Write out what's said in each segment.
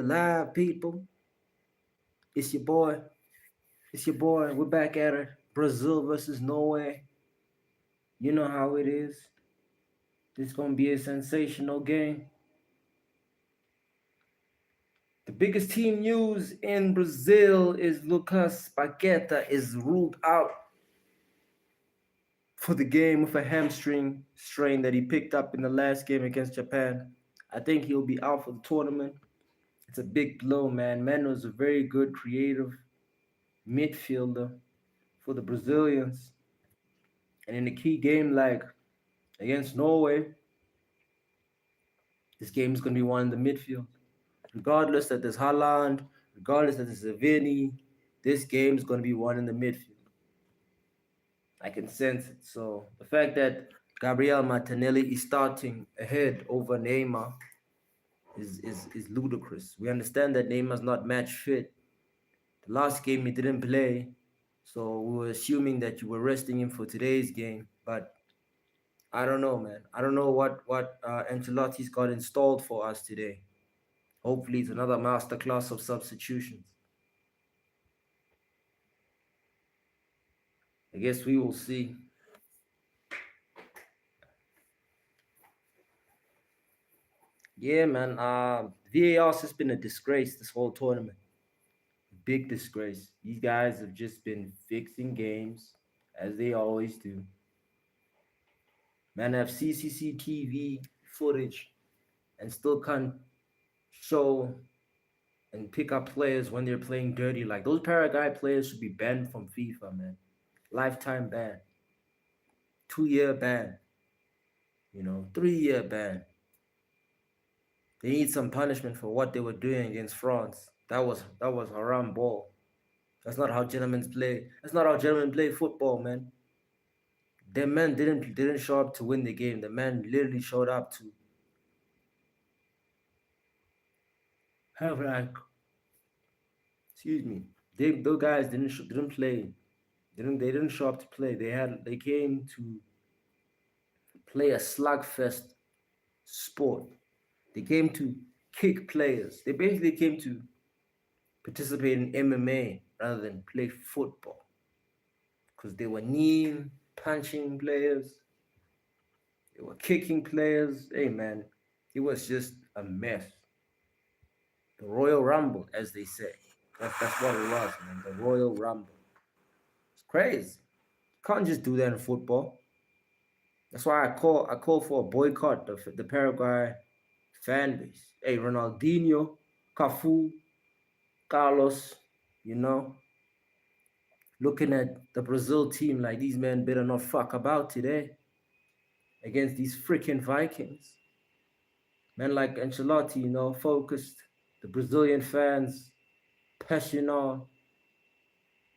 Live people. It's your boy. It's your boy. We're back at it. Brazil versus Norway. You know how it is. This gonna be a sensational game. The biggest team news in Brazil is Lucas Paqueta is ruled out for the game with a hamstring strain that he picked up in the last game against Japan. I think he'll be out for the tournament. It's a big blow, man. Mano is a very good, creative midfielder for the Brazilians. And in a key game like against Norway, this game is going to be won in the midfield. Regardless that there's Haaland, regardless that there's Vini, this game is going to be won in the midfield. I can sense it. So the fact that Gabriel Martinelli is starting ahead over Neymar is ludicrous. We understand that Neymar's not match fit. The last game he didn't play, so we were assuming that you were resting him for today's game. But I don't know, man. I don't know what Ancelotti's got installed for us today. Hopefully, it's another masterclass of substitutions. I guess we will see. Yeah, man. VAR's just been a disgrace this whole tournament. Big disgrace. These guys have just been fixing games as they always do. Man, have CCTV footage and still can't show and pick up players when they're playing dirty. Like those Paraguay players should be banned from FIFA, man. Lifetime ban. 2-year ban. 3-year ban. They need some punishment for what they were doing against France. That was haram ball. That's not how gentlemen play. That's not how gentlemen play football, man. The man didn't show up to win the game. The man literally showed up to have like, excuse me. Those guys didn't play. They didn't show up to play. They came to play a slugfest sport. They came to kick players. They basically came to participate in MMA rather than play football. Because they were kneeing, punching players, they were kicking players. Hey man, it was just a mess. The Royal Rumble, as they say. That's what it was, man. The Royal Rumble. It's crazy. Can't just do that in football. That's why I call for a boycott of the Paraguay fan base. Hey, Ronaldinho, Cafu, Carlos, you know, looking at the Brazil team like these men better not fuck about today against these freaking Vikings. Men like Ancelotti, focused. The Brazilian fans, passion on.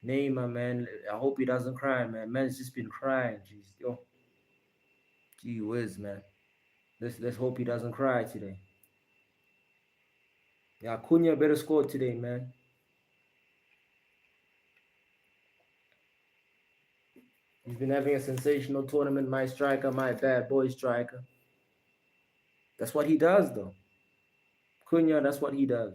Neymar, man, I hope he doesn't cry, man. Man's just been crying. Jeez, yo, gee whiz, man. Let's hope he doesn't cry today. Yeah, Cunha better score today, man. He's been having a sensational tournament. My striker, my bad boy striker. That's what he does, though. Cunha, that's what he does.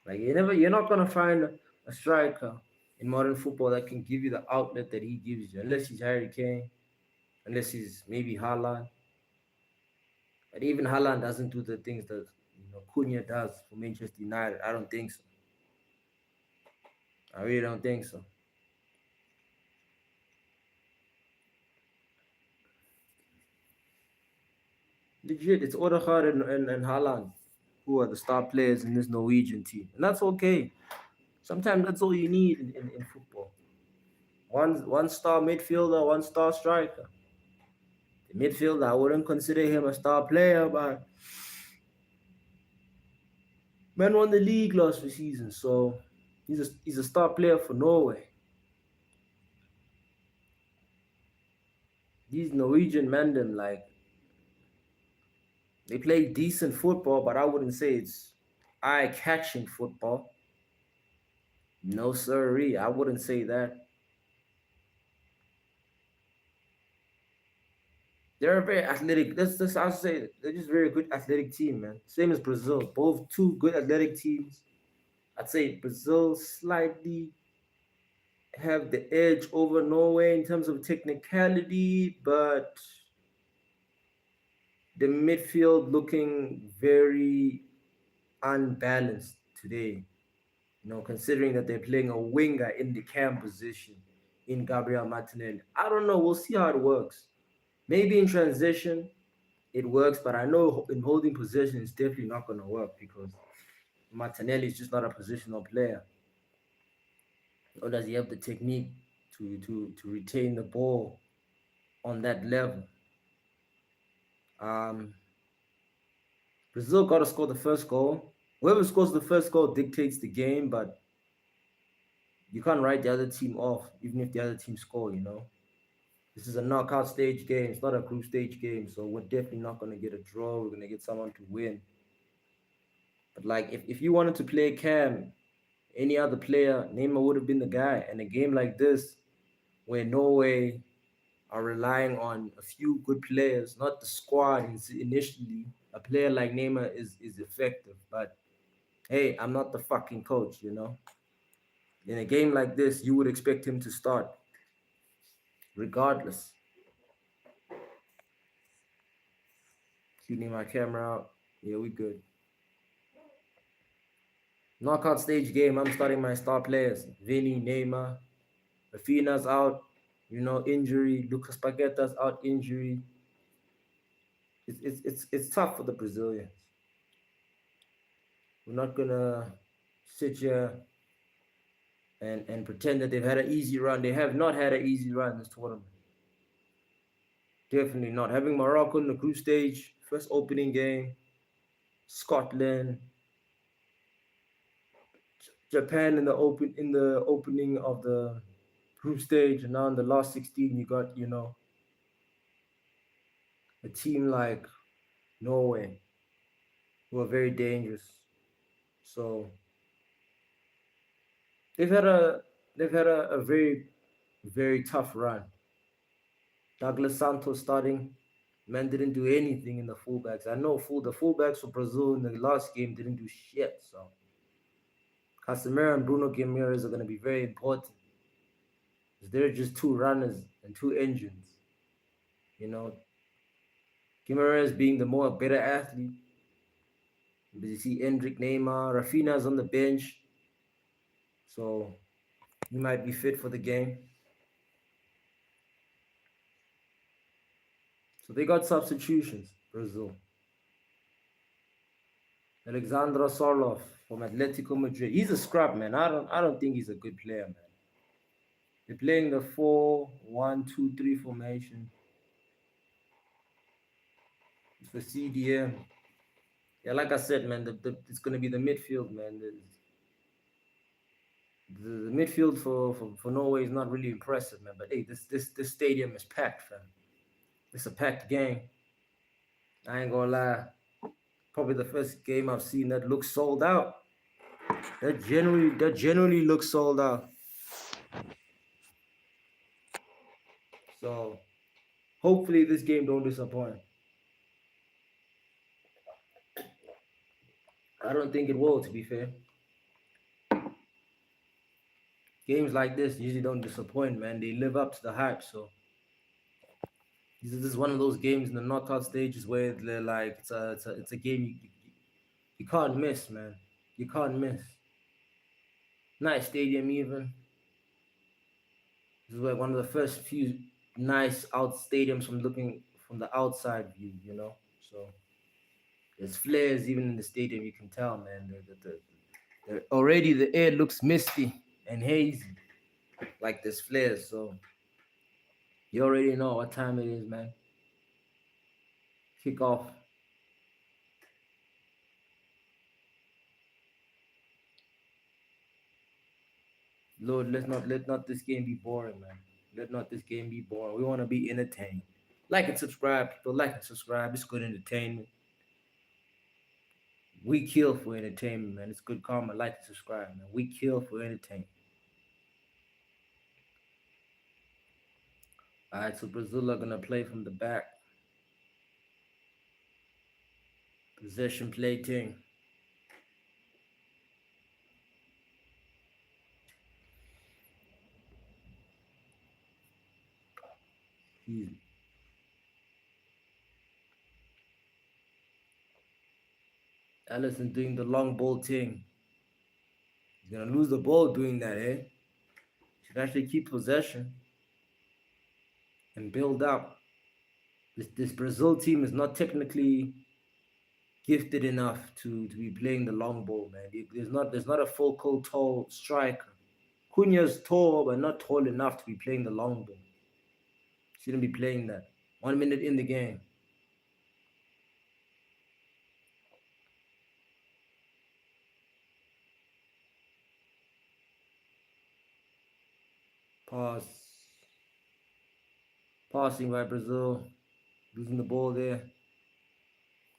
Like you're not gonna find a striker in modern football that can give you the outlet that he gives you, unless he's Harry Kane, unless he's maybe Haaland. But even Haaland doesn't do the things that Cunha does for Manchester United. I don't think so. I really don't think so. Legit, it's Odegaard and Haaland who are the star players in this Norwegian team, and that's okay. Sometimes that's all you need in football. One star midfielder, one star striker. The midfielder, I wouldn't consider him a star player, but man won the league last season, so he's a star player for Norway. These Norwegian men, them like they play decent football, but I wouldn't say it's eye-catching football. No sirree, I wouldn't say that. They're a very athletic. That's I'll say they're just very good athletic team, man. Same as Brazil. Both two good athletic teams. I'd say Brazil slightly have the edge over Norway in terms of technicality, but the midfield looking very unbalanced today. Considering that they're playing a winger in the cam position in Gabriel Martinelli. I don't know. We'll see how it works. Maybe in transition it works, but I know in holding possession it's definitely not going to work because Martinelli is just not a positional player. Or does he have the technique to retain the ball on that level? Um, Brazil got to score the first goal. Whoever scores the first goal dictates the game, but you can't write the other team off, even if the other team score. This is a knockout stage game. It's not a group stage game, so we're definitely not going to get a draw. We're going to get someone to win. But like, if you wanted to play Cam, any other player, Neymar would have been the guy. And a game like this, where Norway are relying on a few good players, not the squad initially, a player like Neymar is effective. But hey, I'm not the fucking coach. In a game like this, you would expect him to start regardless. Cleaning my camera out. Yeah, we good. Knockout stage game, I'm starting my star players. Vinny, Neymar, Rafina's out, injury. Lucas Paqueta's out, injury. It's tough for the Brazilians. We're not gonna sit here and pretend that they've had an easy run. They have not had an easy run this tournament. Definitely not. Having Morocco in the group stage, first opening game, Scotland, Japan in the opening of the group stage, and now in the last 16 you got a team like Norway who are very dangerous. So they've had a a very very tough run. Douglas Santos starting, man didn't do anything in the fullbacks. I know the fullbacks for Brazil in the last game didn't do shit. So Casemiro and Bruno Guimaraes are going to be very important. Because they're just two runners and two engines. You know, Guimaraes being the more better athlete. But you see Endrick, Neymar, Rafinha's on the bench. So he might be fit for the game. So they got substitutions, Brazil. Alexandra Sorloth from Atletico Madrid. He's a scrub, man. I don't think he's a good player, man. They're playing the 4-1-2-3 formation. It's for CDM. Yeah, like I said, man, it's gonna be the midfield, man. The midfield for Norway is not really impressive, man. But hey, this stadium is packed, fam. It's a packed game. I ain't gonna lie. Probably the first game I've seen that looks sold out. That generally looks sold out. So hopefully this game don't disappoint. I don't think it will, to be fair. Games like this usually don't disappoint, man. They live up to the hype. So this is one of those games in the knockout stages where they're like it's a game you can't miss, man. You can't miss. Nice stadium even. This is like one of the first few nice out stadiums from looking from the outside view. So there's flares even in the stadium. You can tell, man. Already the air looks misty and hazy, like there's flares. So you already know what time it is, man. Kick off. Lord, let not this game be boring, man. Let not this game be boring. We want to be entertained. Like and subscribe, people. Like and subscribe. It's good entertainment. We kill for entertainment, man. It's good karma. Like and subscribe, man. We kill for entertainment. All right, so Brazil are gonna play from the back. Possession play thing. He's Allison doing the long ball thing. He's gonna lose the ball doing that, eh? Should actually keep possession and build up. This Brazil team is not technically gifted enough to be playing the long ball, man. There's not a full court tall striker. Cunha's tall, but not tall enough to be playing the long ball. Shouldn't be playing that. 1 minute in the game. Pass. Passing by Brazil. Losing the ball there.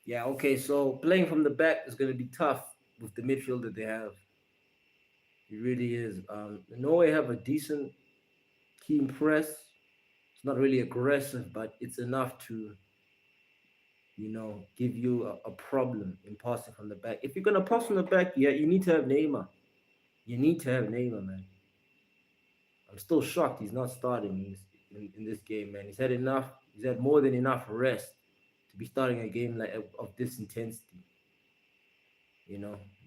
Yeah, okay, so playing from the back is going to be tough with the midfield that they have. It really is. Norway have a decent team press. It's not really aggressive, but it's enough to, give you a problem in passing from the back. If you're going to pass from the back, yeah, you need to have Neymar. You need to have Neymar, man. I'm still shocked he's not starting in this game, man. He's had enough. He's had more than enough rest to be starting a game like of this intensity.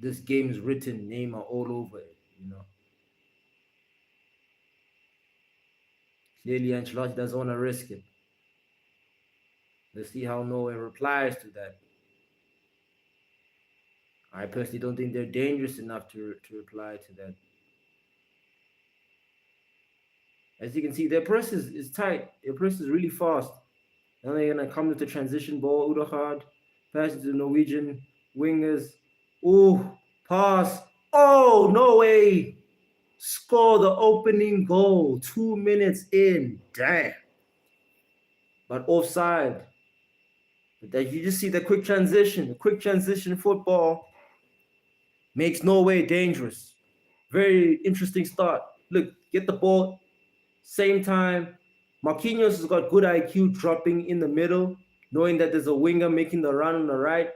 This game is written Neymar all over it. Clearly, Ancelotti doesn't want to risk it. Let's see how Norway replies to that. I personally don't think they're dangerous enough to reply to that. As you can see, their press is tight. Their press is really fast. Now they're going to come with the transition ball. Udohard pass to the Norwegian wingers. Ooh, pass. Oh, Norway score the opening goal 2 minutes in. Damn. But offside. But that you just see the quick transition. The quick transition football makes Norway dangerous. Very interesting start. Look, get the ball. Same time, Marquinhos has got good IQ dropping in the middle, knowing that there's a winger making the run on the right.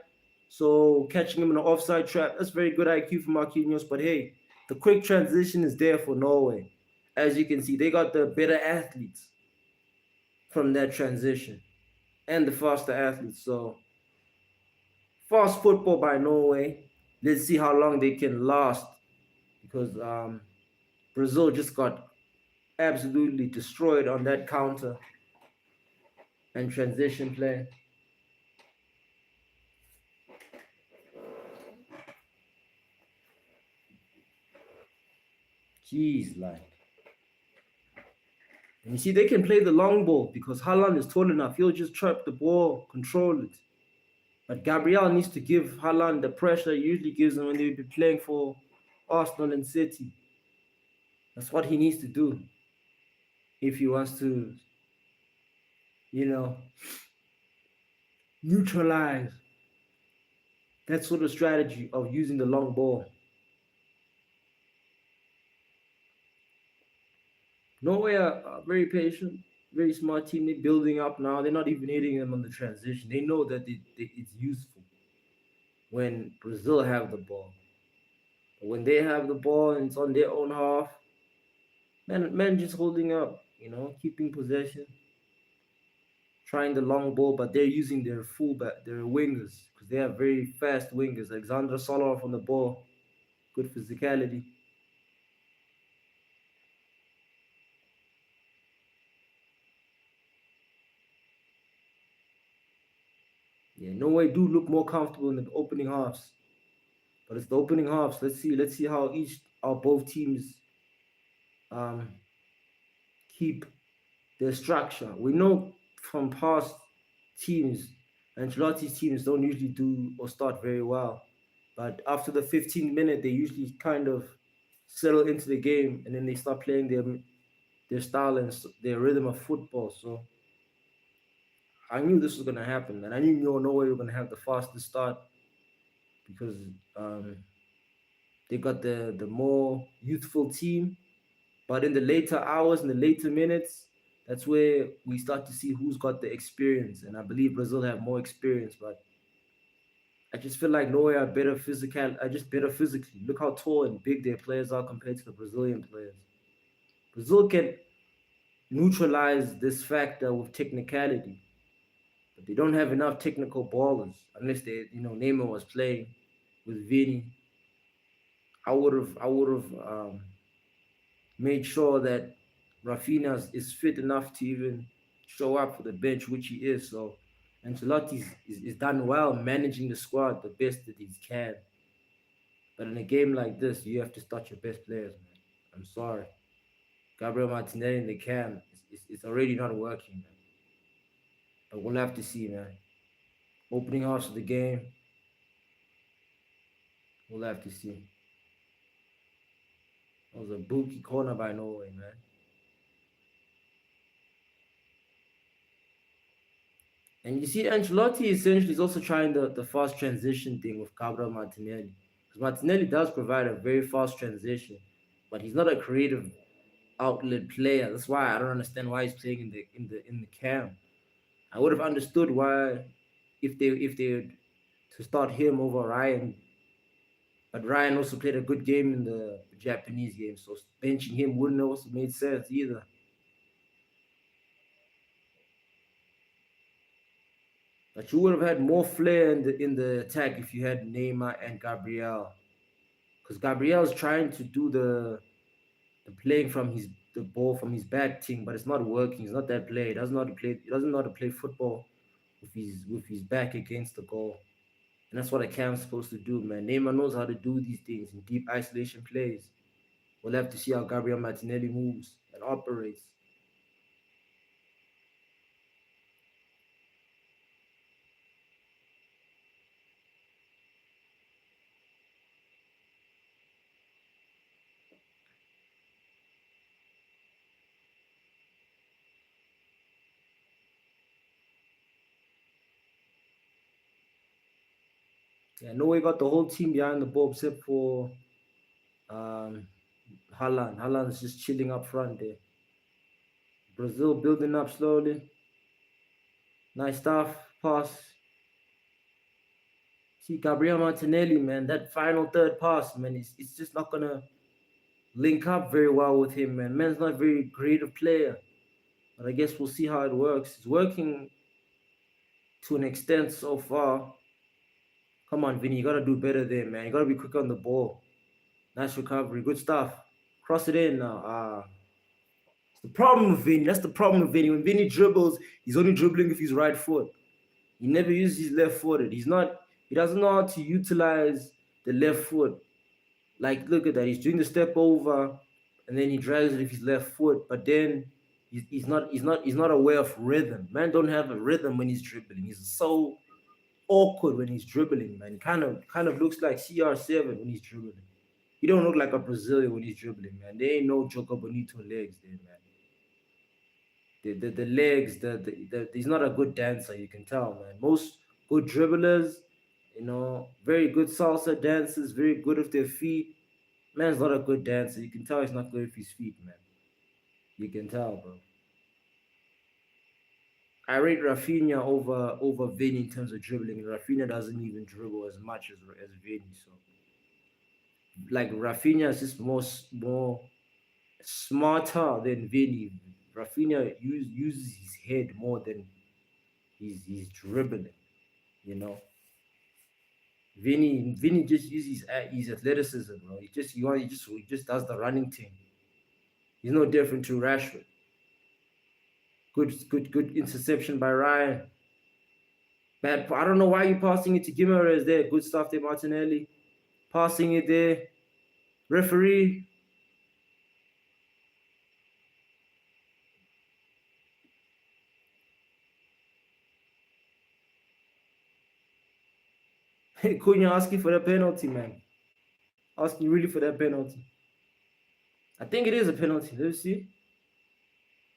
So catching him in an offside trap, that's very good IQ for Marquinhos. But hey, the quick transition is there for Norway. As you can see, they got the better athletes from that transition and the faster athletes. So fast football by Norway. Let's see how long they can last because Brazil just got absolutely destroyed on that counter and transition play. Jeez, like. And you see, they can play the long ball because Haaland is tall enough. He'll just trap the ball, control it. But Gabriel needs to give Haaland the pressure he usually gives him when they be playing for Arsenal and City. That's what he needs to do if he wants to, you know, neutralize that sort of strategy of using the long ball. Norway are very patient, very smart team. They're building up now. They're not even hitting them on the transition. They know that it's useful when Brazil have the ball. But when they have the ball and it's on their own half, man just holding up, keeping possession, trying the long ball, but they're using their fullback, their wingers, because they have very fast wingers. Alexander Solomon on the ball, good physicality. Yeah, Norway do look more comfortable in the opening halves. But it's the opening halves. Let's see how both teams um keep their structure. We know from past teams, Ancelotti's teams don't usually do or start very well. But after the 15th minute, they usually kind of settle into the game and then they start playing their style and their rhythm of football. So I knew this was going to happen, and I knew Norway were going to have the fastest start because they got the more youthful team. But in the later hours, in the later minutes, that's where we start to see who's got the experience. And I believe Brazil have more experience. But I just feel like Norway are better physical. I just better physically. Look how tall and big their players are compared to the Brazilian players. Brazil can neutralize this factor with technicality, but they don't have enough technical ballers unless Neymar was playing with Vini. I would have made sure that Rafinha is fit enough to even show up for the bench, which he is. So Ancelotti is done well managing the squad the best that he can. But in a game like this, you have to start your best players, man. I'm sorry. Gabriel Martinelli in the cam, it's already not working, man. But we'll have to see, man. Opening half of the game, we'll have to see. That was a bookie corner by Norway, man. And you see, Ancelotti essentially is also trying the fast transition thing with Gabriel Martinelli. Because Martinelli does provide a very fast transition, but he's not a creative outlet player. That's why I don't understand why he's playing in the cam. I would have understood why if they to start him over Ryan, but Ryan also played a good game in the Japanese game, so benching him wouldn't have also made sense either. But you would have had more flair in the attack if you had Neymar and Gabriel, because Gabriel's trying to do the playing from the ball from his back team, but it's not working. He's not that player. He doesn't know how to play. He doesn't know how to play football with his back against the goal. And that's what a cam's supposed to do, man. Neymar knows how to do these things in deep isolation plays. We'll have to see how Gabriel Martinelli moves and operates. Yeah, Norway got the whole team behind the ball except for um, Haaland. Haaland's just chilling up front there. Brazil building up slowly. Nice stuff. Pass. See, Gabriel Martinelli, man, that final third pass, man, it's just not going to link up very well with him, man. Man's not a very creative player. But I guess we'll see how it works. It's working to an extent so far. Come on, Vinny, you got to do better there, man. You got to be quick on the ball. Nice recovery. Good stuff. Cross it in now. It's the problem with Vinny. That's the problem with Vinny. When Vinny dribbles, he's only dribbling with his right foot. He never uses his left footed. He doesn't know how to utilize the left foot. Like, look at that. He's doing the step over and then he drags it with his left foot. But then he's not aware of rhythm. Man don't have a rhythm when he's dribbling. He's so awkward when he's dribbling, man. Kind of looks like CR7 when he's dribbling. He don't look like a Brazilian when he's dribbling, man. There ain't no Joker Bonito legs there, man. The legs, he's not a good dancer, you can tell, man. Most good dribblers, very good salsa dancers, very good with their feet. Man's not a good dancer. You can tell he's not good with his feet, man. You can tell, bro. I rate Rafinha over Vini in terms of dribbling. Rafinha doesn't even dribble as much as Vini, so like Rafinha is just more smarter than Vini. Rafinha uses his head more than he's dribbling. You know, Vinny just uses his athleticism, bro. He just does the running thing. He's no different to Rashford. Good interception by Ryan. Bad. I don't know why you passing it to Gimares there. Good stuff there, Martinelli. Passing it there. Referee. Hey, Cunha asking for that penalty, man. Asking really for that penalty. I think it is a penalty. Let's see.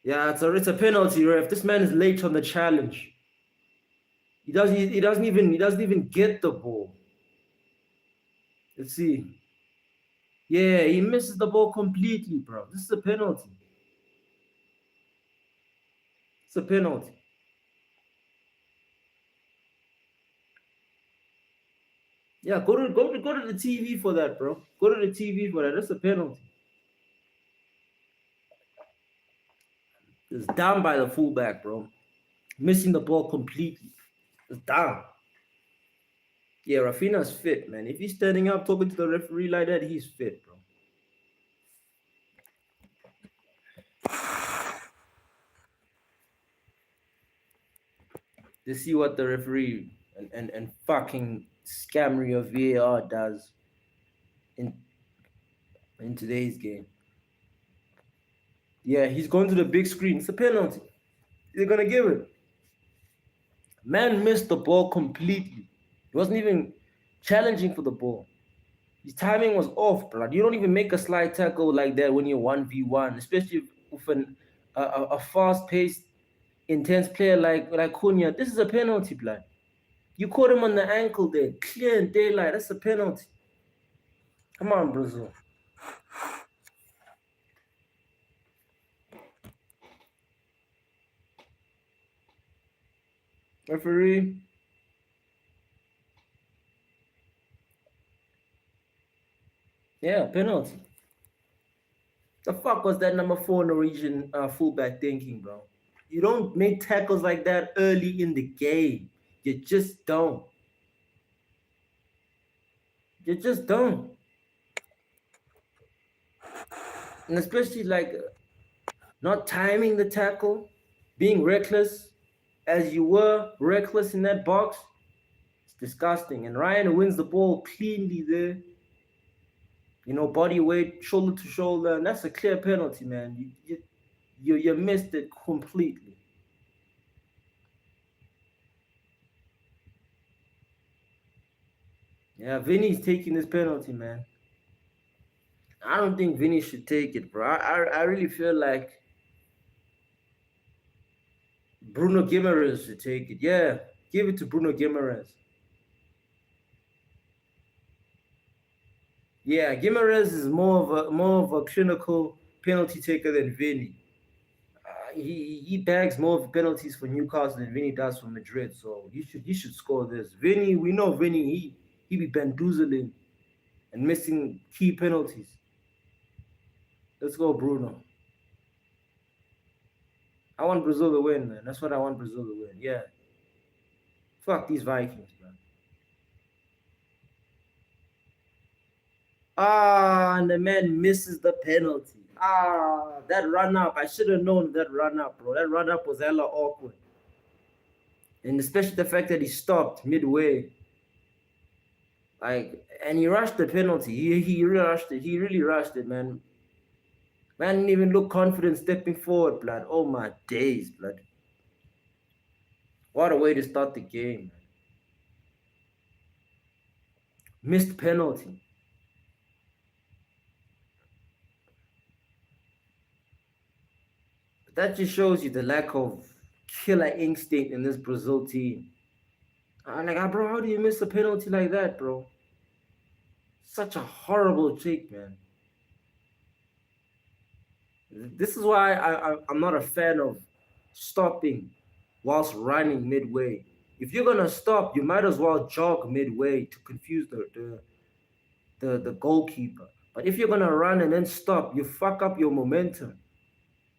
Yeah, it's a penalty, ref. This man is late on the challenge. He doesn't even get the ball. Let's see. Yeah, he misses the ball completely, bro. This is a penalty. It's a penalty. Yeah, go to the TV for that, bro. Go to the TV for that. That's a penalty. It's down by the fullback, bro. Missing the ball completely. It's down. Yeah, Rafinha's fit, man. If he's standing up talking to the referee like that, he's fit, bro. To see what the referee and fucking scammery of VAR does in in today's game. Yeah, he's going to the big screen. It's a penalty. They're gonna give it. Man missed the ball completely. He wasn't even challenging for the ball. His timing was off, bro. You don't even make a slide tackle like that when you're 1v1, especially with a fast-paced, intense player like Cunha. This is a penalty, blood. You caught him on the ankle there. Clear in daylight. That's a penalty. Come on, Brazil. Referee. Yeah, penalty. The fuck was that number 4 Norwegian fullback thinking, bro? You don't make tackles like that early in the game. You just don't. You just don't. And especially like not timing the tackle, being reckless as you were reckless in that box. It's disgusting. And Ryan wins the ball cleanly there. You know, body weight, shoulder to shoulder, and that's a clear penalty, man. You missed it completely. Yeah, Vinny's taking this penalty, man. I don't think Vinny should take it, bro. I really feel like Bruno Guimaraes should take it. Yeah, give it to Bruno Guimaraes. Yeah, Guimaraes is more of a clinical penalty taker than Vinny. He bags more penalties for Newcastle than Vinny does for Madrid. So he should score this. Vinny, we know Vinny. He be bamboozling and missing key penalties. Let's go, Bruno. I want Brazil to win, man. That's what I want Brazil to win. Yeah. Fuck these Vikings, man. Ah, and the man misses the penalty. Ah, that run up. I should have known that run up, bro. That run up was hella awkward. And especially the fact that he stopped midway. Like, and he rushed the penalty. He rushed it. He really rushed it, man. Man didn't even look confident stepping forward, blood. Oh my days, blood. What a way to start the game, man. Missed penalty. But that just shows you the lack of killer instinct in this Brazil team. I'm like, bro, how do you miss a penalty like that, bro? Such a horrible trick, man. This is why I'm not a fan of stopping whilst running midway. If you're gonna stop, you might as well jog midway to confuse the goalkeeper. But if you're gonna run and then stop, you fuck up your momentum,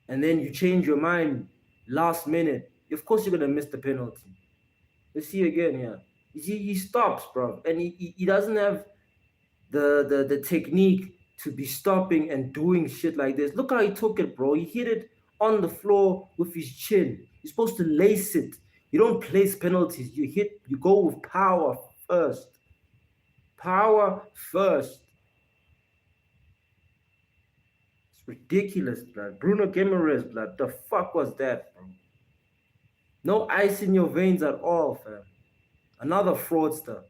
and then you change your mind last minute. Of course, you're gonna miss the penalty. Let's see again, yeah. You see, he stops, bro, and he doesn't have the technique to be stopping and doing shit like this. Look how he took it, bro. He hit it on the floor with his chin. You're supposed to lace it. You don't place penalties. You go with power first. Power first. It's ridiculous, blood. Bruno Guimaraes, blood. The fuck was that, bro? No ice in your veins at all, fam. Another fraudster.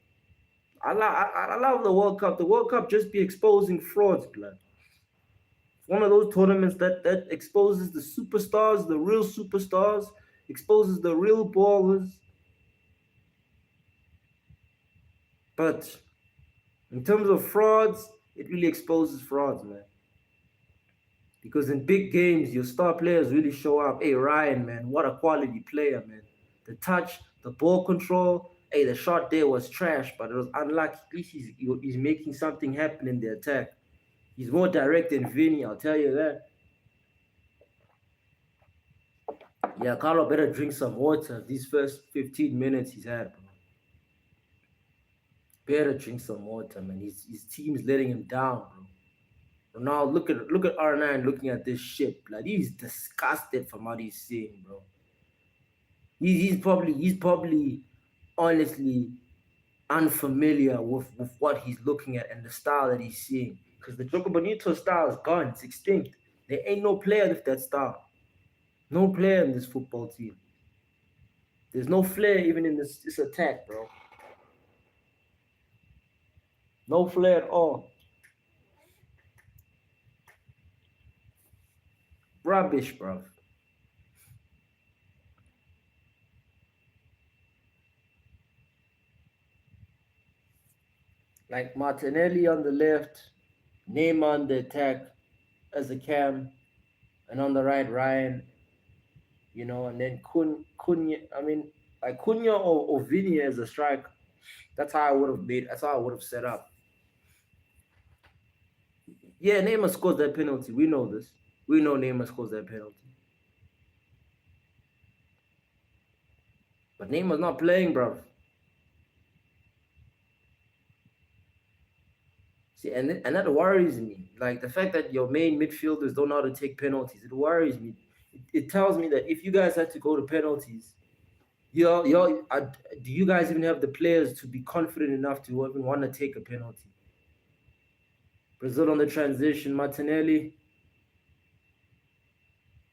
I love the World Cup. The World Cup just be exposing frauds, blood. One of those tournaments that exposes the superstars, the real superstars, exposes the real ballers. But in terms of frauds, it really exposes frauds, man. Because in big games, your star players really show up. Hey, Ryan, man, what a quality player, man. The touch, the ball control, Hey, the shot there was trash, but it was unlucky. At least he's making something happen in the attack. He's more direct than Vinny, I'll tell you that. Yeah, Carlo better drink some water these first 15 minutes he's had, bro. Better drink some water, man. His team's letting him down, bro. Now look at R9 looking at this shit. Like he's disgusted from what he's seeing, bro. He's probably honestly unfamiliar with what he's looking at and the style that he's seeing. Because the Jogo Bonito style is gone, it's extinct. There ain't no player with that style. No player in this football team. There's no flair even in this attack, bro. No flair at all. Rubbish, bro. Like Martinelli on the left, Neymar on the attack as a cam, and on the right Ryan, and then Cunha. I mean, like Cunha or Vinny as a striker. That's how I would have made. That's how I would have set up. Yeah, Neymar scores that penalty. We know this. We know Neymar scores that penalty. But Neymar's not playing, bro. See, and that worries me. Like the fact that your main midfielders don't know how to take penalties, it worries me. It tells me that if you guys had to go to penalties, do you guys even have the players to be confident enough to even want to take a penalty? Brazil on the transition, Martinelli.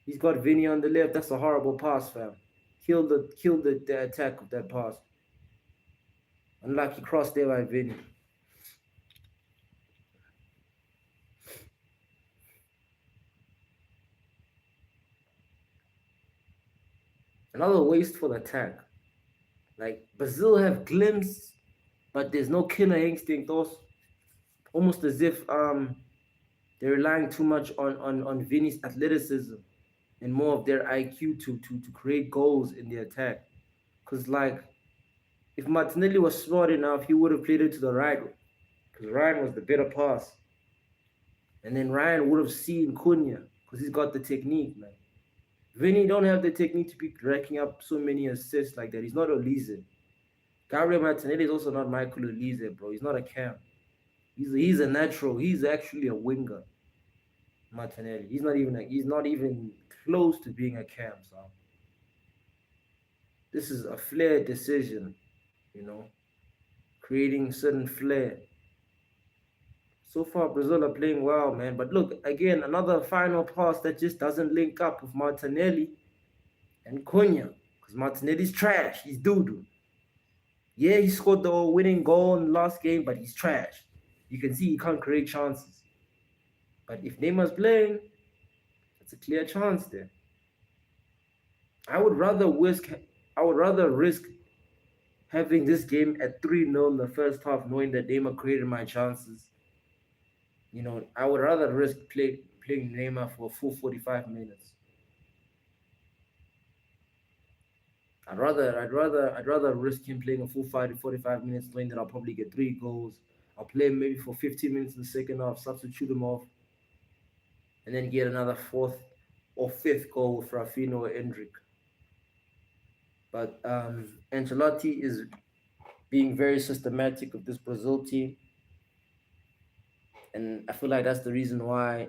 He's got Vinny on the left. That's a horrible pass, fam. Kill the attack of that pass. Unlucky cross there by Vinny. Another wasteful attack. Like Brazil have glimpses, but there's no killer instinct. Also, almost as if they're relying too much on Vinny's athleticism and more of their IQ to create goals in the attack. Cause like if Martinelli was smart enough, he would have played it to the right. Because Ryan was the better pass. And then Ryan would have seen Cunha because he's got the technique, man. Vinny don't have the technique to be racking up so many assists like that. He's not Olise. Gabriel Martinelli is also not Michael Olise, bro. He's not a cam. He's a natural. He's actually a winger. Martinelli. He's not even close to being a cam. So this is a flair decision, you know, creating certain flair. So far, Brazil are playing well, man. But look, again, another final pass that just doesn't link up with Martinelli and Cunha. Because Martinelli's trash. He's doo-doo. Yeah, he scored the winning goal in the last game, but he's trash. You can see he can't create chances. But if Neymar's playing, it's a clear chance there. I would rather risk having this game at 3-0 in the first half, knowing that Neymar created my chances. I would rather risk playing Neymar for a full 45 minutes. I'd rather risk him playing a full 45 minutes, knowing that I'll probably get 3 goals. I'll play him maybe for 15 minutes in the second half, substitute him off, and then get another fourth or fifth goal with Rafinha or Endrick. But Ancelotti is being very systematic with this Brazil team, and I feel like that's the reason why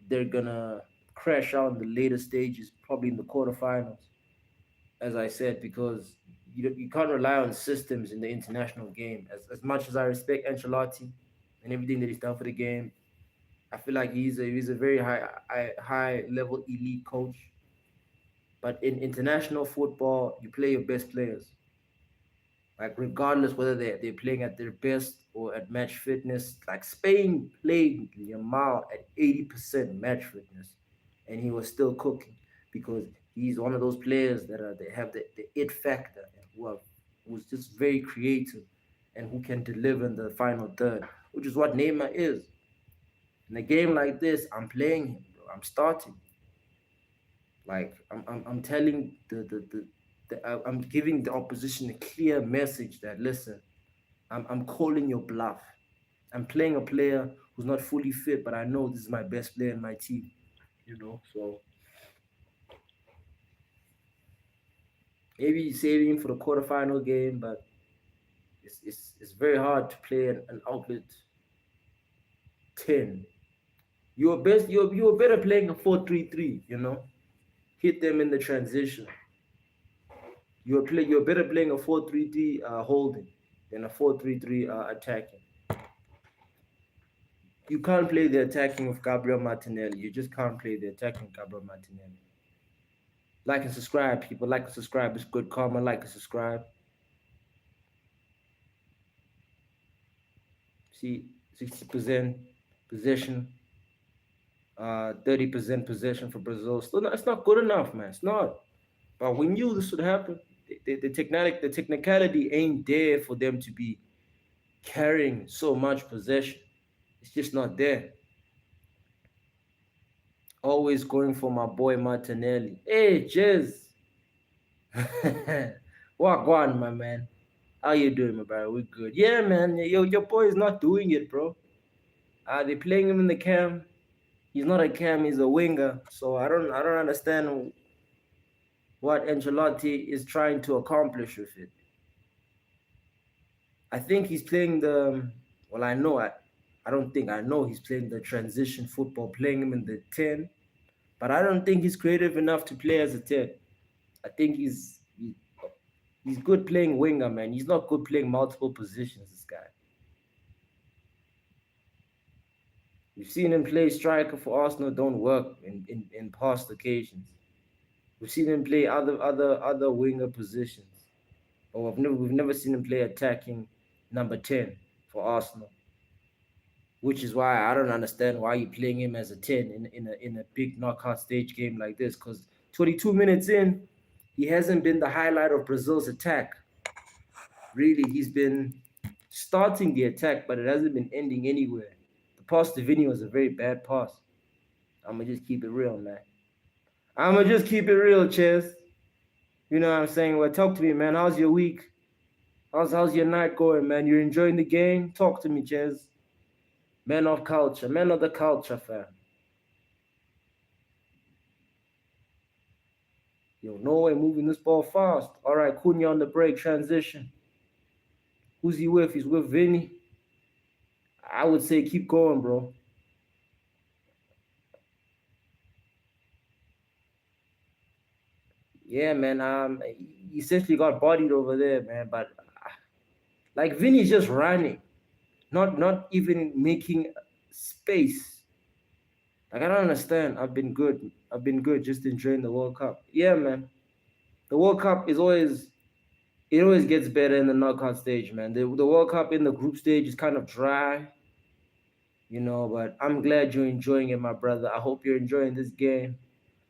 they're gonna crash out in the later stages, probably in the quarterfinals. As I said, because you can't rely on systems in the international game. As much as I respect Ancelotti and everything that he's done for the game, I feel like he's a very high level elite coach. But in international football, you play your best players. Like regardless whether they're playing at their best or at match fitness. Like Spain played Yamal at 80% match fitness, and he was still cooking because he's one of those players they have the it factor and who's just very creative and who can deliver in the final third, which is what Neymar is. In a game like this, I'm playing him, bro. I'm starting. Like I'm telling I'm giving the opposition a clear message that listen, I'm calling your bluff. I'm playing a player who's not fully fit, but I know this is my best player in my team. So maybe saving him for the quarterfinal game, but it's very hard to play an outlet 10. You're better playing a 4-3-3. Hit them in the transition. You're better playing a 4-3-3 holding than a 4-3-3 attacking. You can't play the attacking of Gabriel Martinelli. You just can't play the attacking Gabriel Martinelli. Like and subscribe, people. Like and subscribe. It's good karma. Like and subscribe. See, 60% possession, 30% possession for Brazil. Still, not, it's not good enough, man. It's not. But we knew this would happen. The technicality ain't there for them to be carrying so much possession. It's just not there. Always going for my boy Martinelli. Hey, Jez. Walk on, my man. How you doing, my brother? We good. Yeah, man. Your boy is not doing it, bro. They playing him in the cam. He's not a cam. He's a winger. So I don't understand what Ancelotti is trying to accomplish with it. I think he's playing the. Well, I know. I don't think I know he's playing the transition football, playing him in the 10. But I don't think he's creative enough to play as a 10. I think he's good playing winger, man. He's not good playing multiple positions, this guy. We've seen him play striker for Arsenal, don't work in past occasions. We've seen him play other winger positions. But we've never seen him play attacking number 10 for Arsenal. Which is why I don't understand why you're playing him as a 10 in a big knockout stage game like this. Because 22 minutes in, he hasn't been the highlight of Brazil's attack. Really, he's been starting the attack, but it hasn't been ending anywhere. The pass to Vinny was a very bad pass. I'm going to just keep it real, man. I'm going to just keep it real, Chess. You know what I'm saying? Well, talk to me, man. How's your week? How's your night going, man? You're enjoying the game? Talk to me, Chess. Man of culture. Man of the culture, fam. Yo, Norway moving this ball fast. All right, Cunha on the break, transition. Who's he with? He's with Vinny. I would say keep going, bro. Yeah, man. He essentially got bodied over there, man. But like Vinny's just running, not even making space. Like I don't understand. I've been good. Just enjoying the World Cup. Yeah, man. The World Cup is always it always gets better in the knockout stage, man. The World Cup in the group stage is kind of dry, but I'm glad you're enjoying it, my brother. I hope you're enjoying this game.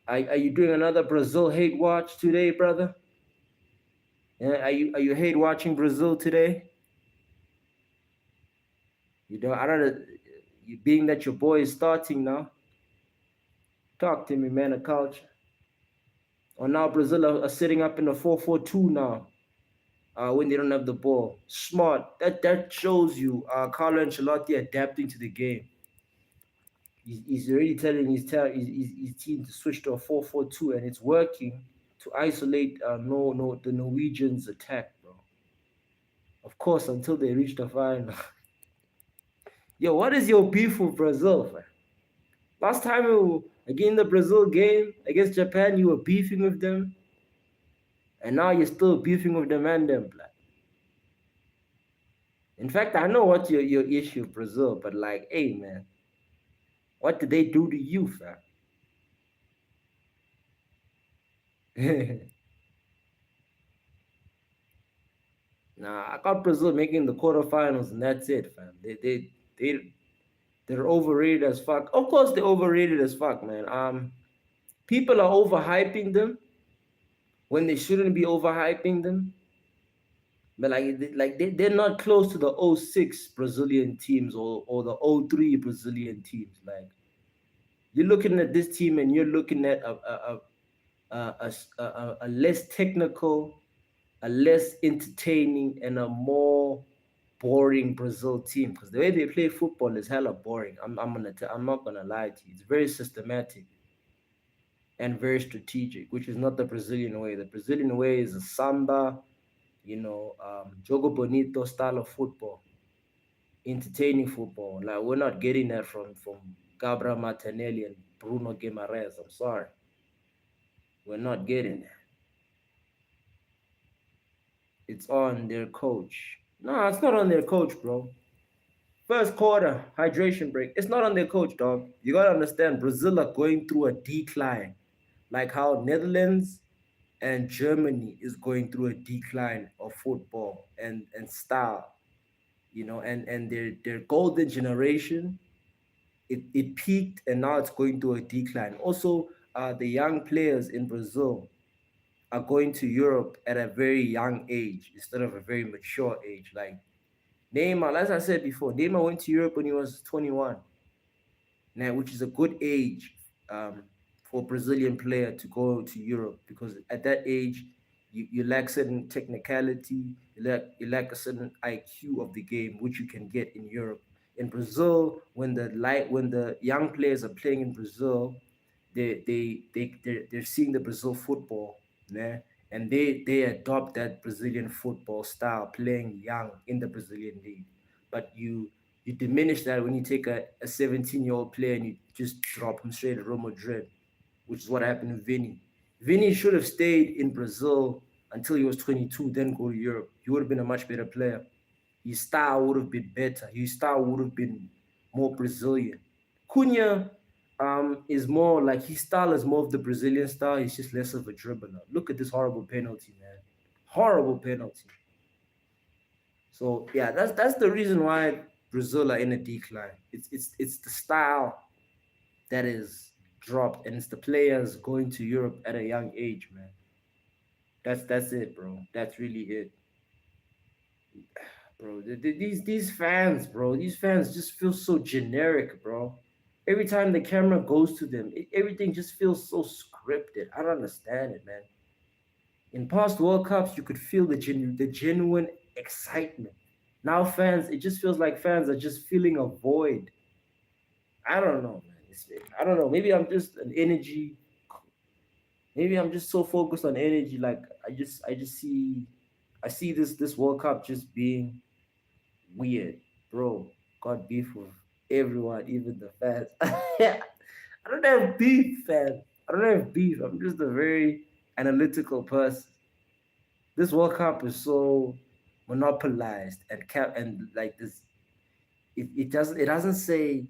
Are you doing another Brazil hate watch today, brother? Yeah, are you hate watching Brazil today? I don't know. Being that your boy is starting now, talk to me, man, of culture. Or now Brazil are sitting up in a 4-4-2 now. When they don't have the ball. Smart. That shows you Carlo Ancelotti adapting to the game. He's already telling his team to switch to a 4-4-2, and it's working to isolate the Norwegians' attack, bro. Of course, until they reach the final. Yo, what is your beef with Brazil, man? Last time again the Brazil game against Japan, you were beefing with them, and now you're still beefing with them and them, black. In fact, I know what your issue with Brazil, but like, hey, man, what did they do to you, fam? Nah, I got Brazil making the quarterfinals, and that's it, fam. They're overrated as fuck. Of course, they're overrated as fuck, man. People are overhyping them when they shouldn't be overhyping them. But they're not close to the '06 Brazilian teams or the '03 Brazilian teams. Like you're looking at this team and you're looking at a less technical, a less entertaining, and a more boring Brazil team. Because the way they play football is hella boring. I'm not gonna lie to you. It's very systematic and very strategic, which is not the Brazilian way. The Brazilian way is a samba, jogo bonito style of football, entertaining football. Like we're not getting that from Gabriel Martinelli and Bruno Guimaraes. I'm sorry, we're not getting that. It's on their coach. No, it's not on their coach, bro. First quarter, hydration break. It's not on their coach, dog. You gotta understand, Brazil are going through a decline, like how Netherlands and Germany is going through a decline of football and style. And their golden generation, it peaked and now it's going through a decline. Also, the young players in Brazil are going to Europe at a very young age instead of a very mature age. Like Neymar, as I said before, Neymar went to Europe when he was 21 now, which is a good age for a Brazilian player to go to Europe because at that age, you lack certain technicality, you lack a certain IQ of the game, which you can get in Europe. In Brazil, when the young players are playing in Brazil, they're seeing the Brazil football, né? And they adopt that Brazilian football style, playing young in the Brazilian league. But you diminish that when you take a 17-year-old player and you just drop him straight at Real Madrid, which is what happened to Vinny. Vinny should have stayed in Brazil until he was 22, then go to Europe. He would have been a much better player. His style would have been better. His style would have been more Brazilian. Cunha is more like his style is more of the Brazilian style. He's just less of a dribbler. Look at this horrible penalty, man. Horrible penalty. So yeah, that's the reason why Brazil are in a decline. It's the style that is dropped, and it's the players going to Europe at a young age, man. That's it, bro. That's really it, bro. These fans, bro. These fans just feel so generic, bro. Every time the camera goes to them, everything just feels so scripted. I don't understand it, man. In past World Cups, you could feel the genuine excitement. Now fans, it just feels like fans are just feeling a void. I don't know, man. I don't know. Maybe I'm just an energy. Maybe I'm just so focused on energy. Like I see this World Cup just being weird, bro. Got beef with everyone, even the fans. I don't have beef, fans. I don't have beef. I'm just a very analytical person. This World Cup is so monopolized and like this. It doesn't say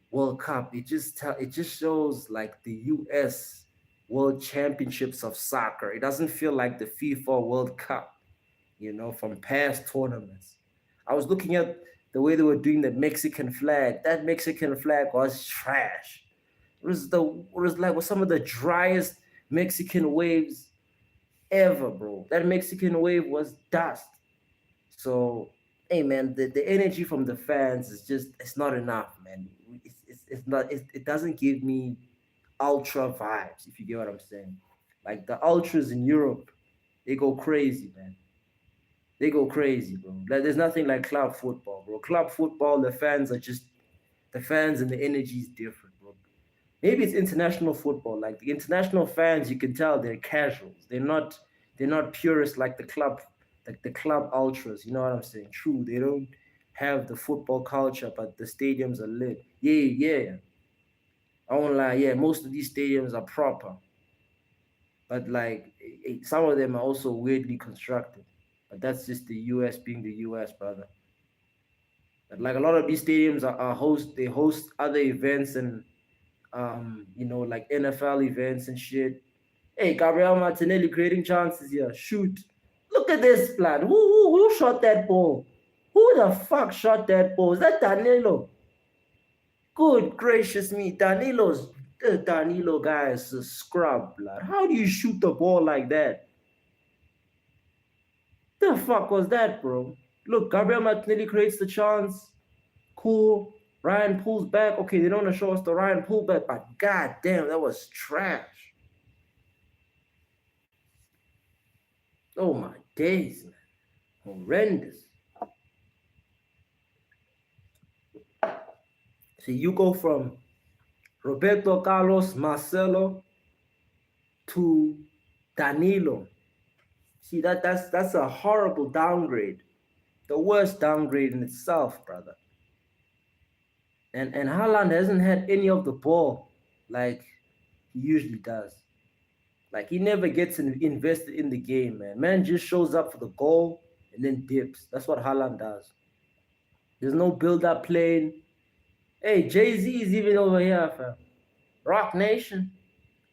World Cup. It just shows like the U.S. World Championships of soccer. It doesn't feel like the FIFA World Cup, from past tournaments. I was looking at the way they were doing the Mexican flag. That Mexican flag was trash. It was some of the driest Mexican waves ever, bro. That Mexican wave was dust. So, hey, man, the energy from the fans is just it's not enough, man. It's not it doesn't give me ultra vibes, if you get what I'm saying. Like the ultras in Europe, they go crazy, man. They go crazy, bro. Like there's nothing like club football, bro. Club football, the fans and the energy is different, bro. Maybe it's international football. Like the international fans, you can tell they're casuals. They're not purists like the club ultras. You know what I'm saying? True, they don't have the football culture, but the stadiums are lit. Yeah, yeah. I won't lie. Yeah, most of these stadiums are proper, but like some of them are also weirdly constructed. But that's just the U.S. being the U.S., brother. But like a lot of these stadiums they host other events and like NFL events and shit. Hey, Gabriel Martinelli creating chances here. Shoot. Look at this plan. Who shot that ball? Who the fuck shot that ball? Is that Danilo? Good gracious me. The Danilo guy is a scrub, blood. How do you shoot the ball like that? The fuck was that, bro? Look, Gabriel Martinelli creates the chance. Cool. Ryan pulls back. Okay, they don't want to show us the Ryan pull back, but god damn, that was trash. Oh my days, man. Horrendous. See, you go from Roberto Carlos, Marcelo to Danilo. See that's a horrible downgrade. The worst downgrade in itself, brother. And Haaland hasn't had any of the ball like he usually does. Like he never gets invested in the game, man. Man just shows up for the goal and then dips. That's what Haaland does. There's no build-up playing. Hey, Jay-Z is even over here, fam. Rock Nation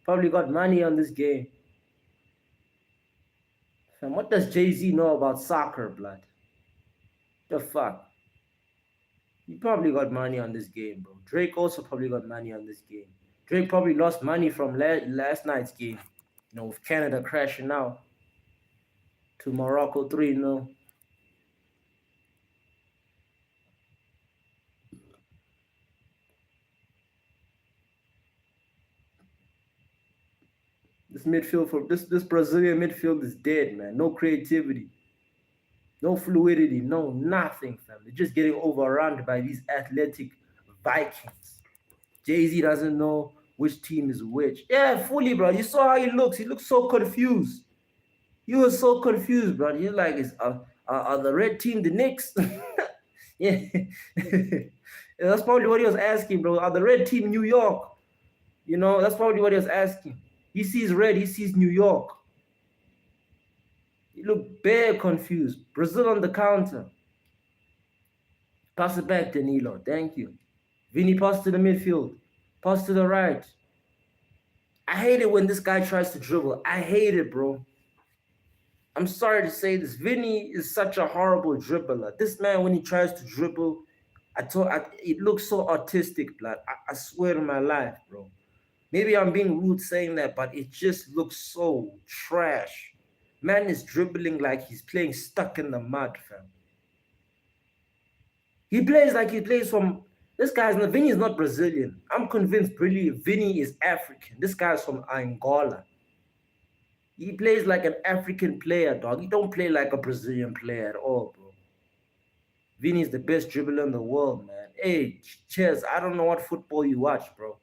probably got money on this game. Fam, what does Jay-Z know about soccer, blood? The fuck? He probably got money on this game, bro. Drake also probably got money on this game. Drake probably lost money from last night's game. With Canada crashing out to Morocco 3-0. This midfield for this Brazilian midfield is dead, man. No creativity, no fluidity, no nothing, fam. They're just getting overrun by these athletic Vikings. Jay-Z doesn't know which team is which. Yeah, fully, bro. You saw how he looks. He looks so confused. He was so confused, bro. He's like, are the red team the Knicks? Yeah. That's probably what he was asking, bro. Are the red team New York? That's probably what he was asking. He sees red, he sees New York. He looked bare confused. Brazil on the counter. Pass it back, Danilo. Thank you. Vinny, pass to the midfield. Pass to the right. I hate it when this guy tries to dribble. I hate it, bro. I'm sorry to say this. Vinny is such a horrible dribbler. This man, when he tries to dribble, it looks so autistic, blood. I swear to my life, bro. Maybe I'm being rude saying that, but it just looks so trash. Man is dribbling like he's playing stuck in the mud, fam. He plays like he plays from. This guy's not. Vinny is not Brazilian. I'm convinced Vinny is African. This guy's from Angola. He plays like an African player, dog. He don't play like a Brazilian player at all, bro. Vinny is the best dribbler in the world, man. Hey, cheers. I don't know what football you watch, bro.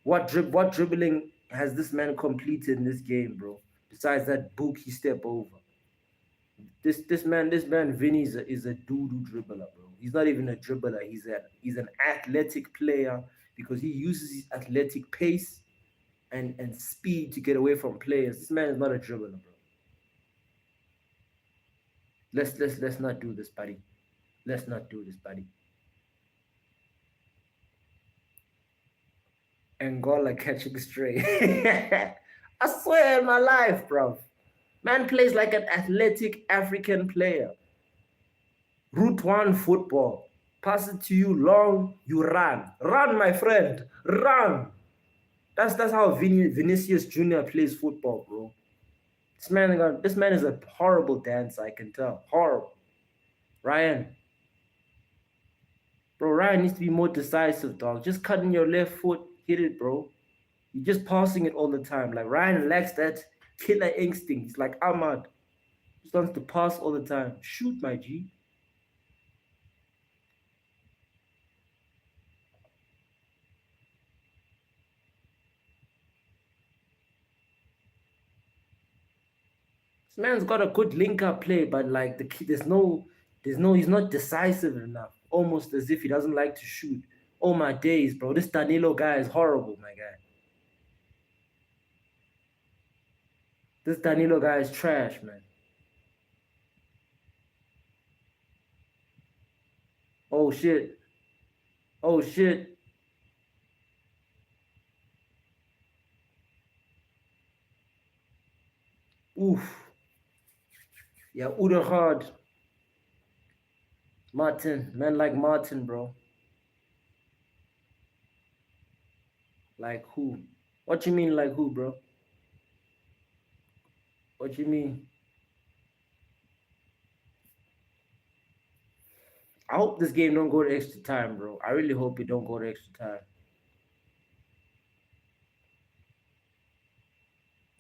What dribbling has this man completed in this game, bro? Besides that bookie step over. This man Vinny is a doo-doo dribbler, bro. He's not even a dribbler. He's an athletic player because he uses his athletic pace and speed to get away from players. This man is not a dribbler, bro. Let's not do this, buddy. Let's not do this, buddy. Angola catching stray. I swear in my life, bro. Man plays like an athletic African player. Route one football. Pass it to you long, you run. Run, my friend. Run. That's how Vinicius Jr. plays football, bro. This man is a horrible dancer, I can tell. Horrible. Ryan. Bro, Ryan needs to be more decisive, dog. Just cutting your left foot, hit it, bro. You're just passing it all the time. Like Ryan lacks that killer instinct. He's like Ahmad. Just wants to pass all the time. Shoot, my G. This man's got a good link-up play, but like the kid, he's not decisive enough. Almost as if he doesn't like to shoot. Oh my days, bro. This Danilo guy is horrible, my guy. This Danilo guy is trash, man. Oh shit. Oh shit. Oof. Yeah, Uderhard. Martin. Man like Martin, bro. Like who? What you mean like who, bro? What you mean? I hope this game don't go to extra time, bro. I really hope it don't go to extra time.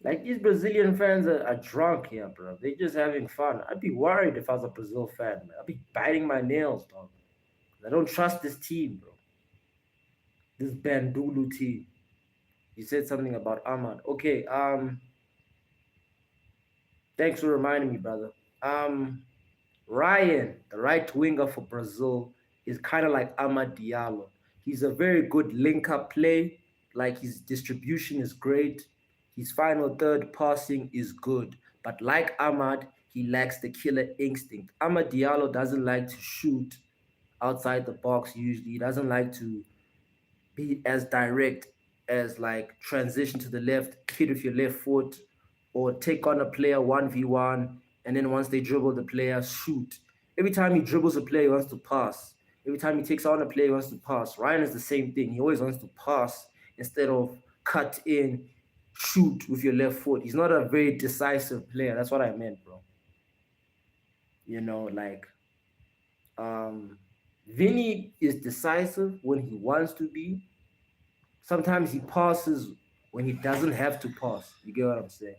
Like these Brazilian fans are drunk here, bro. They just having fun. I'd be worried if I was a Brazil fan, man. I'd be biting my nails, dog. I don't trust this team, bro. This Bandulu team. You said something about Ahmad. Okay, thanks for reminding me, brother. Um, Ryan, the right winger for Brazil, is kind of like Amad Diallo. He's a very good link-up play. Like his distribution is great. His final third passing is good. But like Ahmad, he lacks the killer instinct. Amad Diallo doesn't like to shoot outside the box usually. He doesn't like to be as direct as like transition to the left, hit with your left foot, or take on a player 1v1, and then once they dribble the player, shoot. Every time he dribbles a player, he wants to pass. Every time he takes on a player, he wants to pass. Ryan is the same thing. He always wants to pass instead of cut in, shoot with your left foot. He's not a very decisive player. That's what I meant, bro. You know, like Vinny is decisive when he wants to be, sometimes he passes when he doesn't have to pass. You get what I'm saying?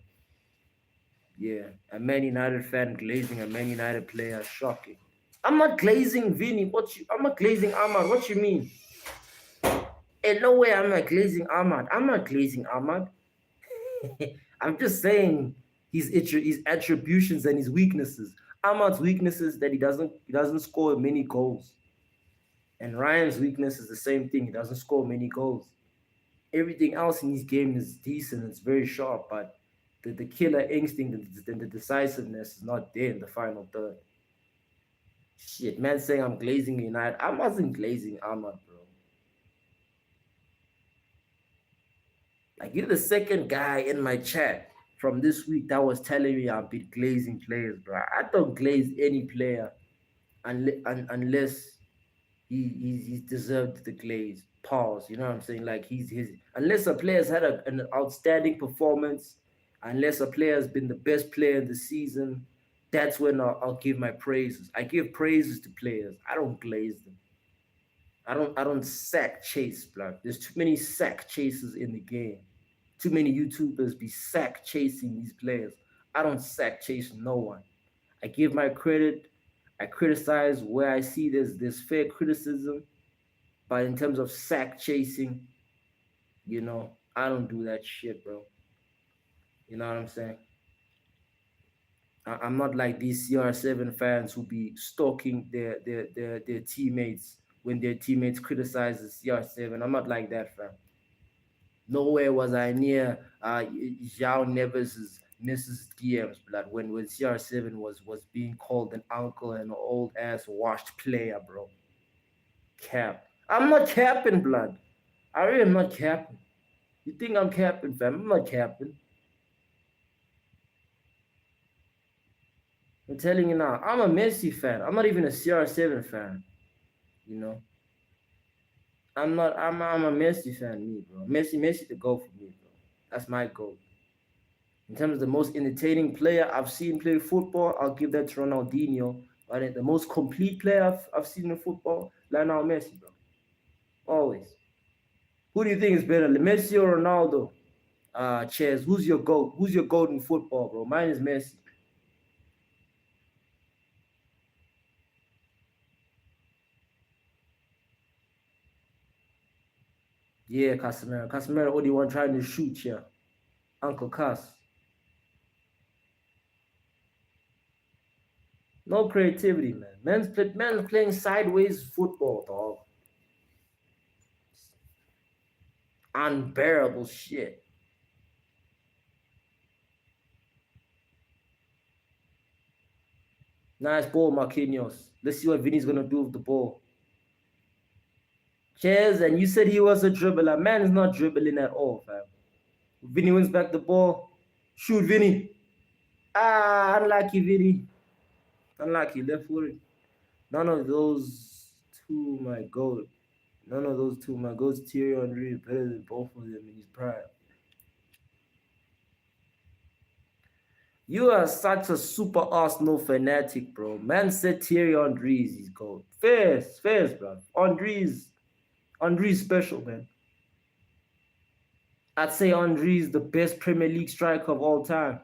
Yeah. A Man United fan glazing a Man United player, shocking. I'm not glazing Vinny. I'm not glazing Ahmad. What you mean? In no way I'm not glazing Ahmad. I'm not glazing Ahmad. I'm just saying his attributions and his weaknesses. Ahmad's weaknesses that he doesn't score many goals. And Ryan's weakness is the same thing. He doesn't score many goals. Everything else in his game is decent. It's very sharp, but the killer instinct and the decisiveness is not there in the final third. Shit, man, saying I'm glazing United. I wasn't glazing Ahmad, bro. Like you're the second guy in my chat from this week that was telling me I've been glazing players, bro. I don't glaze any player unless he's deserved the glaze. Pause. You know what I'm saying? Like he's his unless a player's had an outstanding performance, unless a player has been the best player in the season, that's when I'll give my praises. I give praises to players. I don't glaze them. I don't sack chase, blood. There's too many sack chases in the game. Too many YouTubers be sack chasing these players. I don't sack chase no one. I give my credit. I criticize where I see there's fair criticism, but in terms of sack chasing, I don't do that shit, bro. You know what I'm saying? I'm not like these CR7 fans who be stalking their teammates when their teammates criticize the CR7. I'm not like that, fam. Nowhere was I near Zhao Neves's Mrs. DM's blood when CR7 was being called an uncle and an old ass washed player, bro. Cap. I'm not capping, blood. I really am not capping. You think I'm capping, fam? I'm not capping. I'm telling you now, I'm a Messi fan. I'm not even a CR7 fan. You know, I'm not. I'm a Messi fan, me, bro. Messi, the goal for me, bro. That's my goal. In terms of the most entertaining player I've seen play football, I'll give that to Ronaldinho. But the most complete player I've seen in football, Lionel Messi, bro. Always. Who do you think is better, Messi or Ronaldo? Ches, who's your GOAT? Who's your GOAT in football, bro? Mine is Messi. Yeah, Casemiro. Casemiro, only one trying to shoot here. Uncle Cas. No creativity, man. Man's playing sideways football, dog. Unbearable shit. Nice ball, Marquinhos. Let's see what Vinny's gonna do with the ball. Cheers, and you said he was a dribbler. Man is not dribbling at all, fam. Vinny wins back the ball. Shoot, Vinny. Unlucky, Vinny. Unlucky, left footed. None of those two, my goat. None of those two, my goat's Thierry Henry is better than both of them in his prime. You are such a super Arsenal fanatic, bro. Man said Thierry Henry is his goat. Fairs, bro. Henry's special, man. I'd say Henry's the best Premier League striker of all time.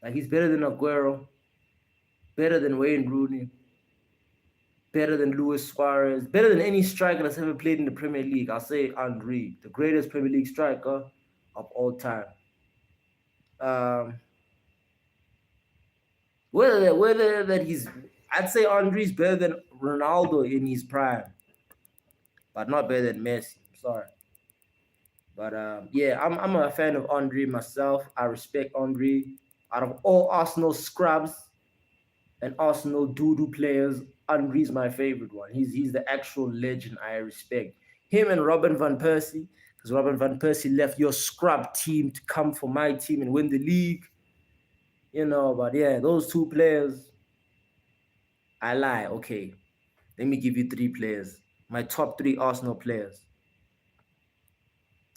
Like he's better than Aguero, better than Wayne Rooney, better than Luis Suarez, better than any striker that's ever played in the Premier League. I'll say Henry, the greatest Premier League striker of all time. Um, whether that he's, I'd say Henry's better than Ronaldo in his prime, but not better than Messi. I'm sorry. But yeah, I'm a fan of Henry myself. I respect Henry. Out of all Arsenal scrubs and Arsenal doo-doo players, Henry's my favorite one. He's the actual legend I respect. Him and Robin van Persie, because Robin van Persie left your scrub team to come for my team and win the league. But yeah, those two players, I lie. Okay, let me give you three players. My top three Arsenal players.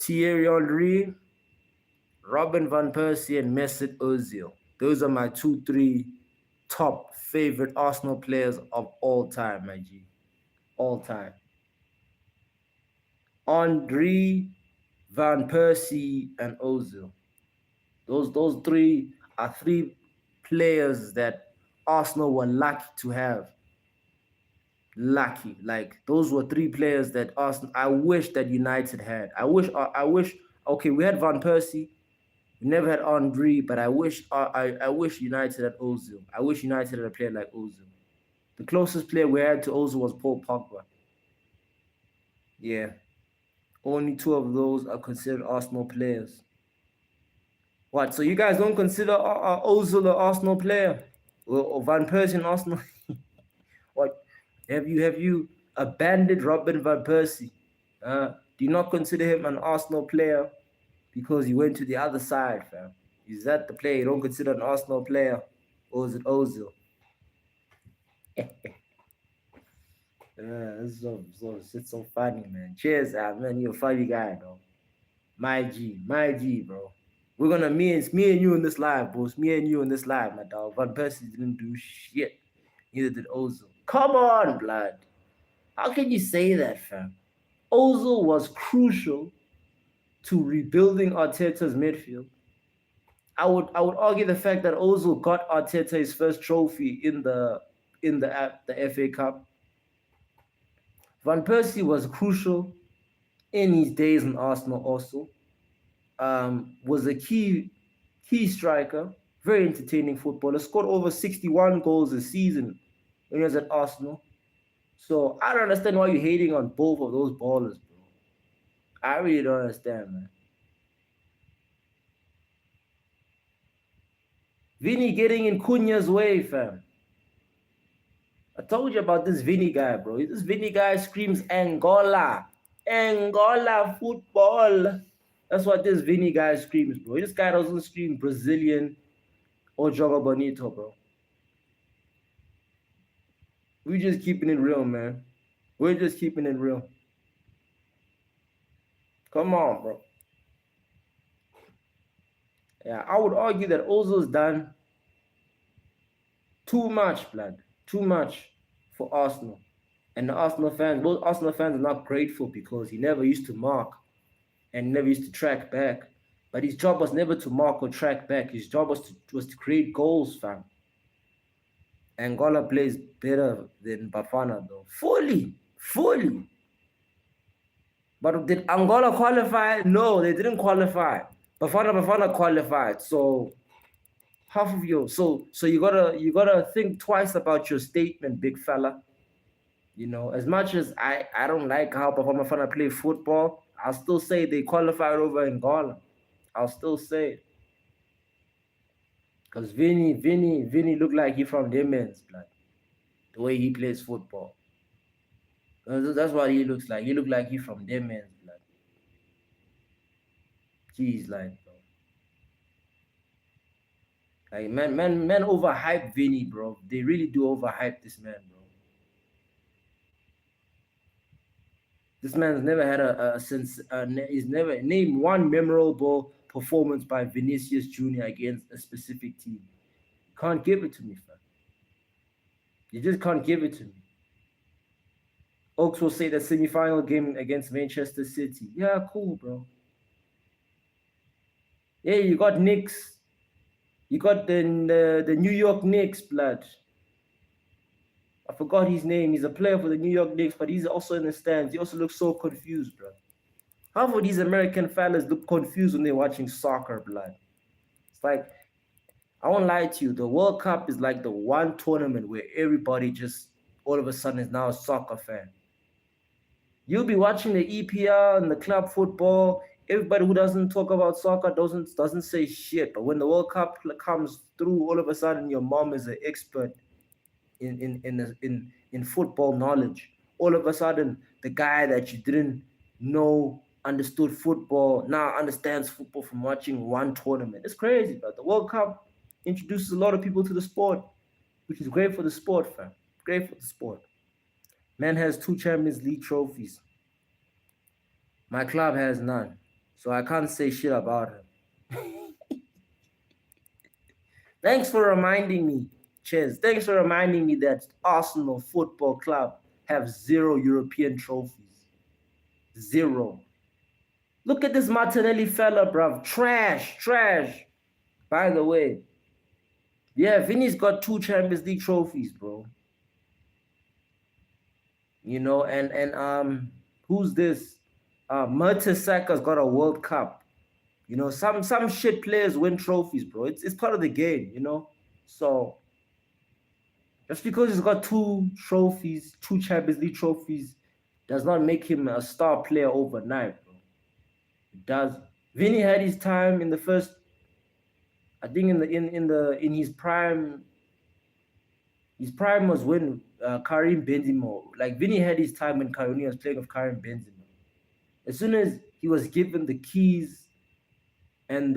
Thierry Henry, Robin van Persie, and Mesut Ozil. Those are my three top favorite Arsenal players of all time, my G. All time. Henry, Van Persie, and Ozil. Those three are three players that Arsenal were lucky to have. Lucky. Like those were three players that Arsenal I wish that United had. I wish okay, we had Van Persie. We never had Henry, but I wish United had Ozil. I wish United had a player like Ozil. The closest player we had to Ozil was Paul Pogba. Yeah. Only two of those are considered Arsenal players. What? So you guys don't consider Ozil an Arsenal player, or Van Persie an Arsenal? What? Have you abandoned Robin van Persie? Do you not consider him an Arsenal player because he went to the other side, fam? Is that the player you don't consider an Arsenal player, or is it Ozil? It's so funny, man. Cheers, man. You're a funny guy, bro. My G, bro. We're gonna me and you in this live, bro. It's me and you in this live, my dog. Van Persie didn't do shit. Neither did Ozil. Come on, blood. How can you say that, fam? Ozil was crucial to rebuilding Arteta's midfield. I would argue the fact that Ozil got Arteta his first trophy in the FA Cup. Van Persie was crucial in his days in Arsenal also. Was a key striker, very entertaining footballer. Scored over 61 goals a season when he was at Arsenal. So I don't understand why you're hating on both of those ballers, bro. I really don't understand, man. Vinny getting in Cunha's way, fam. I told you about this Vinny guy, bro. This Vinny guy screams Angola. Angola football. That's what this Vinny guy screams, bro. This guy doesn't scream Brazilian or Joga Bonito, bro. We just keeping it real, man. We're just keeping it real. Come on, bro. Yeah, I would argue that Ozil's done too much, blood. Too much for Arsenal. And the Arsenal fans, both Arsenal fans are not grateful because he never used to mark and never used to track back. But his job was never to mark or track back. His job was to create goals, fam. Angola plays better than Bafana, though. Fully. But did Angola qualify? No, they didn't qualify. Bafana qualified. So half of you. So you gotta think twice about your statement, big fella. As much as I don't like how Bafana play football, I'll still say they qualified over Angola. I'll still say it. Because Vinny looked like he from them men's blood. The way he plays football. That's what he looks like. He looked like he from them men's blood. Jeez, like, bro. Like, man overhype Vinny, bro. They really do overhype this man, bro. This man's never had a sense. He's never named one memorable performance by Vinicius Jr. against a specific team. Can't give it to me, fam. You just can't give it to me. Oaks will say the semi-final game against Manchester City. Yeah, cool, bro. Hey, you got Knicks. You got the New York Knicks, blood. I forgot his name. He's a player for the New York Knicks, but he's also in the stands. He also looks so confused, bro. Half of these American fellas look confused when they're watching soccer, blood. It's like, I won't lie to you, the World Cup is like the one tournament where everybody just all of a sudden is now a soccer fan. You'll be watching the EPL and the club football. Everybody who doesn't talk about soccer doesn't say shit. But when the World Cup comes through, all of a sudden your mom is an expert in football knowledge. All of a sudden, the guy that you didn't know understood football now understands football from watching one tournament. It's crazy, but the World Cup introduces a lot of people to the sport, which is great for the sport, fam. Great for the sport. Man has 2 Champions League trophies. My club has none, so I can't say shit about him. Thanks for reminding me, Ches. Thanks for reminding me that Arsenal Football Club have 0 European trophies. 0. Look at this Martinelli fella, bruv. Trash, trash. By the way, yeah, Vinny's got 2 Champions League trophies, bro. You know, and who's this? Mertesacker got a World Cup. You know, some shit players win trophies, bro. It's part of the game, you know. So just because he's got 2 trophies, 2 Champions League trophies, does not make him a star player overnight, bro. It does. Vinny had his time in the first, I think in his prime. His prime was when Karim Benzema, like Vinny had his time when Karim was playing with Karim Benzema. As soon as he was given the keys and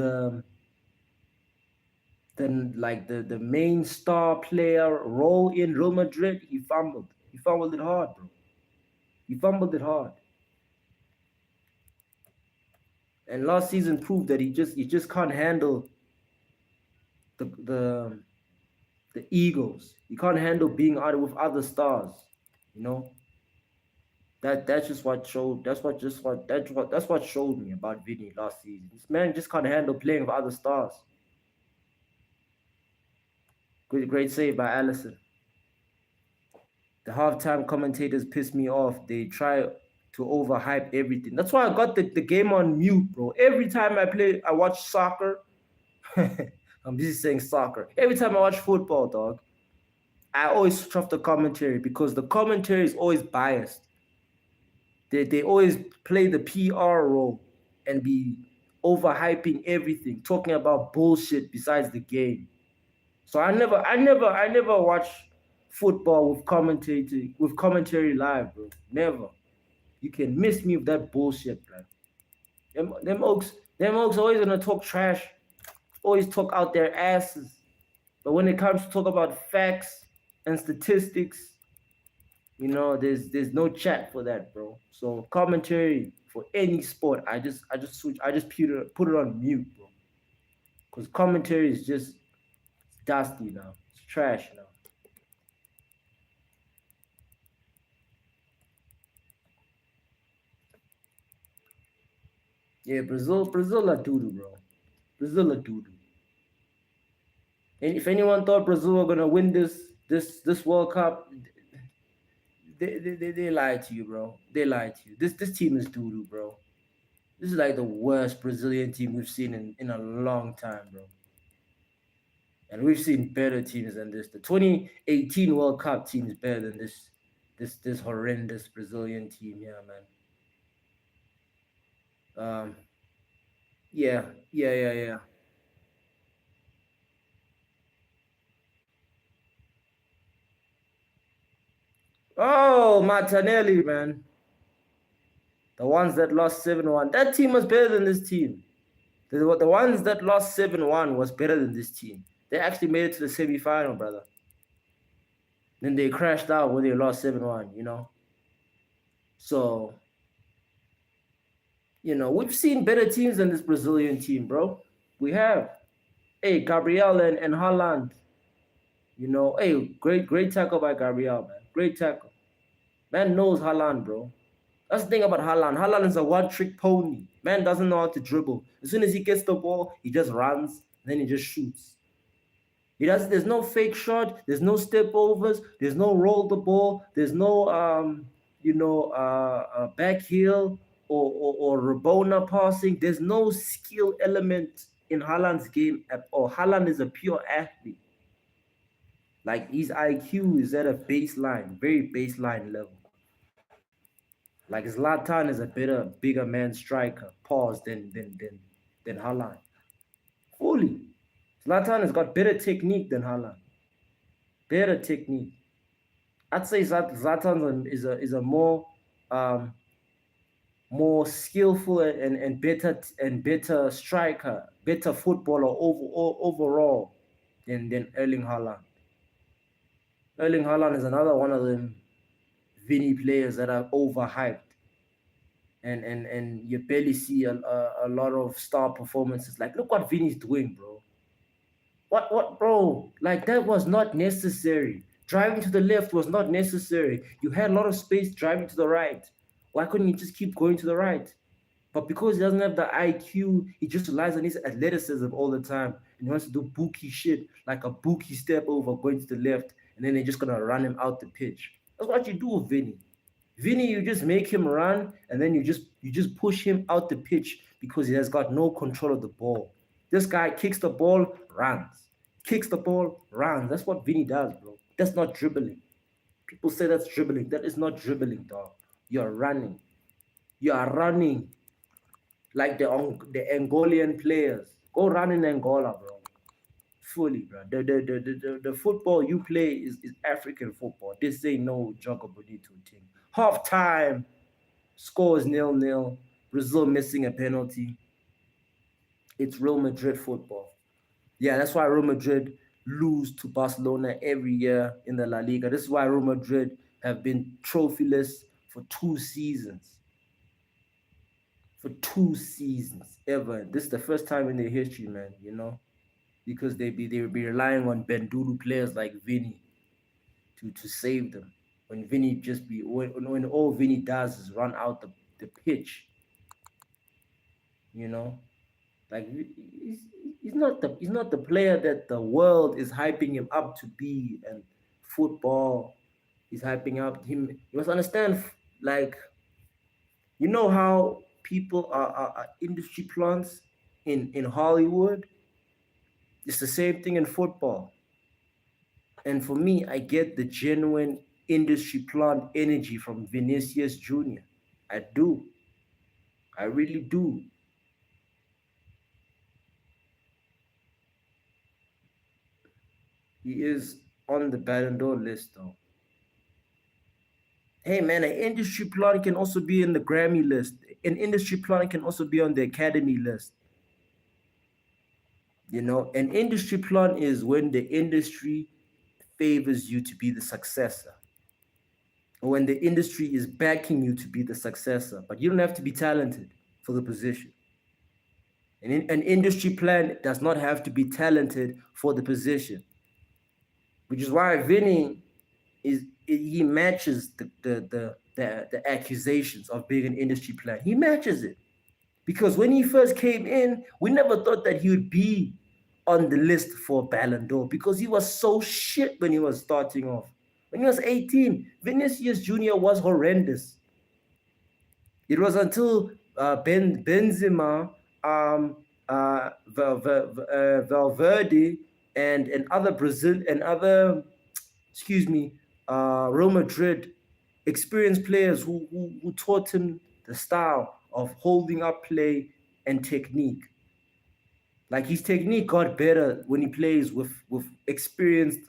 then like the main star player role in Real Madrid, he fumbled. He fumbled it hard, bro. He fumbled it hard. And last season proved that he just can't handle the egos. He can't handle being out with other stars, you know. That's just what showed. That's what showed me about Vinny last season. This man just can't handle playing with other stars. Great save by Allison. The halftime commentators piss me off. They try to overhype everything. That's why I got the game on mute, bro. Every time I watch soccer. I'm busy saying soccer. Every time I watch football, dog, I always switch off the commentary because the commentary is always biased. They always play the PR role and be overhyping everything, talking about bullshit besides the game. So I never watch football with commentary live, bro. Never. You can miss me with that bullshit, bro. Them oaks always gonna talk trash, always talk out their asses. But when it comes to talk about facts and statistics, you know, there's no chat for that, bro. So commentary for any sport, I just put it on mute, bro. Cause commentary is just dusty now. It's trash now. Yeah, Brazil are doo-doo, bro. Brazil are doo-doo. And if anyone thought Brazil were gonna win this World Cup, they lied to you, bro. They lied to you. This team is doo-doo, bro. This is like the worst Brazilian team we've seen in a long time, bro. And we've seen better teams than this. The 2018 World Cup team is better than this horrendous Brazilian team here, man. Yeah. Oh, Martinelli, man. The ones that lost 7-1. That team was better than this team. The ones that lost 7-1 was better than this team. They actually made it to the semi-final, brother. Then they crashed out when they lost 7-1, you know? So, you know, we've seen better teams than this Brazilian team, bro. We have. Hey, Gabriel and Haaland. You know, hey, great tackle by Gabriel, man. Great tackle. Man knows Haaland, bro. That's the thing about Haaland. Haaland is a one-trick pony. Man doesn't know how to dribble. As soon as he gets the ball, he just runs, then he just shoots. He does. There's no fake shot. There's no step overs. There's no roll the ball. There's no back heel or Rabona passing. There's no skill element in Haaland's game at all. Haaland is a pure athlete. Like his IQ is at a baseline, very baseline level. Like Zlatan is a bigger man striker, pause than Haaland. Fully. Zlatan has got better technique than Haaland. Better technique. I'd say Zlatan is a more skillful and better striker, better footballer overall than Erling Haaland. Erling Haaland is another one of them Vinny players that are overhyped. And you barely see a lot of star performances. Like, look what Vinny's doing, bro. What, bro? Like, that was not necessary. Driving to the left was not necessary. You had a lot of space driving to the right. Why couldn't you just keep going to the right? But because he doesn't have the IQ, he just relies on his athleticism all the time. And he wants to do bookie shit, like a bookie step over going to the left, and then they're just gonna run him out the pitch. That's what you do with Vinny. Vinny, you just make him run, and then you just push him out the pitch because he has got no control of the ball. This guy kicks the ball, runs. Kicks the ball, runs. That's what Vinny does, bro. That's not dribbling. People say that's dribbling. That is not dribbling, dog. You're running. You are running like the Angolan players. Go run in Angola, bro. Fully, bro. The football you play is African football. This ain't no Jogo Bonito thing. Half time, scores 0-0. Brazil missing a penalty. It's Real Madrid football. Yeah, that's why Real Madrid lose to Barcelona every year in the La Liga. This is why Real Madrid have been trophyless for 2 seasons. For 2 seasons ever. This is the first time in their history, man, because they would be relying on Bendulu players like Vinny to save them. When Vinny when all Vinny does is run out the pitch, like he's not the player that the world is hyping him up to be, and football is hyping up him. You must understand, like, how people are industry plants in Hollywood. It's the same thing in football. And for me, I get the genuine industry plant energy from Vinicius Jr. I do. I really do. He is on the Ballon d'Or list, though. Hey, man, an industry plant can also be in the Grammy list. An industry plant can also be on the Academy list. An industry plant is when the industry favors you to be the successor, or when the industry is backing you to be the successor, but you don't have to be talented for the position. An industry plan does not have to be talented for the position, which is why Vinny he matches the accusations of being an industry plan. He matches it, because when he first came in, we never thought that he would be on the list for Ballon d'Or, because he was so shit when he was starting off. When he was 18, Vinicius Jr. was horrendous. It was until Benzema, Valverde, and other Real Madrid experienced players who taught him the style of holding up play and technique. Like, his technique got better when he plays with experienced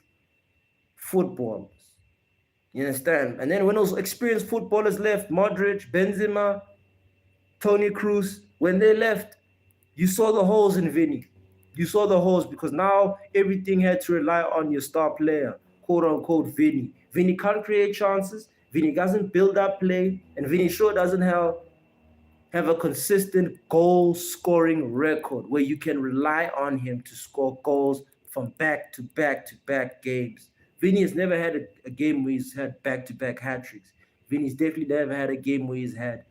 footballers. You understand? And then when those experienced footballers left, Modric, Benzema, Toni Kroos, when they left, you saw the holes in Vinny. You saw the holes, because now everything had to rely on your star player, quote unquote Vinny. Vinny can't create chances. Vinny doesn't build up play, and Vinny sure doesn't have a consistent goal scoring record where you can rely on him to score goals from back to back to back games. Vinny has never had a game where he's had back to back hat tricks. Vinny's definitely never had a game where he's had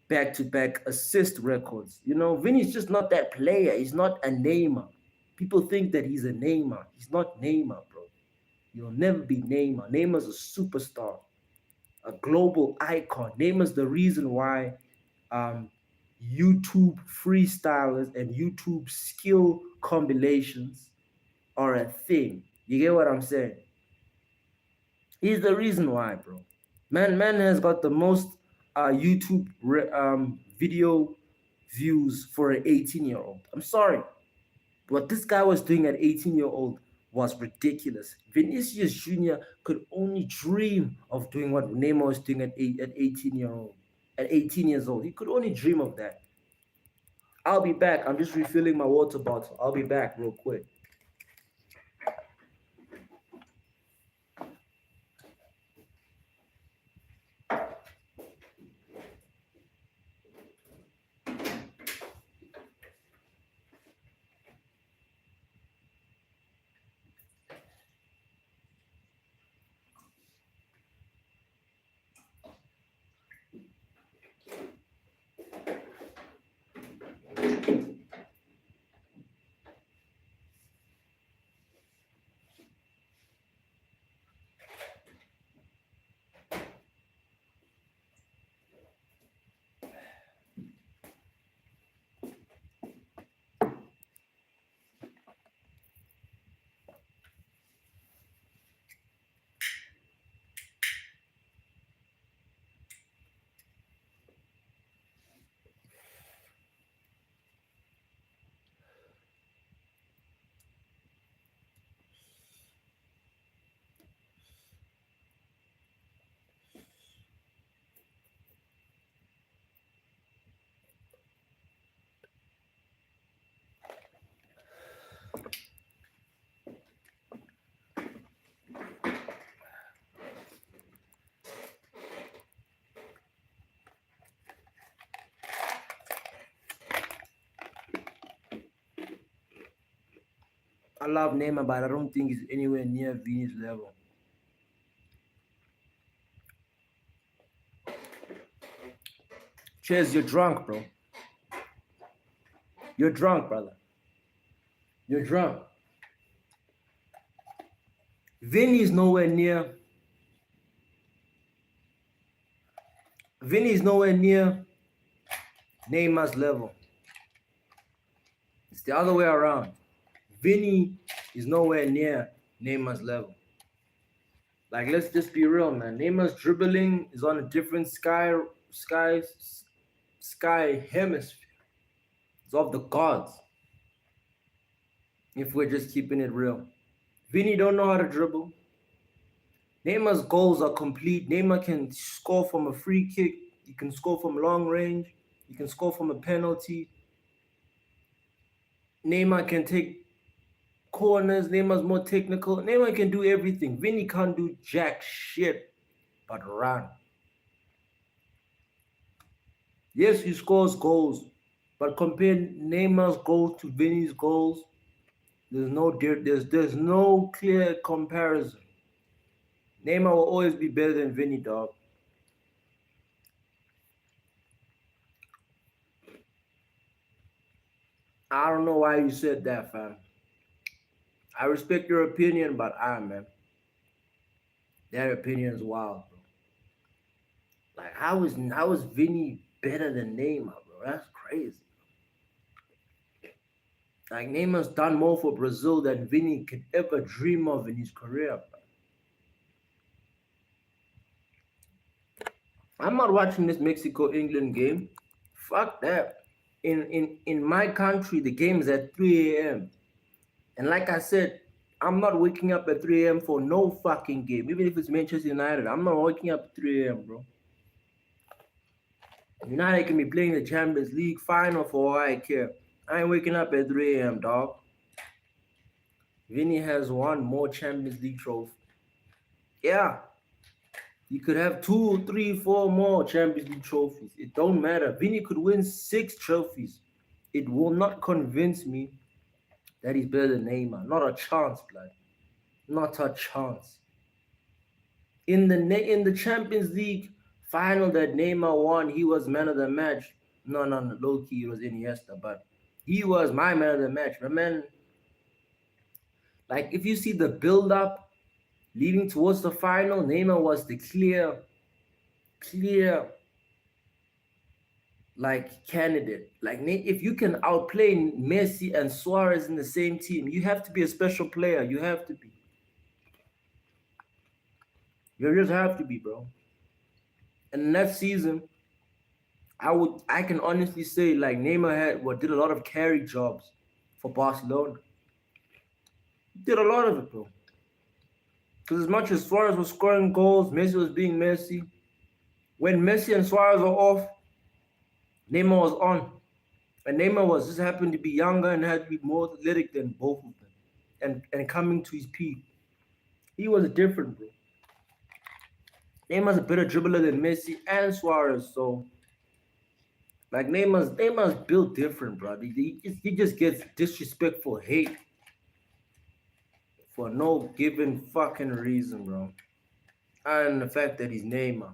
back-to-back assist records. Vinny's just not that player. He's not a Neymar. People think that he's a Neymar. He's not Neymar, bro. He'll never be Neymar. Neymar's a superstar, a global icon. Neymar's the reason why um, YouTube freestylers and YouTube skill combinations are a thing. You get what I'm saying? He's the reason why, bro. Man has got the most YouTube video views for an 18-year-old. I'm sorry. What this guy was doing at 18-year-old was ridiculous. Vinicius Jr. could only dream of doing what Neymar was doing at 18-year-old. At 18 years old, he could only dream of that. I'll be back. I'm just refilling my water bottle. I'll be back real quick. I love Neymar, but I don't think he's anywhere near Vini's level. Cheers, you're drunk, bro. You're drunk, brother. You're drunk. Vinny's nowhere near. Vinny's nowhere near Neymar's level. It's the other way around. Vinny is nowhere near Neymar's level. Like, let's just be real, man. Neymar's dribbling is on a different sky hemisphere. It's of the gods. If we're just keeping it real. Vinny don't know how to dribble. Neymar's goals are complete. Neymar can score from a free kick. He can score from long range. He can score from a penalty. Neymar can take corners. Neymar's more technical. Neymar can do everything. Vinny can't do jack shit but run. Yes, he scores goals, but compare Neymar's goals to Vinny's goals, there's no clear comparison. Neymar will always be better than Vinny, dog. I don't know why you said that, fam. I respect your opinion, but man, that opinion is wild, bro. Like, how is Vinny better than Neymar, bro? That's crazy. Like, Neymar's done more for Brazil than Vinny could ever dream of in his career, bro. I'm not watching this Mexico-England game. Fuck that. In my country, the game is at 3 a.m. And like I said, I'm not waking up at 3 a.m. for no fucking game. Even if it's Manchester United, I'm not waking up at 3 a.m., bro. United can be playing the Champions League final for all I care. I ain't waking up at 3 a.m., dog. Vinny has won more Champions League trophies. Yeah. He could have 2, 3, 4 more Champions League trophies. It don't matter. Vinny could win 6 trophies. It will not convince me that he's better than Neymar. Not a chance, blood. Not a chance. In the Champions League, final that Neymar won, he was man of the match. No, no, no, low key, it was Iniesta, but he was my man of the match. My man, like if you see the build up leading towards the final, Neymar was the clear like candidate. Like if you can outplay Messi and Suarez in the same team, you have to be a special player. You have to be. You just have to be, bro. And next season, I can honestly say like Neymar did a lot of carry jobs for Barcelona. Did a lot of it, bro. Because as much as Suarez was scoring goals, Messi was being Messi. When Messi and Suarez were off, Neymar was on. And Neymar was just happened to be younger and had to be more athletic than both of them. And coming to his peak. He was different, bro. Neymar's a better dribbler than Messi and Suarez, so like Neymar's built different, bro. He just gets disrespectful hate for no given fucking reason, bro. And the fact that he's Neymar,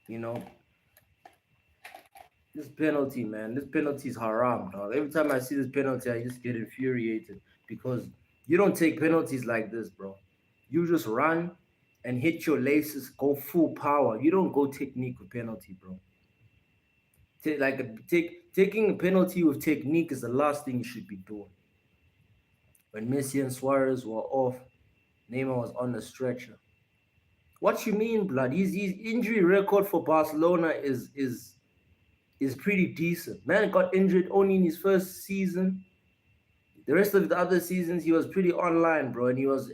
you know, this penalty, man, this penalty is haram, dog. Every time I see this penalty, I just get infuriated because you don't take penalties like this, bro. You just run and hit your laces, go full power. You don't go technique with penalty, bro. Taking a penalty with technique is the last thing you should be doing. When Messi and Suarez were off, Neymar was on the stretcher. What you mean, blood? His injury record for Barcelona is pretty decent. Man got injured only in his first season. The rest of the other seasons, he was pretty online, bro, and he was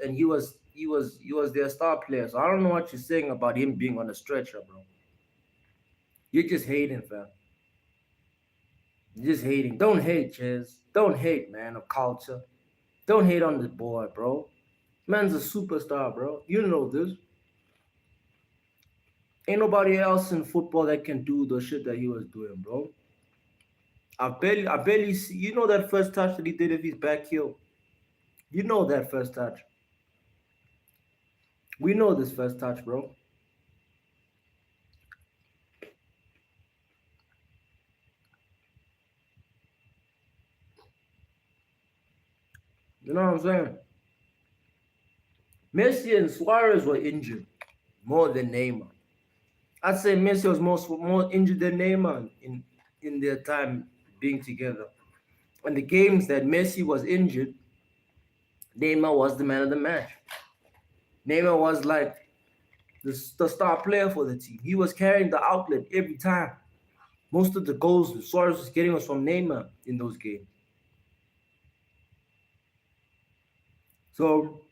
their star player. So I don't know what you're saying about him being on a stretcher, bro. You're just hating, fam. You're just hating. Don't hate, Ches. Don't hate, man, of culture. Don't hate on the boy, bro. Man's a superstar, bro. You know this. Ain't nobody else in football that can do the shit that he was doing, bro. I barely see. You know that first touch that he did with his back heel. You know that first touch. We know this first touch, bro. You know what I'm saying? Messi and Suarez were injured more than Neymar. I'd say Messi was more injured than Neymar in their time being together. And the games that Messi was injured, Neymar was the man of the match. Neymar was like the star player for the team. He was carrying the outlet every time. Most of the goals Suarez was getting was from Neymar in those games. So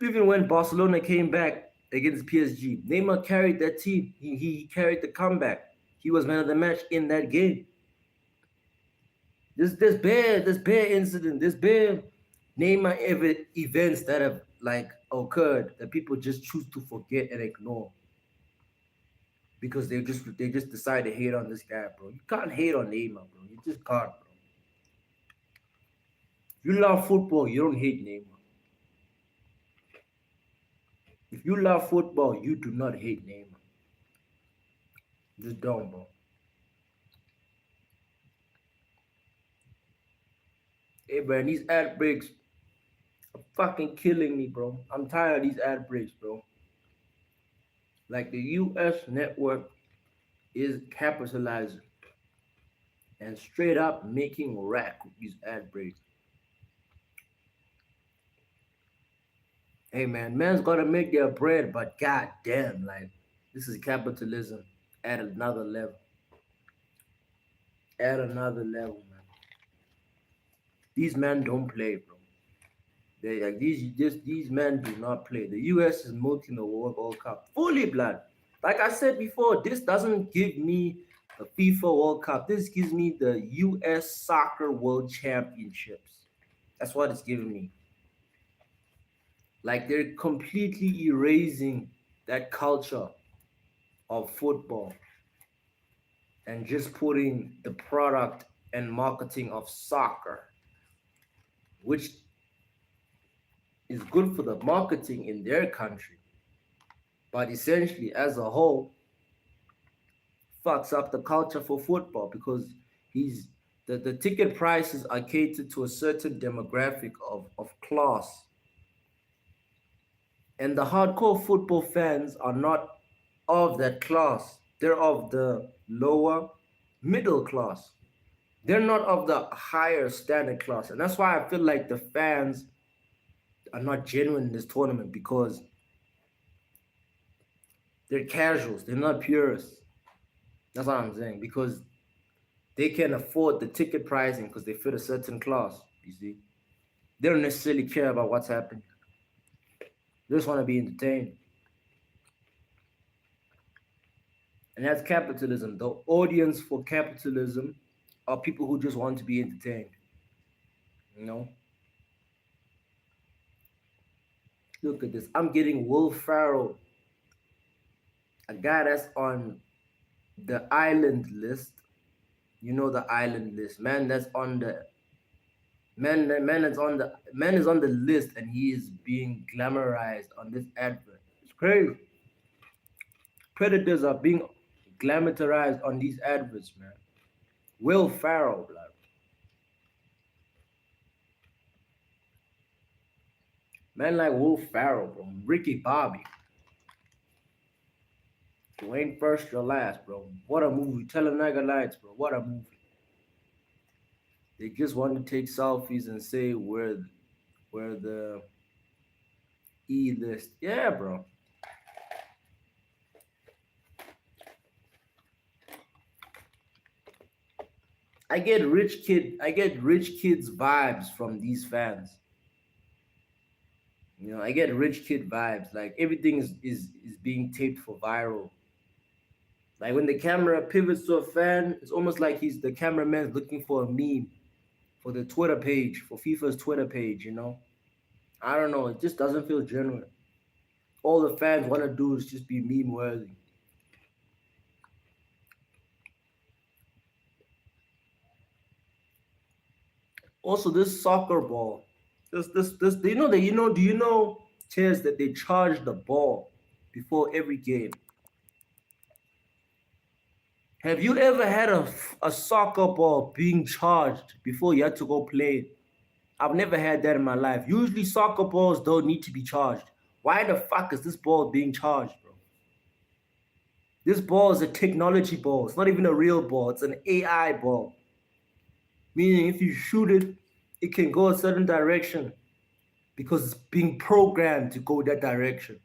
even when Barcelona came back against PSG, Neymar carried that team. He carried the comeback. He was man of the match in that game. There's bare incident, there's bare Neymar events that have like occurred that people just choose to forget and ignore because they just decide to hate on this guy, bro. You can't hate on Neymar, bro. You just can't, bro. If you love football, you don't hate Neymar. If you love football, you do not hate Neymar. Just don't, bro. Hey, man, these ad breaks are fucking killing me, bro. I'm tired of these ad breaks, bro. Like the US network is capitalizing and straight up making rack with these ad breaks. Hey man, man's gotta make their bread, but god damn, like this is capitalism at another level. At another level, man. These men don't play, bro. They like these men do not play. The US is milking the World Cup. Fully blood. Like I said before, this doesn't give me the FIFA World Cup. This gives me the US Soccer World Championships. That's what it's giving me. Like they're completely erasing that culture of football and just putting the product and marketing of soccer, which is good for the marketing in their country. but essentially, as a whole, fucks up the culture for football because he's the ticket prices are catered to a certain demographic of class. And the hardcore football fans are not of that class. They're of the lower middle class. They're not of the higher standard class. And that's why I feel like the fans are not genuine in this tournament because they're casuals. They're not purists. That's what I'm saying. Because they can afford the ticket pricing because they fit a certain class, you see. They don't necessarily care about what's happening. They just want to be entertained. And that's capitalism. The audience for capitalism are people who just want to be entertained. You know? Look at this. I'm getting Will Farrell, a guy that's on the island list. You know the island list. Man is on the list and he is being glamorized on this advert. It's crazy. Predators are being glamorized on these adverts, man. Will Farrell, blood. Man like Will Farrell, bro. Ricky Bobby. You ain't first, you're last, bro. What a movie. Tell a nigga lights, bro. What a movie. They just want to take selfies and say we're the E list. Yeah, bro. I get rich kids vibes from these fans. You know, I get rich kid vibes. Like everything is being taped for viral. Like when the camera pivots to a fan, it's almost like he's the cameraman's looking for a meme for the Twitter page, for FIFA's Twitter page, you know? I don't know, it just doesn't feel genuine. All the fans want to do is just be meme worthy. Also, this soccer ball, this do you know that do you know Chairs that they charge the ball before every game? Have you ever had a soccer ball being charged before you had to go play it? I've never had that in my life. Usually soccer balls don't need to be charged. Why the fuck is this ball being charged, bro? This ball is a technology ball. It's not even a real ball. It's an AI ball. Meaning if you shoot it, it can go a certain direction because it's being programmed to go that direction.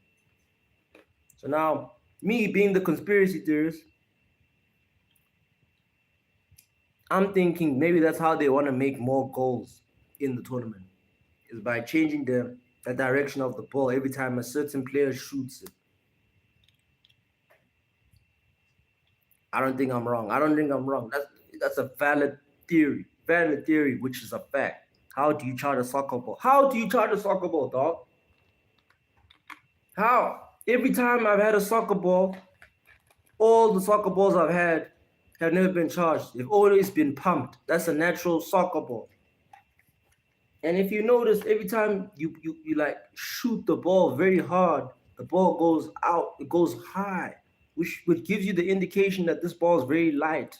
So now, me being the conspiracy theorist, I'm thinking maybe that's how they want to make more goals in the tournament, is by changing the direction of the ball every time a certain player shoots it. I don't think I'm wrong. I don't think I'm wrong. That's a valid theory. Valid theory, which is a fact. How do you charge a soccer ball? How do you charge a soccer ball, dog? How? Every time I've had a soccer ball, all the soccer balls I've had have never been charged. They've always been pumped. That's a natural soccer ball. And if you notice, every time you like shoot the ball very hard, the ball goes out, it goes high, which gives you the indication that this ball is very light.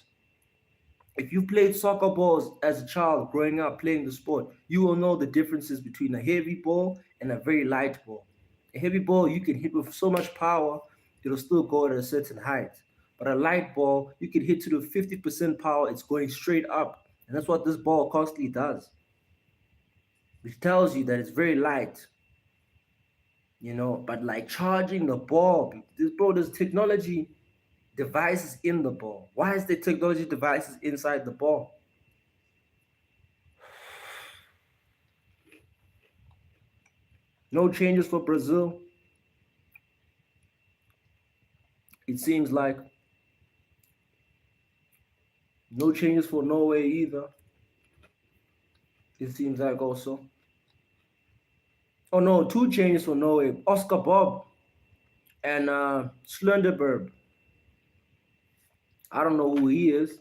If you played soccer balls as a child growing up playing the sport, you will know the differences between a heavy ball and a very light ball. A heavy ball you can hit with so much power, it'll still go at a certain height. But a light ball, you can hit to the 50% power, it's going straight up. And that's what this ball constantly does, which tells you that it's very light, but like charging the ball, there's technology devices in the ball. Why is there technology devices inside the ball? No changes for Brazil. It seems like no changes for Norway either. It seems like also. Oh no, two changes for Norway. Oscar Bob and Slenderberg. I don't know who he is.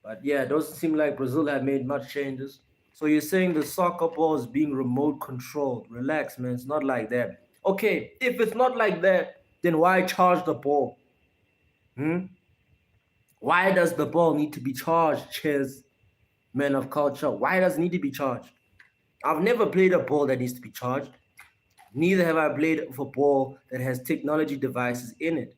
But yeah, it doesn't seem like Brazil have made much changes. So you're saying the soccer ball is being remote controlled. Relax, man. It's not like that. Okay, if it's not like that, then why charge the ball? Hmm? Why does the ball need to be charged, Chess, man of culture? Why does it need to be charged? I've never played a ball that needs to be charged. Neither have I played a ball that has technology devices in it.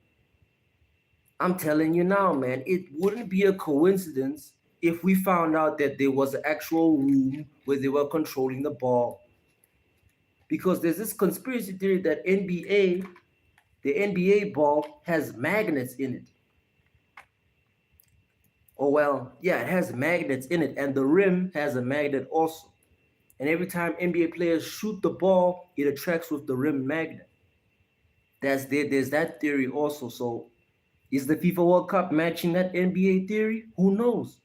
I'm telling you now, man, it wouldn't be a coincidence if we found out that there was an actual room where they were controlling the ball. Because there's this conspiracy theory that the NBA ball has magnets in it. Oh, well, yeah, it has magnets in it, and the rim has a magnet also. And every time NBA players shoot the ball, it attracts with the rim magnet. There's that theory also. So is the FIFA World Cup matching that NBA theory? Who knows?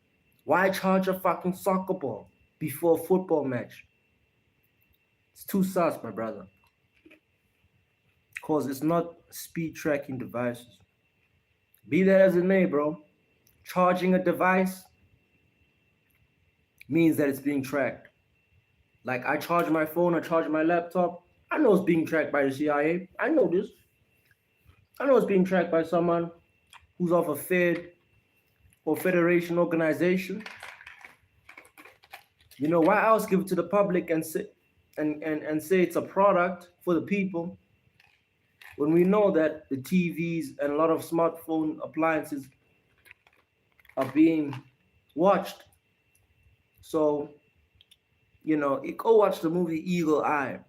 Why charge a fucking soccer ball before a football match? It's too sus, my brother. Cause it's not speed tracking devices. Be that as it may, bro. Charging a device means that it's being tracked. Like I charge my phone, I charge my laptop. I know it's being tracked by the CIA. I know this. I know it's being tracked by someone who's off a Fed or Federation organization. You know, why else give it to the public and say and say it's a product for the people when we know that the TVs and a lot of smartphone appliances are being watched. So, go watch the movie Eagle Eye.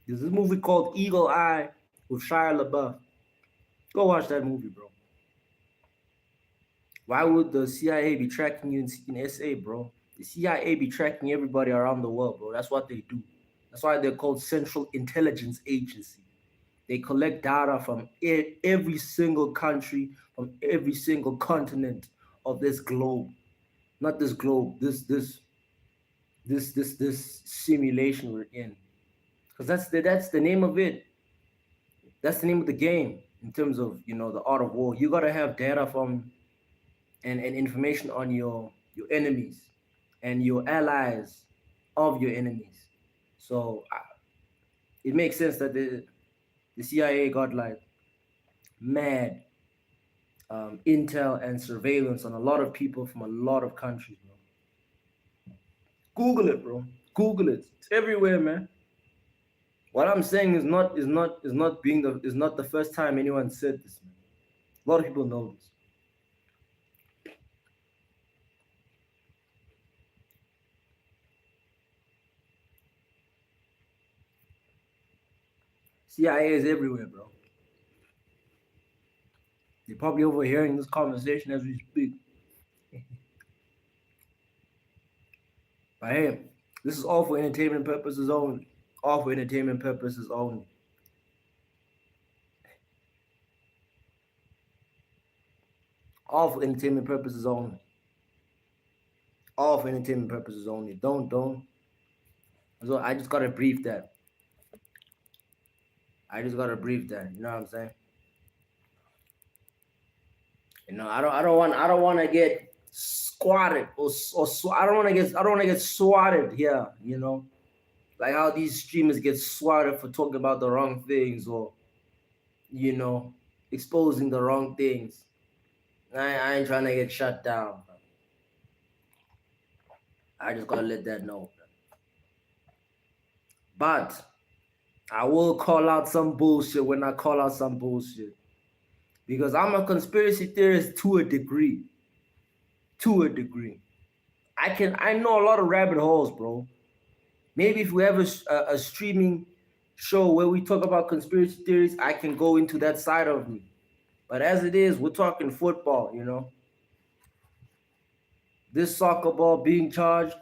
There's a movie called Eagle Eye with Shia LaBeouf. Go watch that movie, bro. Why would the CIA be tracking you in SA, bro? The CIA be tracking everybody around the world, bro. That's what they do. That's why they're called Central Intelligence Agency. They collect data from every single country, from every single continent of this globe. Not this globe, this simulation we're in. Because that's the name of it. That's the name of the game in terms of the art of war. You gotta have data from and information on your enemies and your allies of your enemies. So it makes sense that the CIA got like mad intel and surveillance on a lot of people from a lot of countries, bro. Google it, bro. Google it. It's everywhere, man. What I'm saying is not the first time anyone said this, man. A lot of people know this. CIA is everywhere, bro. They're probably overhearing this conversation as we speak. But hey, this is all for entertainment purposes only. All for entertainment purposes only. All for entertainment purposes only. All for entertainment purposes only. Don't. So I just gotta brief that. I just gotta brief that. You know what I'm saying? I don't want to get squatted I don't want to get swatted here. Like how these streamers get swatted for talking about the wrong things or you know exposing the wrong things. I ain't trying to get shut down. I just gotta let that know. But I will call out some bullshit when I call out some bullshit. Because I'm a conspiracy theorist to a degree. To a degree. I know a lot of rabbit holes, bro. Maybe if we have a streaming show where we talk about conspiracy theories, I can go into that side of me. But as it is, we're talking football. This soccer ball being charged,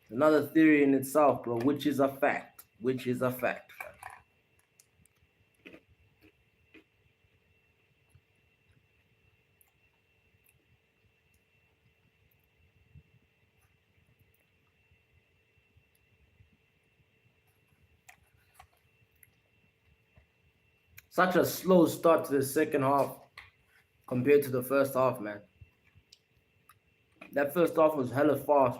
another theory in itself, bro, which is a fact. Which is a fact. Such a slow start to the second half compared to the first half, man. That first half was hella fast.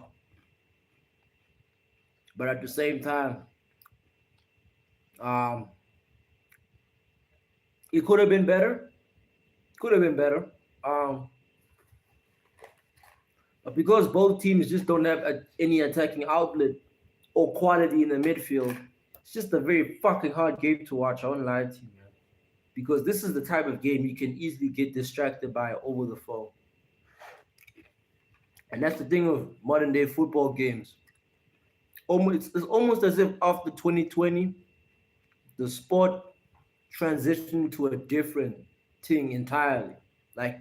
But at the same time, um, It could have been better. Could have been better. Um, but because both teams just don't have any attacking outlet or quality in the midfield, it's just a very fucking hard game to watch. I won't lie to you, man. Because this is the type of game you can easily get distracted by over the phone. And that's the thing with modern day football games. It's almost as if after 2020, the sport transitioned to a different thing entirely. Like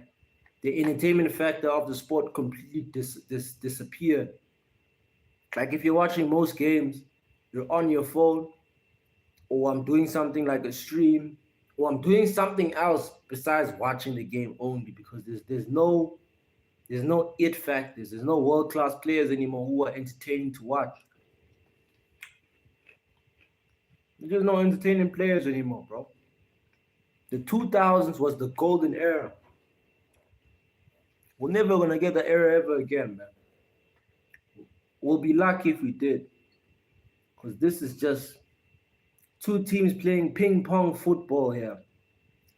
the entertainment factor of the sport completely disappeared. Like if you're watching most games, you're on your phone, or I'm doing something like a stream, or I'm doing something else besides watching the game only because there's no it factors. There's no world class players anymore who are entertaining to watch. There's no entertaining players anymore, bro. The 2000s was the golden era. We're never gonna get that era ever again, man. We'll be lucky if we did, because this is just two teams playing ping pong football here.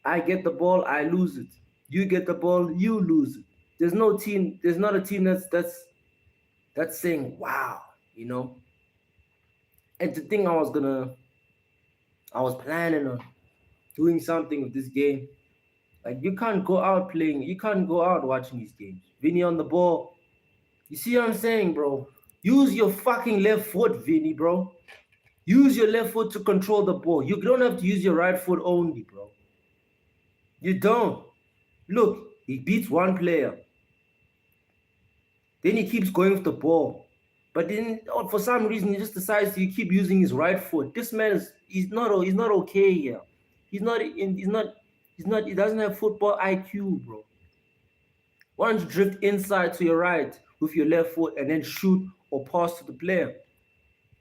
I get the ball, I lose it. You get the ball, you lose it. There's no team. There's not a team that's saying, "Wow," you know. And the thing I was planning on doing something with this game. Like you can't go out playing. You can't go out watching these games. Vinny on the ball. You see what I'm saying, bro? Use your fucking left foot, Vinny, bro. Use your left foot to control the ball. You don't have to use your right foot only, bro. You don't. Look, he beats one player. Then he keeps going with the ball. But then for some reason he just decides to keep using his right foot. This man is he's not okay here. He's not he doesn't have football IQ, bro. Why don't you drift inside to your right with your left foot and then shoot or pass to the player?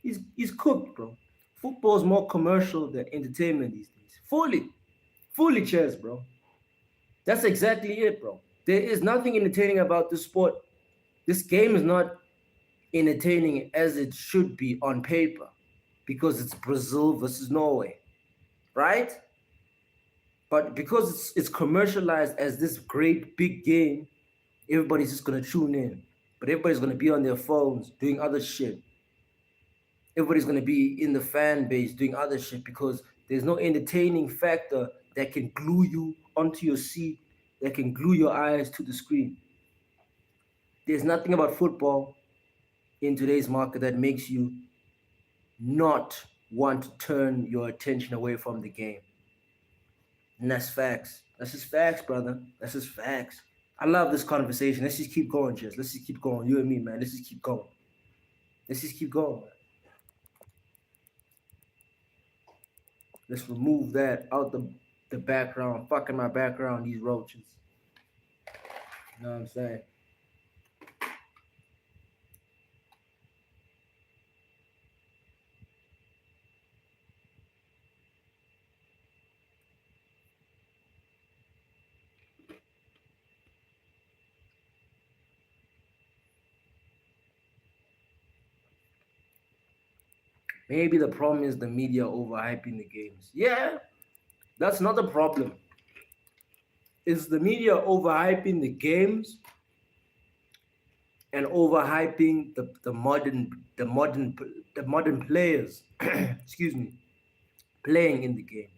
He's cooked, bro. Football is more commercial than entertainment these days. Fully chess, bro. That's exactly it, bro. There is nothing entertaining about this sport. This game is not entertaining as it should be on paper because it's Brazil versus Norway, right? But because it's commercialized as this great big game, everybody's just gonna tune in. But everybody's gonna be on their phones doing other shit. Everybody's gonna be in the fan base doing other shit because there's no entertaining factor that can glue you onto your seat, that can glue your eyes to the screen. There's nothing about football in today's market that makes you not want to turn your attention away from the game. And that's facts. That's just facts, brother. That's just facts. I love this conversation. Let's just keep going, Jess. Let's just keep going. You and me, man. Let's just keep going. Let's just keep going, man. Let's remove that out the background. Fucking my background, these roaches. You know what I'm saying? Maybe the problem is the media overhyping the games. Yeah, that's not the problem. It's the media overhyping the games and overhyping the modern players. Excuse me, playing in the games.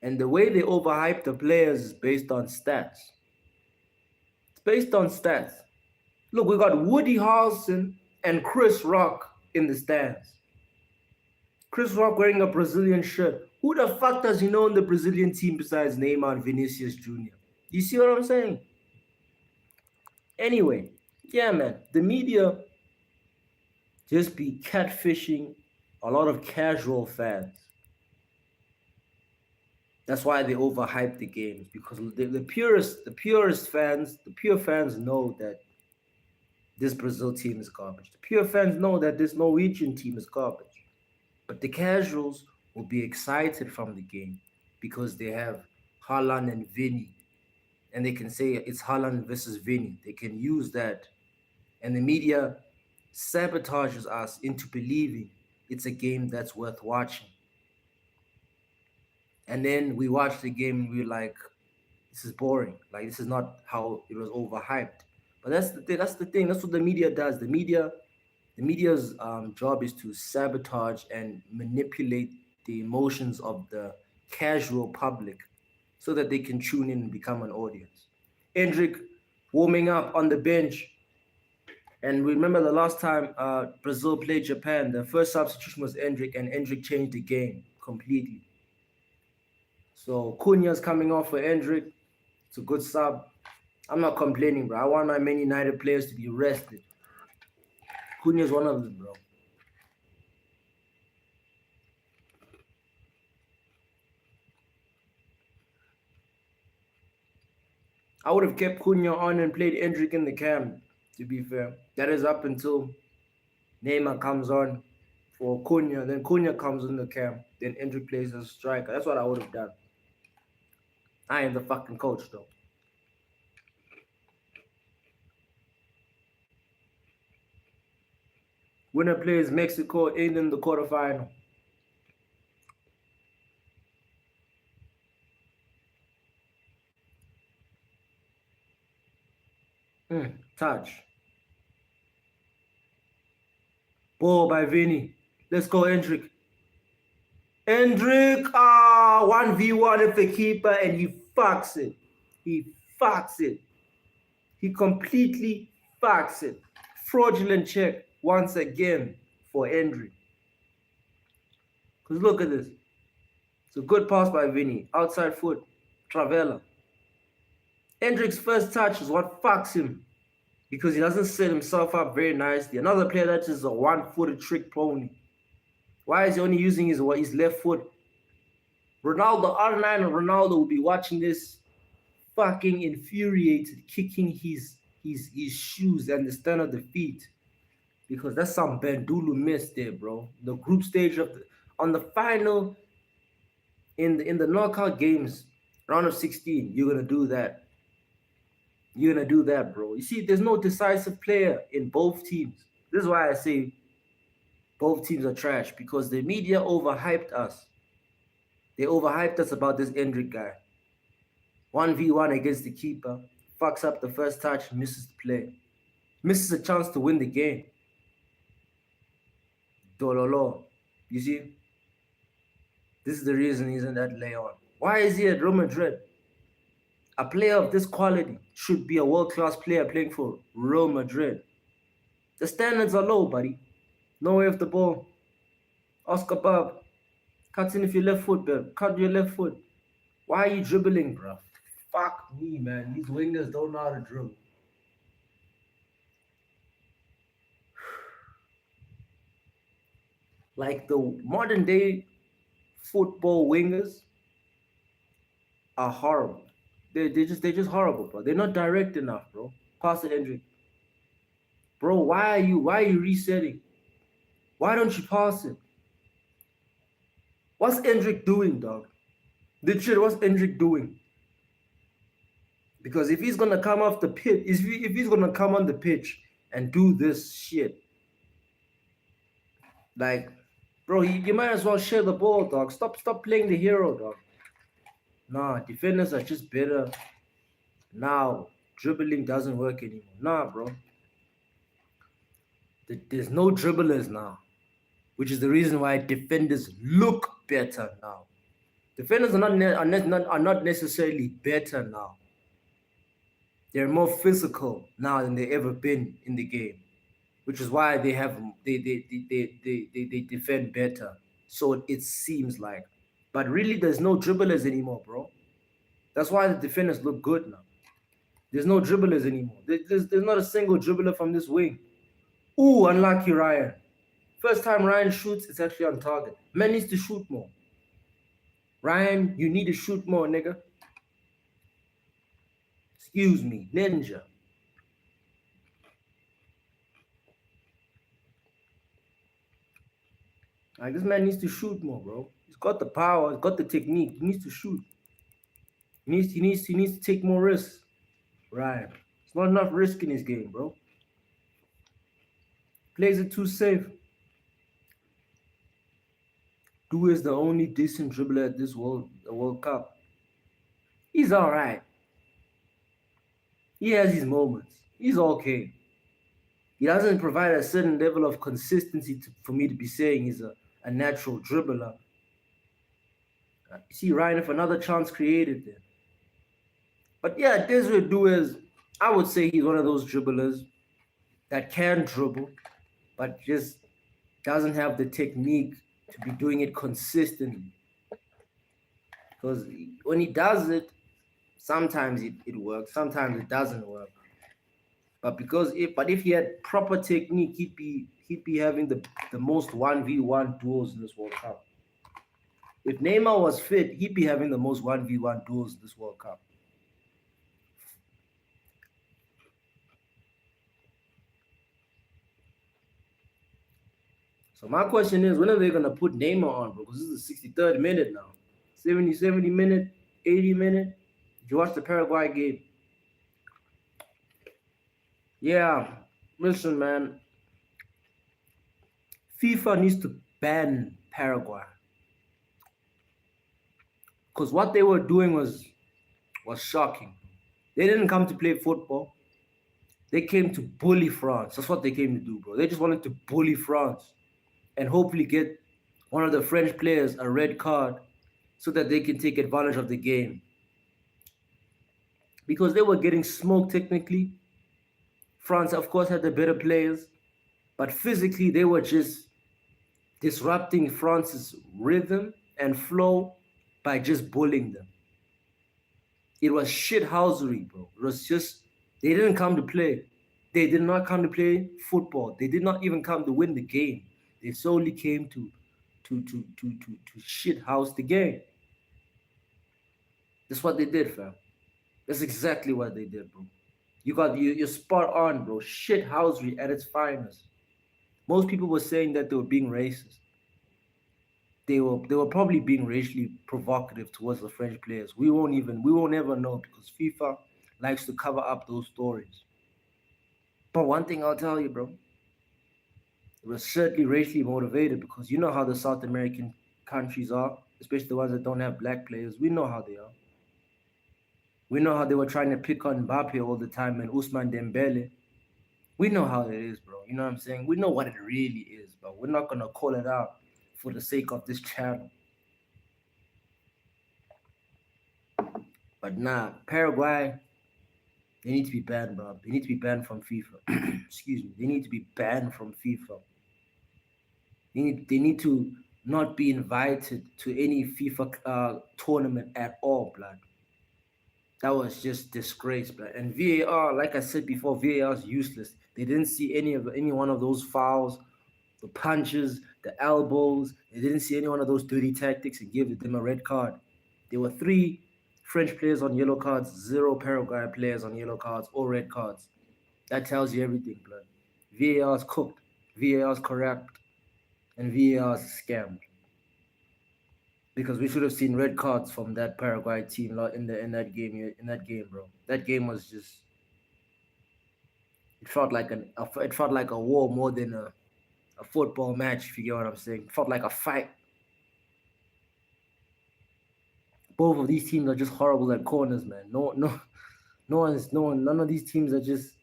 And the way they overhype the players is based on stats. It's based on stats. Look, we got Woody Harrelson and Chris Rock in the stands. Chris Rock wearing a Brazilian shirt. Who the fuck does he know in the Brazilian team besides Neymar and Vinicius Jr.? You see what I'm saying? Anyway, yeah, man, the media just be catfishing a lot of casual fans. That's why they overhype the games because the pure fans know that this Brazil team is garbage. The pure fans know that this Norwegian team is garbage. But the casuals will be excited from the game because they have Haaland and Vinny, and they can say it's Haaland versus Vinny. They can use that, and the media sabotages us into believing it's a game that's worth watching. And then we watched the game and we were like, this is boring. Like this is not how it was overhyped. But that's the thing. That's the thing. That's what the media does. The media's job is to sabotage and manipulate the emotions of the casual public, so that they can tune in and become an audience. Endrick warming up on the bench, and remember the last time Brazil played Japan, the first substitution was Endrick, and Endrick changed the game completely. So Cunha's coming off for Endrick. It's a good sub. I'm not complaining, bro. I want my Man United players to be rested. Cunha's one of them, bro. I would have kept Cunha on and played Endrick in the camp, to be fair. That is up until Neymar comes on for Cunha. Then Cunha comes in the camp. Then Endrick plays as a striker. That's what I would have done. I am the fucking coach, though. Winner plays Mexico in the quarterfinal. Touch. Ball by Vinny. Let's go, Endrick. Endrick, 1v1 with the keeper, and he fucks it. He fucks it. He completely fucks it. Fraudulent check once again for Endrick. Because look at this. It's a good pass by Vinny. Outside foot. Travella. Endrick's first touch is what fucks him, because he doesn't set himself up very nicely. Another player that is a one-footed trick pony. Why is he only using his left foot? Ronaldo, R9 and Ronaldo will be watching this fucking infuriated, kicking his shoes and the stand of the feet, because that's some Bandulu miss there, bro. The group stage on the final in the knockout games, round of 16, you're gonna do that. You're gonna do that, bro. You see, there's no decisive player in both teams. This is why I say both teams are trash, because the media overhyped us. They overhyped us about this Endrick guy. 1v1 against the keeper, fucks up the first touch, misses the play. Misses a chance to win the game. Dololo. You see? This is the reason he's in that Leon. Why is he at Real Madrid? A player of this quality should be a world-class player playing for Real Madrid. The standards are low, buddy. No way off the ball. Oscar Bob. Cut in with your left foot, bro. Cut your left foot. Why are you dribbling, bro? Fuck me, man. These wingers don't know how to dribble. Like the modern day football wingers are horrible. They're just horrible, bro. They're not direct enough, bro. Pass it, Hendrick. Bro, why are you resetting? Why don't you pass it? What's Hendrick doing, dog? Legit, what's Hendrick doing? Because if he's gonna come off the pitch, if he's gonna come on the pitch and do this shit, like, bro, you might as well share the ball, dog. Stop playing the hero, dog. Nah, defenders are just better now. Dribbling doesn't work anymore. Nah, bro. There's no dribblers now, which is the reason why defenders look better now. Defenders are not necessarily better now. They're more physical now than they ever been in the game, which is why they defend better. So it seems like, but really there's no dribblers anymore, bro. That's why the defenders look good now. There's no dribblers anymore. There's not a single dribbler from this wing. Ooh, unlucky Ryan. First time Ryan shoots, it's actually on target. Man needs to shoot more. Ryan, you need to shoot more, nigga. Excuse me, ninja. Like, this man needs to shoot more, bro. He's got the power, he's got the technique. He needs to shoot. He needs to take more risks. Ryan. It's not enough risk in his game, bro. Plays it too safe. Du is the only decent dribbler at this World Cup. He's all right. He has his moments. He's okay. He doesn't provide a certain level of consistency for me to be saying he's a natural dribbler. See, Ryan, if another chance created there. But yeah, Desiree Duez, I would say he's one of those dribblers that can dribble, but just doesn't have the technique to be doing it consistently. Because when he does it, sometimes it works, sometimes it doesn't work. But if he had proper technique, he'd be having the most 1v1 duels in this World Cup. If Neymar was fit, he'd be having the most 1v1 duels in this World Cup. So my question is, when are they gonna put Neymar on, bro? Because this is the 63rd minute now. 70 minute, 80 minute. Did you watch the Paraguay game? Yeah. Listen, man. FIFA needs to ban Paraguay. Because what they were doing was shocking. They didn't come to play football. They came to bully France. That's what they came to do, bro. They just wanted to bully France and hopefully get one of the French players a red card so that they can take advantage of the game. Because they were getting smoked technically. France, of course, had the better players, but physically they were just disrupting France's rhythm and flow by just bullying them. It was shithousery, bro. It was just, they didn't come to play. They did not come to play football. They did not even come to win the game. They solely came to shit house the game. That's what they did, fam. That's exactly what they did, bro. You're spot on, bro. Shit housery at its finest. Most people were saying that they were being racist. They were probably being racially provocative towards the French players. We won't ever know because FIFA likes to cover up those stories. But one thing I'll tell you, bro, it was certainly racially motivated because you know how the South American countries are, especially the ones that don't have black players. We know how they are. We know how they were trying to pick on Mbappe all the time and Usman Dembele. We know how it is, bro. You know what I'm saying? We know what it really is, but we're not gonna call it out for the sake of this channel. But nah, Paraguay, they need to be banned, bro. They need to be banned from FIFA. Excuse me. They need to be banned from FIFA. They need to not be invited to any FIFA tournament at all, blood. That was just disgrace, blood. And VAR, like I said before, VAR is useless. They didn't see any one of those fouls, the punches, the elbows. They didn't see any one of those dirty tactics and give them a red card. There were 3 French players on yellow cards, 0 Paraguay players on yellow cards or red cards. That tells you everything, blood. VAR is cooked, VAR is corrupt, and VAR is scammed. Because we should have seen red cards from that Paraguay team in that game, bro. That game was just, it felt like a war more than a football match, if you get what I'm saying. It felt like a fight. Both of these teams are just horrible at corners, man. None of these teams are just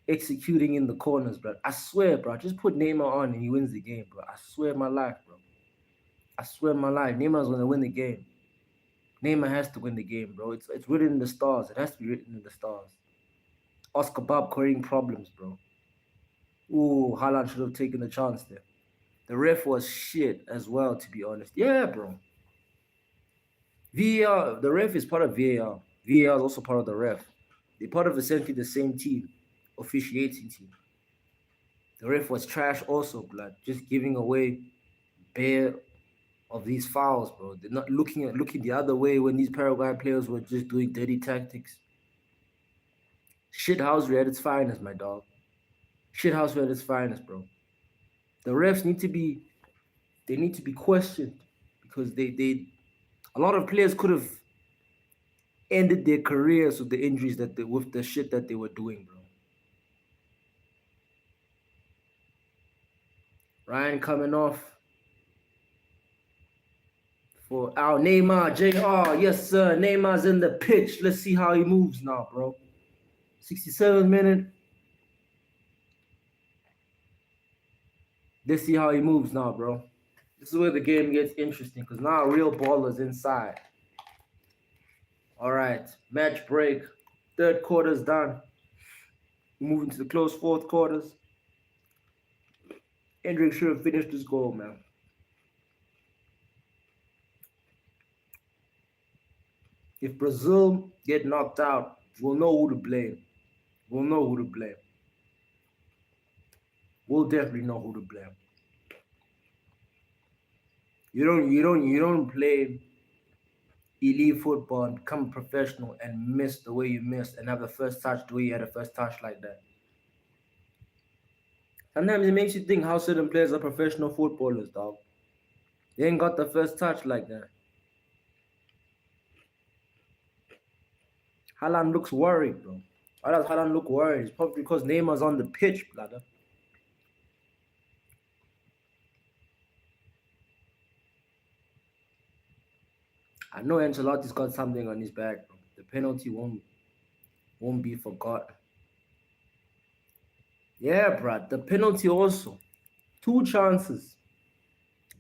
executing in the corners, bro. I swear, bro. Just put Neymar on and he wins the game, bro. I swear my life, bro. I swear my life. Neymar's gonna win the game. Neymar has to win the game, bro. It's written in the stars. It has to be written in the stars. Oscar Bob creating problems, bro. Ooh, Haaland should have taken the chance there. The ref was shit as well, to be honest. Yeah, bro. VAR, the ref is part of VAR. VAR is also part of the ref. They're part of essentially the same team, officiating team. The ref was trash also, blood. Just giving away bare of these fouls, bro. They're not looking the other way when these Paraguay players were just doing dirty tactics. Shithousery at its finest, my dog. Shithousery at its finest, bro. The refs need to be questioned because a lot of players could have ended their careers with the injuries with the shit that they were doing, bro. Ryan coming off. for our Neymar JR. Yes, sir. Neymar's in the pitch. Let's see how he moves now, bro. 67th minute. Let's see how he moves now, bro. This is where the game gets interesting because now real ballers inside. All right, match break. Third quarter's done. Moving to the close fourth quarters. Hendrick should have finished this goal, man. If Brazil get knocked out, we'll know who to blame. We'll know who to blame. We'll definitely know who to blame. You don't play elite football and become professional and miss the way you missed and have the first touch the way you had the first touch like that. Sometimes it makes you think how certain players are professional footballers, dog. They ain't got the first touch like that. Haaland looks worried, bro. Why does Haaland look worried? It's probably because Neymar's on the pitch, brother. I know Ancelotti's got something on his back, bro. The penalty won't be forgotten. Yeah, bro. The penalty also. Two chances.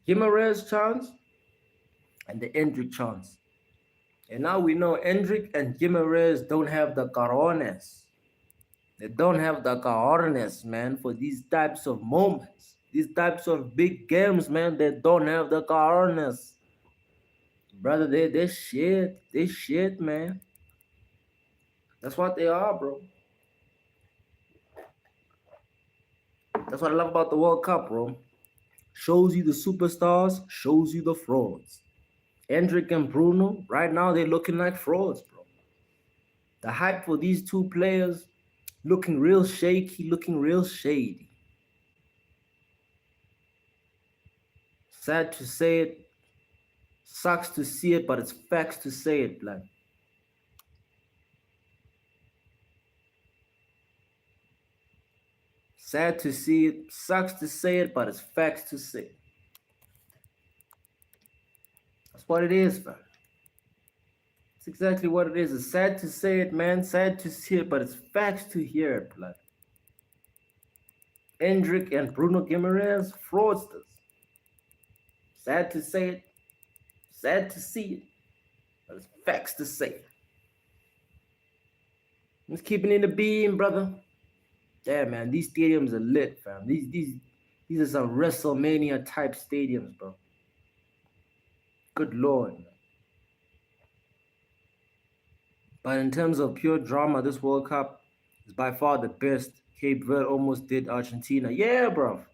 Guimaraes chance and the Hendrick chance. And now we know Hendrick and Guimaraes don't have the carones. They don't have the cojones, man, for these types of moments. These types of big games, man, they don't have the cojones. Brother, they shit. They shit, man. That's what they are, bro. That's what I love about the World Cup, bro. Shows you the superstars, shows you the frauds. Hendrick and Bruno, right now they're looking like frauds, bro. The hype for these two players looking real shaky, looking real shady. Sad to say it, sucks to see it, but it's facts to say it, blood. Sad to see it, sucks to say it, but it's facts to say it. That's what it is, man. It's exactly what it is. It's sad to say it, man. Sad to see it, but it's facts to hear it, blood. Hendrick and Bruno Guimaraes, fraudsters. Sad to say it, sad to see it, but it's facts to say it. Let's keep it in the beam, brother. Yeah, man, these stadiums are lit, fam. These are some WrestleMania type stadiums, bro. Good lord, man. But in terms of pure drama, this World Cup is by far the best. Cape Verde almost did Argentina. Yeah, bro.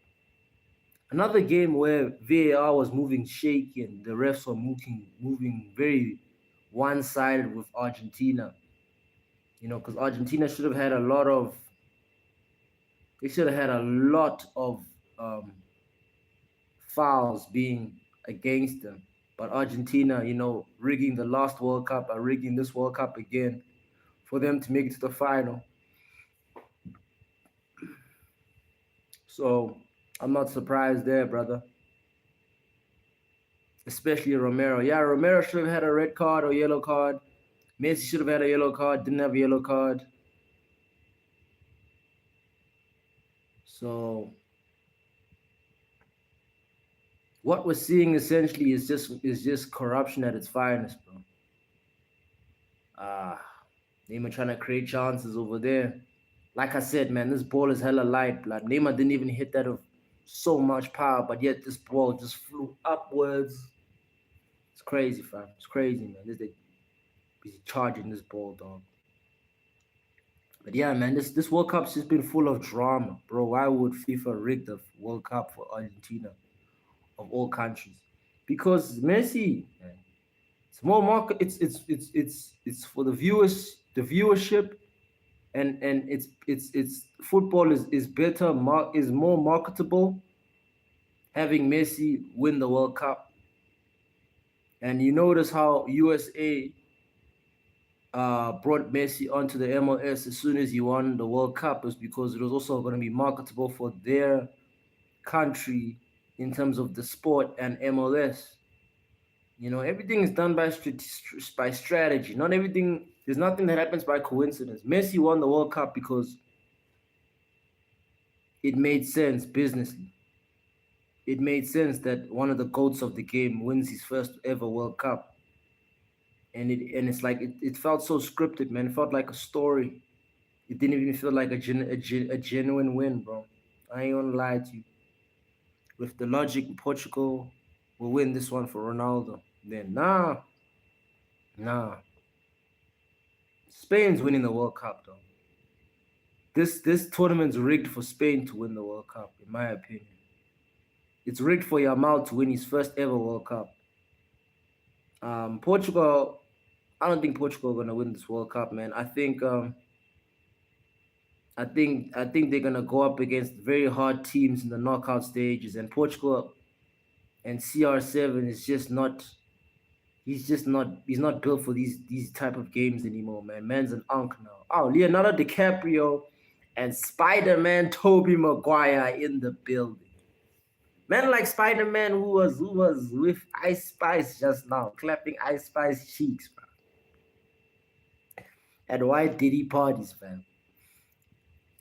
Another game where VAR was moving shaky and the refs were moving very one-sided with Argentina. You know, because Argentina should have had a lot of fouls being against them. But Argentina, you know, rigging the last World Cup, are rigging this World Cup again for them to make it to the final. So I'm not surprised there, brother. Especially Romero. Yeah, Romero should have had a red card or yellow card. Messi should have had a yellow card, didn't have a yellow card. So what we're seeing essentially is just corruption at its finest, bro. Neymar trying to create chances over there. Like I said, man, this ball is hella light, blood. Neymar didn't even hit that of so much power, but yet this ball just flew upwards. It's crazy, fam. It's crazy, man. He's charging this ball, dog. But yeah, man, this World Cup's just been full of drama, bro. Why would FIFA rig the World Cup for Argentina of all countries? Because Messi, man, it's more market. It's for the viewers, the viewership, and it's football is better, is more marketable. Having Messi win the World Cup, and you notice how USA brought Messi onto the MLS as soon as he won the World Cup is because it was also going to be marketable for their country in terms of the sport and MLS. You know, everything is done by strategy. Not everything. There's nothing that happens by coincidence. Messi won the World Cup because it made sense businessly. It made sense that one of the goats of the game wins his first ever World Cup, and it's like it felt so scripted, man. It felt like a story. It didn't even feel like a genuine win, bro. I ain't gonna lie to you. With the logic, Portugal will win this one for Ronaldo. Then nah. Spain's winning the World Cup though. This tournament's rigged for Spain to win the World Cup, in my opinion. It's rigged for Yamal to win his first ever World Cup. Portugal, I don't think Portugal are gonna win this World Cup, man. I think they're gonna go up against very hard teams in the knockout stages, and Portugal and CR7 is just not. He's not built for these type of games anymore, man. Man's an unk now. Oh, Leonardo DiCaprio and Spider-Man Tobey Maguire in the building. Man like Spider-Man who was with Ice Spice just now, clapping Ice Spice cheeks, bro. At white Diddy parties, fam.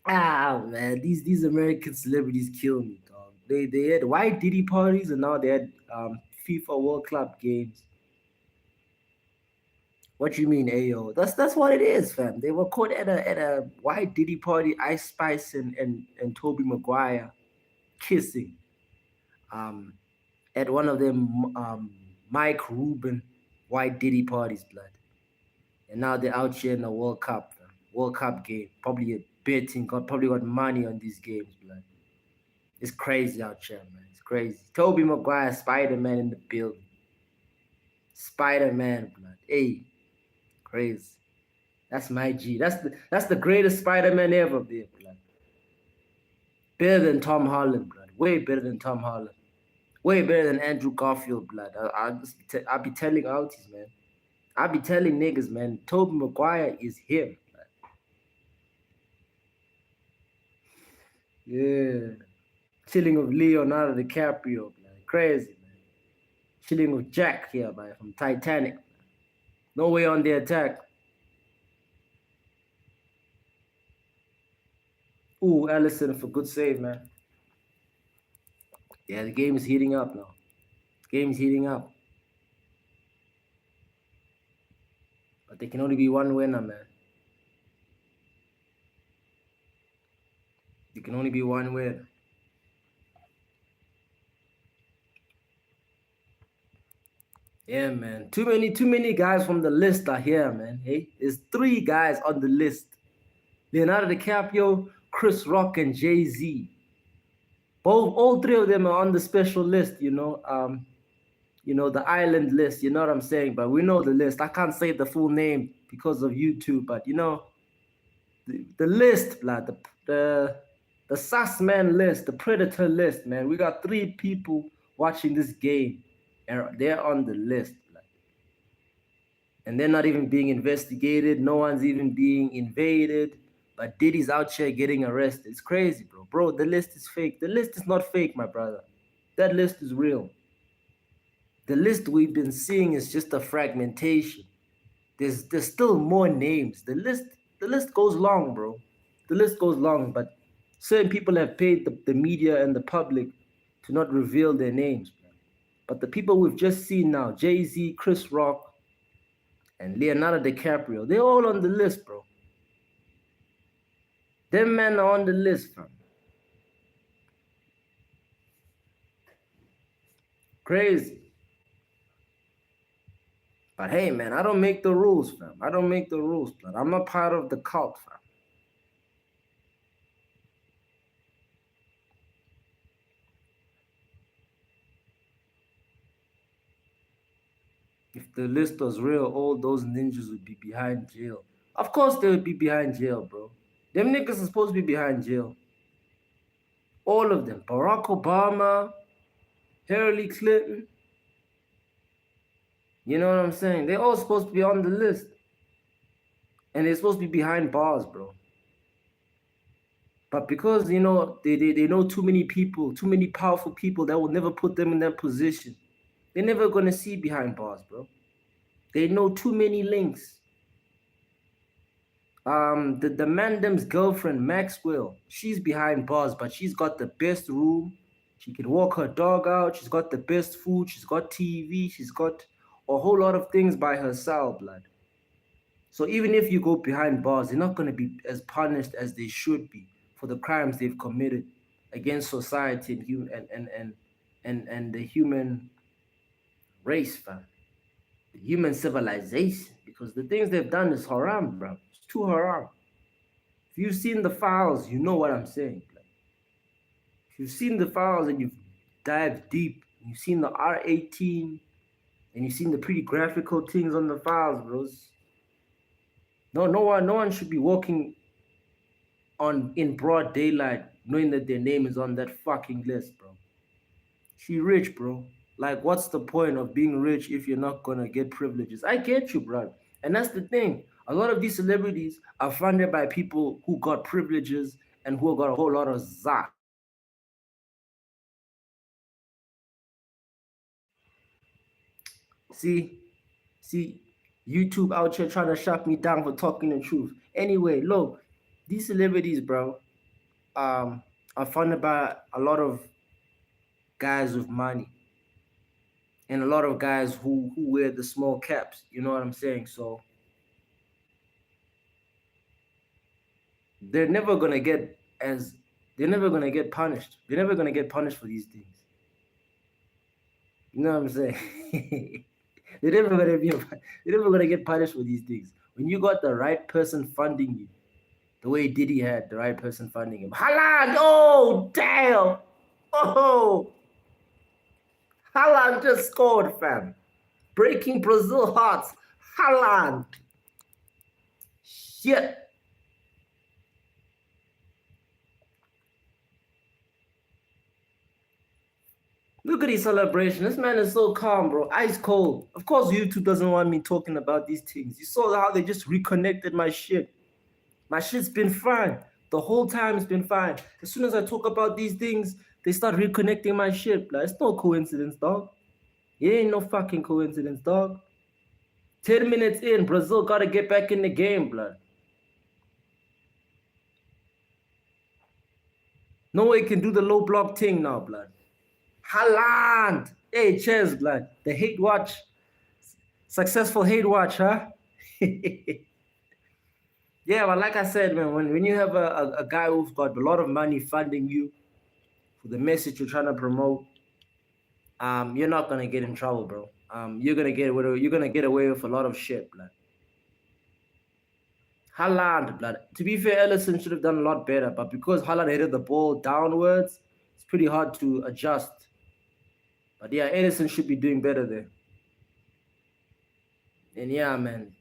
Ah man, these American celebrities kill me, dog. They had white Diddy parties and now they had FIFA World Cup games. What you mean, Ayo? That's what it is, fam. They were caught at a white Diddy party, Ice Spice and Toby Maguire kissing. Um, at one of them Mike Rubin white Diddy parties, blood. And now they're out here in the World Cup, fam. World Cup game. Probably a betting, probably got money on these games, blood. It's crazy out here, man. It's crazy. Toby Maguire, Spider-Man in the building. Spider-Man, blood. Hey, crazy. That's my G. That's the greatest Spider-Man ever, blood. Better than Tom Holland, blood. Way better than Tom Holland. Way better than Andrew Garfield, blood. I'll be telling outies, man. I'll be telling niggas, man. Tobey Maguire is him, blood. Yeah. Chilling with Leonardo DiCaprio, blood. Crazy, man. Chilling with Jack here, man, from Titanic. No way on the attack. Ooh, Allison for good save, man. Yeah, the game is heating up now. The game is heating up. But there can only be one winner, man. There can only be one winner. Yeah, man. Too many guys from the list are here, man. Hey, there's 3 guys on the list: Leonardo DiCaprio, Chris Rock, and Jay-Z. All 3 of them are on the special list. The island list. You know what I'm saying? But we know the list. I can't say the full name because of YouTube, but the list, blood. The sus man list, the predator list, man. We got 3 people watching this game, and they're on the list. And they're not even being investigated. No one's even being invaded. But Diddy's out here getting arrested. It's crazy, bro. Bro, the list is fake. The list is not fake, my brother. That list is real. The list we've been seeing is just a fragmentation. There's still more names. The list goes long, bro. The list goes long, but certain people have paid the media and the public to not reveal their names. But the people we've just seen now, Jay-Z, Chris Rock, and Leonardo DiCaprio, they're all on the list, bro. Them men are on the list, fam. Crazy. But hey, man, I don't make the rules, fam. I don't make the rules, but I'm not part of the cult, fam. If the list was real, all those ninjas would be behind jail. Of course they would be behind jail, bro. Them niggas are supposed to be behind jail. All of them. Barack Obama, Hillary Clinton. You know what I'm saying? They're all supposed to be on the list. And they're supposed to be behind bars, bro. But because, they know too many people, too many powerful people that will never put them in that position. They're never gonna see behind bars, bro. They know too many links. The Mandem's girlfriend Maxwell, she's behind bars, but she's got the best room. She can walk her dog out. She's got the best food. She's got TV. She's got a whole lot of things by herself, blood. So even if you go behind bars, they're not gonna be as punished as they should be for the crimes they've committed against society and human and the human race, fam. The human civilization. Because the things they've done is haram, bro. It's too haram. If you've seen the files, you know what I'm saying. If you've seen the files and you've dived deep, you've seen the R18, and you've seen the pretty graphical things on the files, bros. No one should be walking on in broad daylight knowing that their name is on that fucking list, bro. She rich, bro. Like, what's the point of being rich if you're not gonna get privileges? I get you, bro. And that's the thing. A lot of these celebrities are funded by people who got privileges and who got a whole lot of zak. See, see, YouTube out here trying to shut me down for talking the truth. Anyway, look, these celebrities, bro, are funded by a lot of guys with money and a lot of guys who wear the small caps. You know what I'm saying? So they're never gonna get as they're never gonna get punished. They're never gonna get punished for these things. You know what I'm saying? they're never gonna be. They're never gonna get punished for these things. When you got the right person funding you, the way Diddy had the right person funding him. Haaland! Oh damn! Oh, Haaland just scored, fam. Breaking Brazil hearts. Haaland. Shit. Look at his celebration. This man is so calm, bro. Ice cold. Of course, YouTube doesn't want me talking about these things. You saw how they just reconnected my shit. My shit's been fine. The whole time it's been fine. As soon as I talk about these things, they start reconnecting my shit. Like, it's no coincidence, dog. It ain't no fucking coincidence, dog. 10 minutes in, Brazil gotta get back in the game, blood. Norway can do the low block thing now, blood. Haaland! Hey, cheers, blood. The hate watch. Successful hate watch, huh? Yeah, but like I said, man, when you have a guy who's got a lot of money funding you for the message you're trying to promote, you're not gonna get in trouble, bro. You're gonna get away with a lot of shit, blood. Haaland, blood. To be fair, Ellison should have done a lot better, but because Haaland headed the ball downwards, it's pretty hard to adjust. But yeah, Edison should be doing better there. And yeah, man,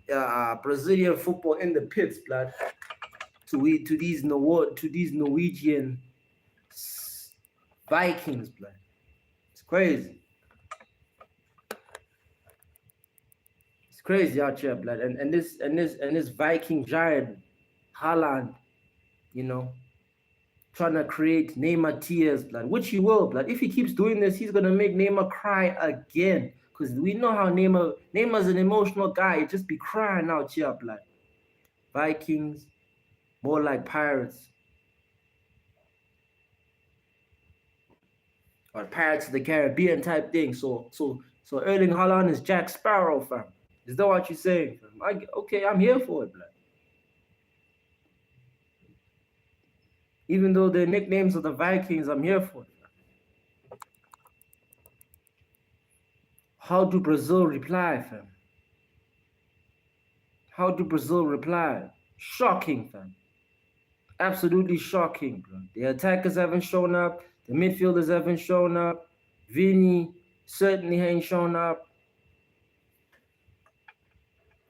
Brazilian football in the pits, blood. To these Norwegian Vikings, blood. It's crazy. It's crazy out here, blood. And this Viking giant, Haaland, you know, trying to create Neymar tears, blood, which he will, blood. If he keeps doing this, he's gonna make Neymar cry again. Because we know how Neymar's an emotional guy. He just be crying out here, blood. Vikings, more like pirates. Or Pirates of the Caribbean type thing. So Erling Haaland is Jack Sparrow, fam. Is that what you're saying, fam? Okay, I'm here for it, blood. Even though the nicknames of the Vikings, I'm here for it. How do Brazil reply, fam? How do Brazil reply? Shocking, fam. Absolutely shocking, bro. The attackers haven't shown up. The midfielders haven't shown up. Vini certainly ain't shown up.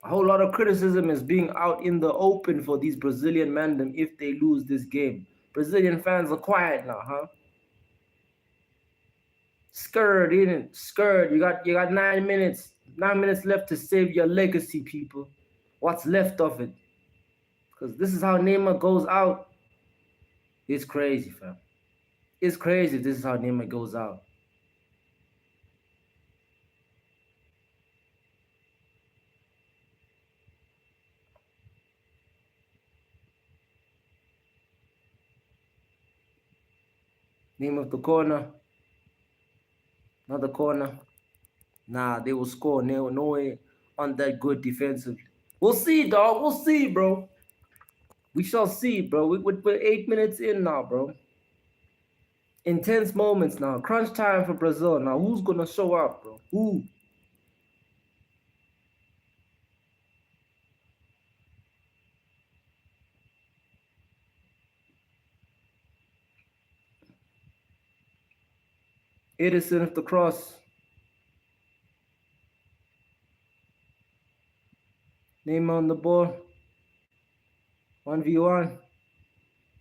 A whole lot of criticism is being out in the open for these Brazilian mandem if they lose this game. Brazilian fans are quiet now, huh? Scared, innit? Scared. You got 9 minutes. 9 minutes left to save your legacy, people. What's left of it? Because this is how Neymar goes out. It's crazy, fam. It's crazy. This is how Neymar goes out. Name of the corner. Another corner. Nah, they will score. Norway aren't that good defensively. We'll see, dog. We'll see, bro. We shall see, bro. We're 8 minutes in now, bro. Intense moments now. Crunch time for Brazil. Now, who's going to show up, bro? Who? Edison of the cross. Name on the ball. 1v1.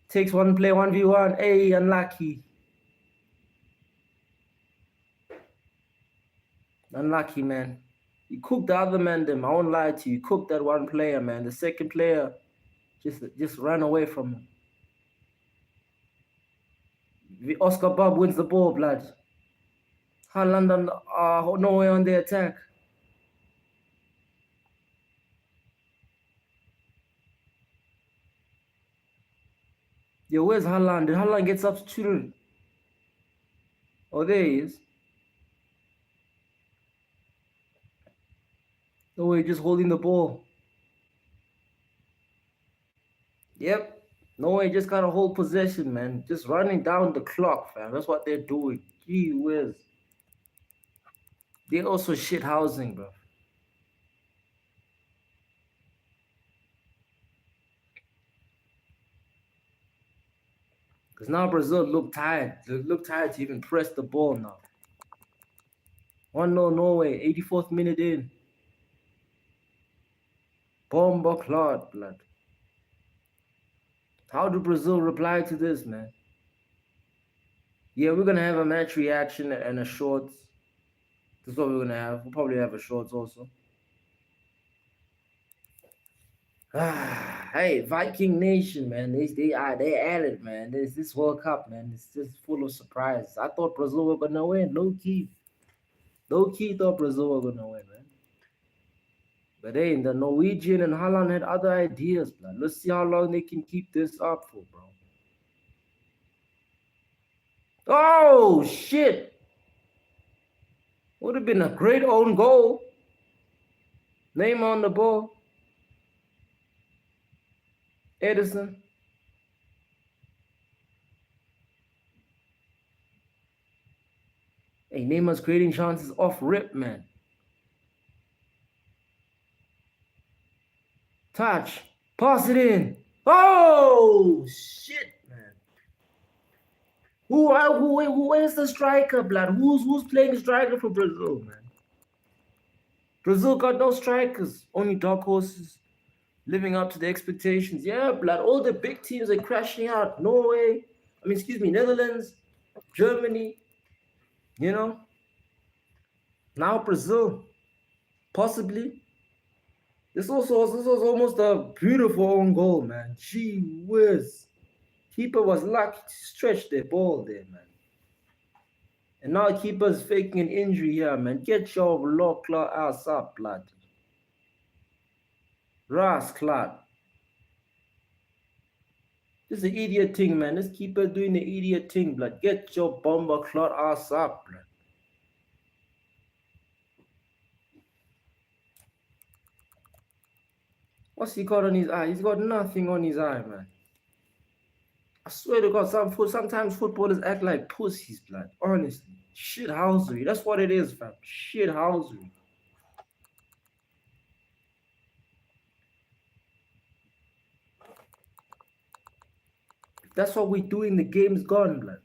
Takes one play, 1v1. Hey, unlucky. Unlucky, man. You cooked the other man, them. I won't lie to you. You cooked that one player, man. The second player just ran away from him. Oscar Bob wins the ball, blood. Haaland on Norway on the attack. Yo, where's Haaland? Did Haaland get substituted? Oh, there he is. Norway just holding the ball. Yep. Norway just got to hold possession, man. Just running down the clock, fam. That's what they're doing. Gee whiz. They're also shit housing, bro. Because now Brazil look tired. They look tired to even press the ball now. 1-0 Norway, 84th minute in. Bomba clot, blood. How do Brazil reply to this, man? Yeah, we're going to have a match reaction and a shorts. That's what we're going to have. We'll probably have a shorts also. Hey, Viking Nation, man. They at it, man. This World Cup, man. It's just full of surprises. I thought Brazil were gonna win, low key. Low key thought Brazil were gonna win, man. But hey, the Norwegian and Holland had other ideas, man. Let's see how long they can keep this up for, bro. Oh shit! Would have been a great own goal. Name on the ball. Edison. Hey, Neymar's creating chances off rip, man. Touch. Pass it in. Oh shit, man. Where's the striker, blood? Who's playing striker for Brazil, man? Brazil got no strikers, only dark horses living up to the expectations. Yeah, blood. All the big teams are crashing out. Netherlands, Germany. You know. Now Brazil, possibly. This was almost a beautiful own goal, man. Gee whiz. Keeper was lucky to stretch the ball there, man. And now keeper's faking an injury here, man. Get your low claw ass up, blood. Ras clot. This is an idiot thing, man. This keeper doing the idiot thing, blood. Get your bomber clot ass up, blood. What's he got on his eye? He's got nothing on his eye, man. I swear to God, sometimes footballers act like pussies, blood. Honestly. Shit housery. That's what it is, fam. Shit housery. That's what we do in the game's gone, blood.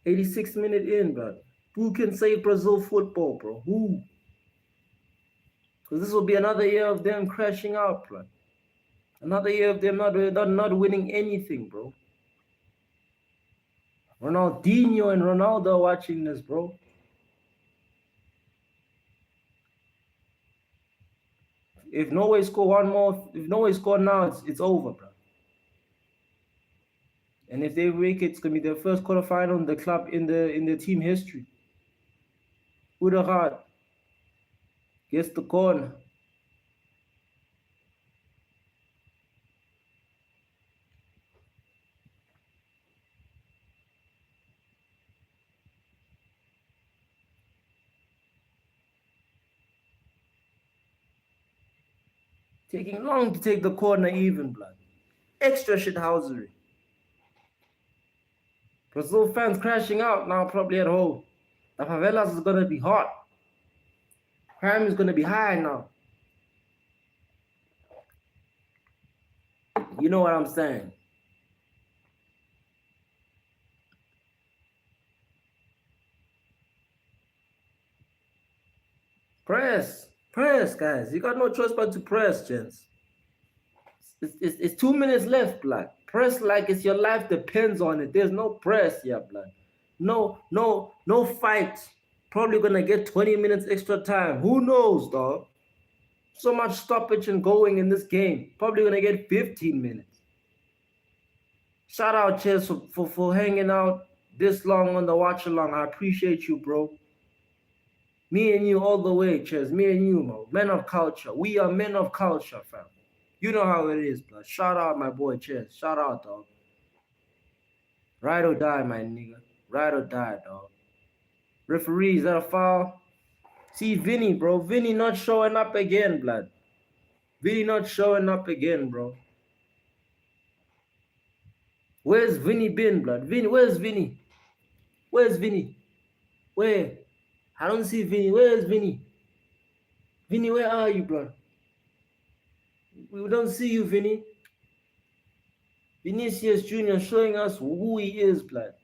86th minute in, blood. Who can save Brazil football, bro? Who? Because this will be another year of them crashing out, blood. Another year of them not winning anything, bro. Ronaldinho and Ronaldo watching this, bro. If Norway score now, it's over, bro. And if they make it, it's gonna be their first quarterfinal in the club in the team history. Uderhard gets the corner. Taking long to take the corner even, blood. Extra shithousery. Brazil fans crashing out now, probably at home. The favelas is gonna be hot. Crime is gonna be high now. You know what I'm saying? Press. Press, guys. You got no choice but to press, gents. It's 2 minutes left, blood. Press like it's your life depends on it. There's no press here, blood. No fight. Probably gonna get 20 minutes extra time. Who knows, dog? So much stoppage and going in this game. Probably gonna get 15 minutes. Shout out, Chess, for hanging out this long on the watch along. I appreciate you, bro. Me and you all the way, Chess. Me and you, bro. Men of culture. We are men of culture, fam. You know how it is, bro. Shout out, my boy, Chess. Shout out, dog. Ride or die, my nigga. Ride or die, dog. Referee, is that a foul? See, Vinny, bro. Vinny not showing up again, blood. Vinny not showing up again, bro. Where's Vinny been, blood? Vinny, where's Vinny? Where's Vinny? Where? I don't see Vinny. Where's Vinny? Vinny, where are you, blood? We don't see you, Vinny. Vinicius Jr. showing us who he is, blood.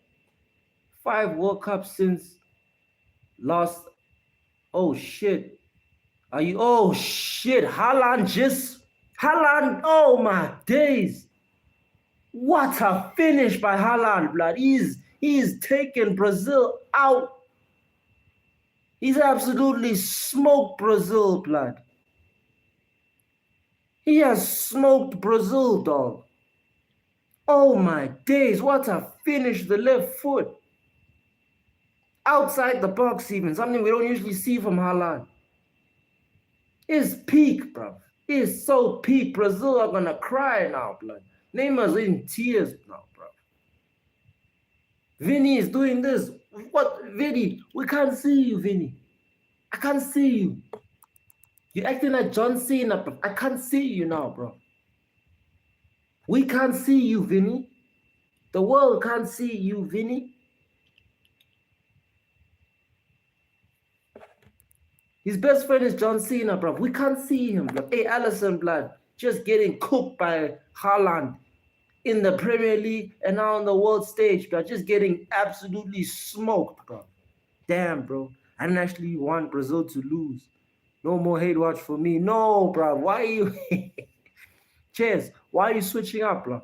5 World Cups since last. Oh, shit. Are you? Oh, shit. Haaland just. Haaland. Oh, my days. What a finish by Haaland, blood. He's taken Brazil out. He's absolutely smoked Brazil, blood. He has smoked Brazil, dog. Oh my days, what a finish, the left foot. Outside the box even, something we don't usually see from Haaland. It's peak, bro. It's so peak. Brazil are gonna cry now, blood. Neymar's in tears now, bro. Vinny is doing this. What, Vinny? We can't see you, Vinny. I can't see you. You're acting like John Cena, bro. I can't see you now, bro. We can't see you, Vinny. The world can't see you, Vinny. His best friend is John Cena, bro. We can't see him, bro. Hey, Alisson, blood, just getting cooked by Haaland in the Premier League and now on the world stage, bro. Just getting absolutely smoked, bro. Damn, bro. I didn't actually want Brazil to lose. No more hate watch for me. No, bro. Why are you... Cheers. Why are you switching up, bro?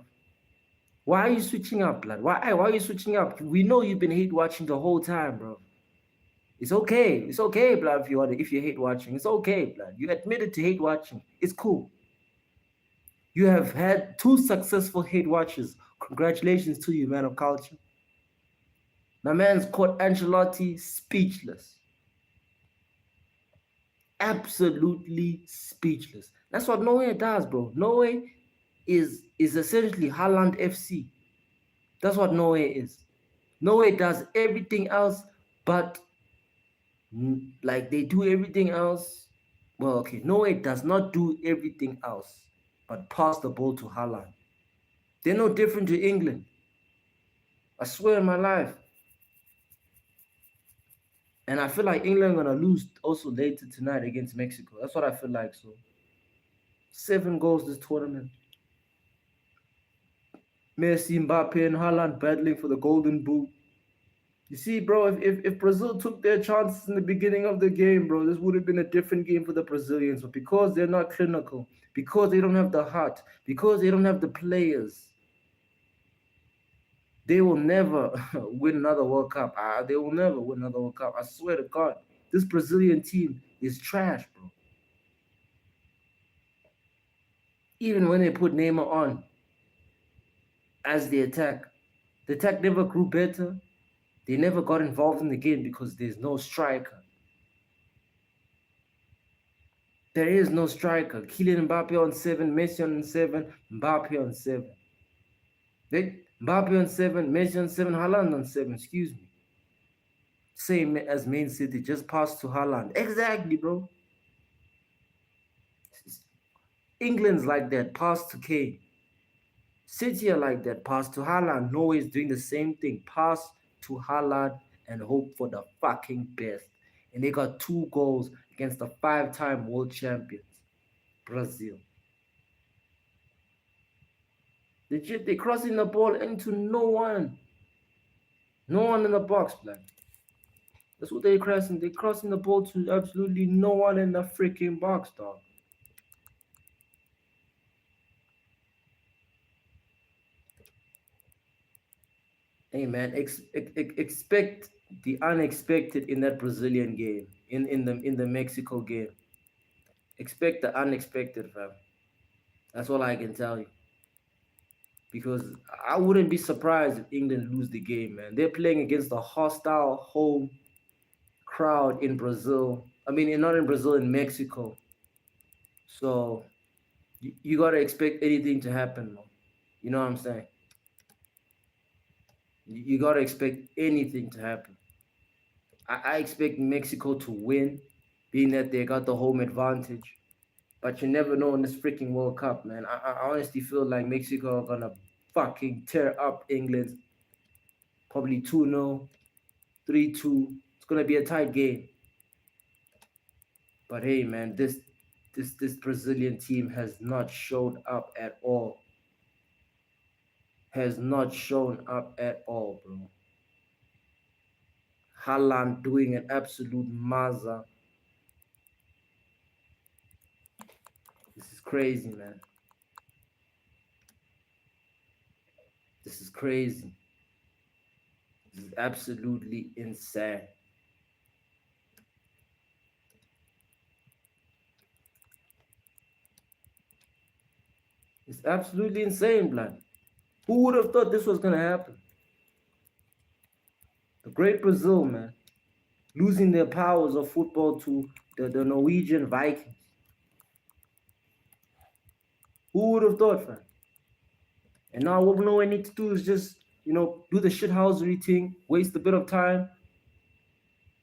Why are you switching up, blood? Why are you switching up? We know you've been hate watching the whole time, bro. It's okay. It's okay, blood, if you hate watching. It's okay, blood. You admitted to hate watching. It's cool. You have had 2 successful hate watches. Congratulations to you, man of culture. My man's caught Ancelotti speechless. Absolutely speechless. That's what Norway does, bro. Norway is essentially Haaland FC. That's what Norway is. Norway does everything else, but like they do everything else. Well, okay, Norway does not do everything else, but pass the ball to Haaland. They're no different to England. I swear in my life. And I feel like England are going to lose also later tonight against Mexico. That's what I feel like. So 7 goals this tournament. Messi, Mbappe, and Haaland battling for the golden boot. You see, bro, if Brazil took their chances in the beginning of the game, bro, this would have been a different game for the Brazilians. But because they're not clinical, because they don't have the heart, because they don't have the players, they will never win another World Cup. They will never win another World Cup. I swear to God, this Brazilian team is trash, bro. Even when they put Neymar on as the attack never grew better. They never got involved in the game because there's no striker. There is no striker. Kylian Mbappe on 7, Messi on 7, Mbappe on 7. Mbappe on 7, Messi on 7, Haaland on 7, excuse me. Same as Man City, just passed to Haaland. Exactly, bro. England's like that, pass to Kane. City are like that, pass to Haaland. Norway is doing the same thing, pass to Haaland and hope for the fucking best. And they got 2 goals against the 5-time world champions, Brazil. Legit, they crossing the ball into no one. No one in the box, blood. That's what they're crossing. They're crossing the ball to absolutely no one in the freaking box, dog. Hey man, expect the unexpected in that Brazilian game, in the Mexico game. Expect the unexpected, fam. That's all I can tell you. Because I wouldn't be surprised if England lose the game, man. They're playing against a hostile home crowd in Brazil. I mean, not in Brazil, in Mexico. So you gotta expect anything to happen, man. You know what I'm saying? You gotta expect anything to happen. I expect Mexico to win, being that they got the home advantage. But you never know in this freaking World Cup, man. I honestly feel like Mexico are gonna fucking tear up England. Probably 2-0, 3-2. It's gonna be a tight game. But hey, man, this Brazilian team has not shown up at all. Has not shown up at all, bro. Haaland doing an absolute maza. This is crazy, man. This is crazy. This is absolutely insane. It's absolutely insane, blood. Who would have thought this was gonna happen? The great Brazil, man, losing their powers of football to the Norwegian Vikings. Who would have thought, man? And now what we need to do is just, do the shithousery thing, waste a bit of time.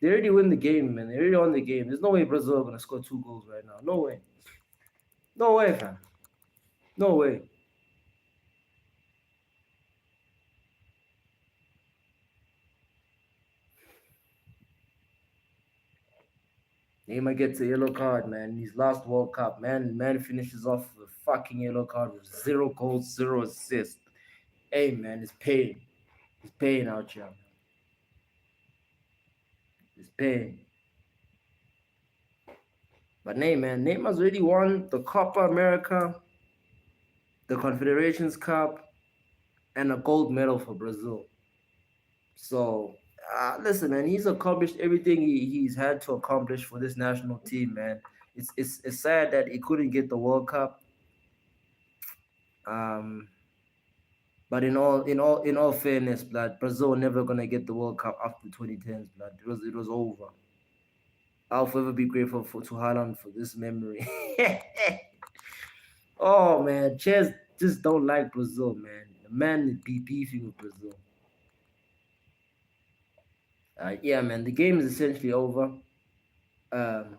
They already win the game, man. They already won the game. There's no way Brazil are gonna score 2 goals right now. No way. No way, fam. No way. Neymar gets a yellow card, man. In his last World Cup, man finishes off with a fucking yellow card with 0 goals, 0 assists. Hey, man, it's pain. It's pain out here, man. It's pain. But hey, man, Neymar's already won the Copa America, the Confederations Cup, and a gold medal for Brazil. So, listen, man, he's accomplished everything he's had to accomplish for this national team, man. It's sad that he couldn't get the World Cup. But in all fairness, blood, Brazil never gonna get the World Cup after 2010s, blood. It was over. I'll forever be grateful to Haaland for this memory. Oh man, Chess just don't like Brazil, man. The man be beefing with Brazil. Yeah, man, the game is essentially over. Um,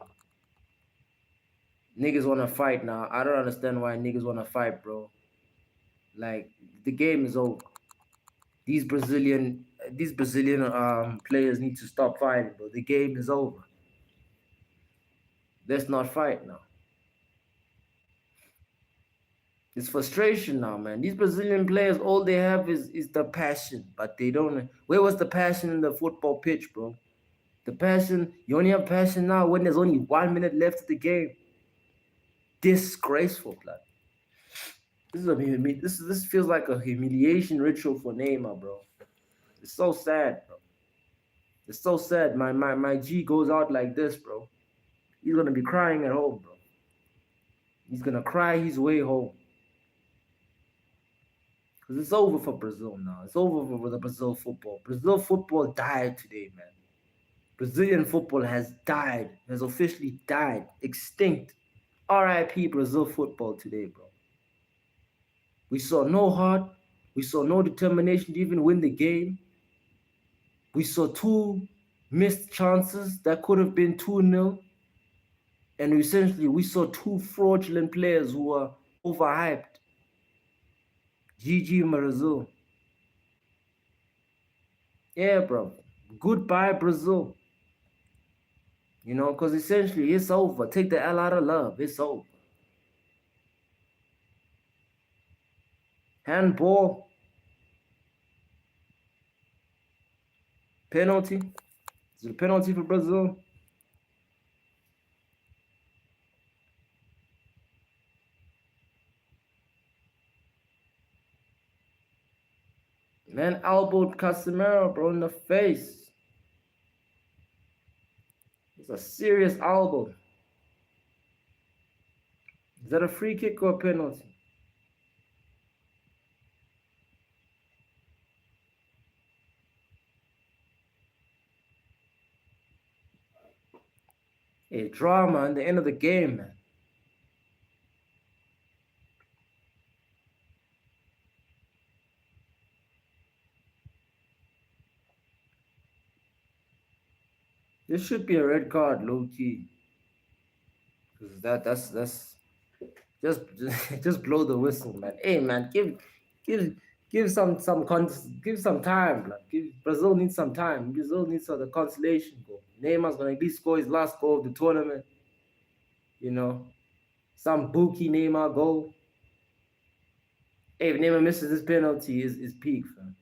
Niggas wanna fight now. I don't understand why niggas wanna fight, bro. Like the game is over. These Brazilian players need to stop fighting, bro. The game is over. Let's not fight now. It's frustration now, man. These Brazilian players, all they have is the passion, but they don't. Where was the passion in the football pitch, bro? The passion, you only have passion now when there's only 1 minute left of the game. Disgraceful, blood. This feels like a humiliation ritual for Neymar, bro. It's so sad, bro. It's so sad. My G goes out like this, bro. He's gonna be crying at home, bro. He's gonna cry his way home. Because it's over for Brazil now. It's over for the Brazil football. Brazil football died today, man. Brazilian football has died. Has officially died. Extinct. RIP Brazil football today, bro. We saw no heart. We saw no determination to even win the game. We saw 2 missed chances that could have been 2-0. And essentially, we saw two fraudulent players who were overhyped. GG Brazil. Yeah, bro. Goodbye, Brazil. You know, because essentially it's over. Take the L out of love. It's over. Handball, penalty. Is it a penalty for Brazil? Man elbowed Casemiro, bro, in the face. It's a serious elbow. Is that a free kick or a penalty? A drama in the end of the game, man. This should be a red card, low key. Cause that's just just blow the whistle, man. Hey, man, give give give some time, bro. Brazil needs some time. Brazil needs the consolation goal. Neymar's gonna at least score his last goal of the tournament. You know, some Buki Neymar goal. Hey, if Neymar misses this penalty, is peak, fam.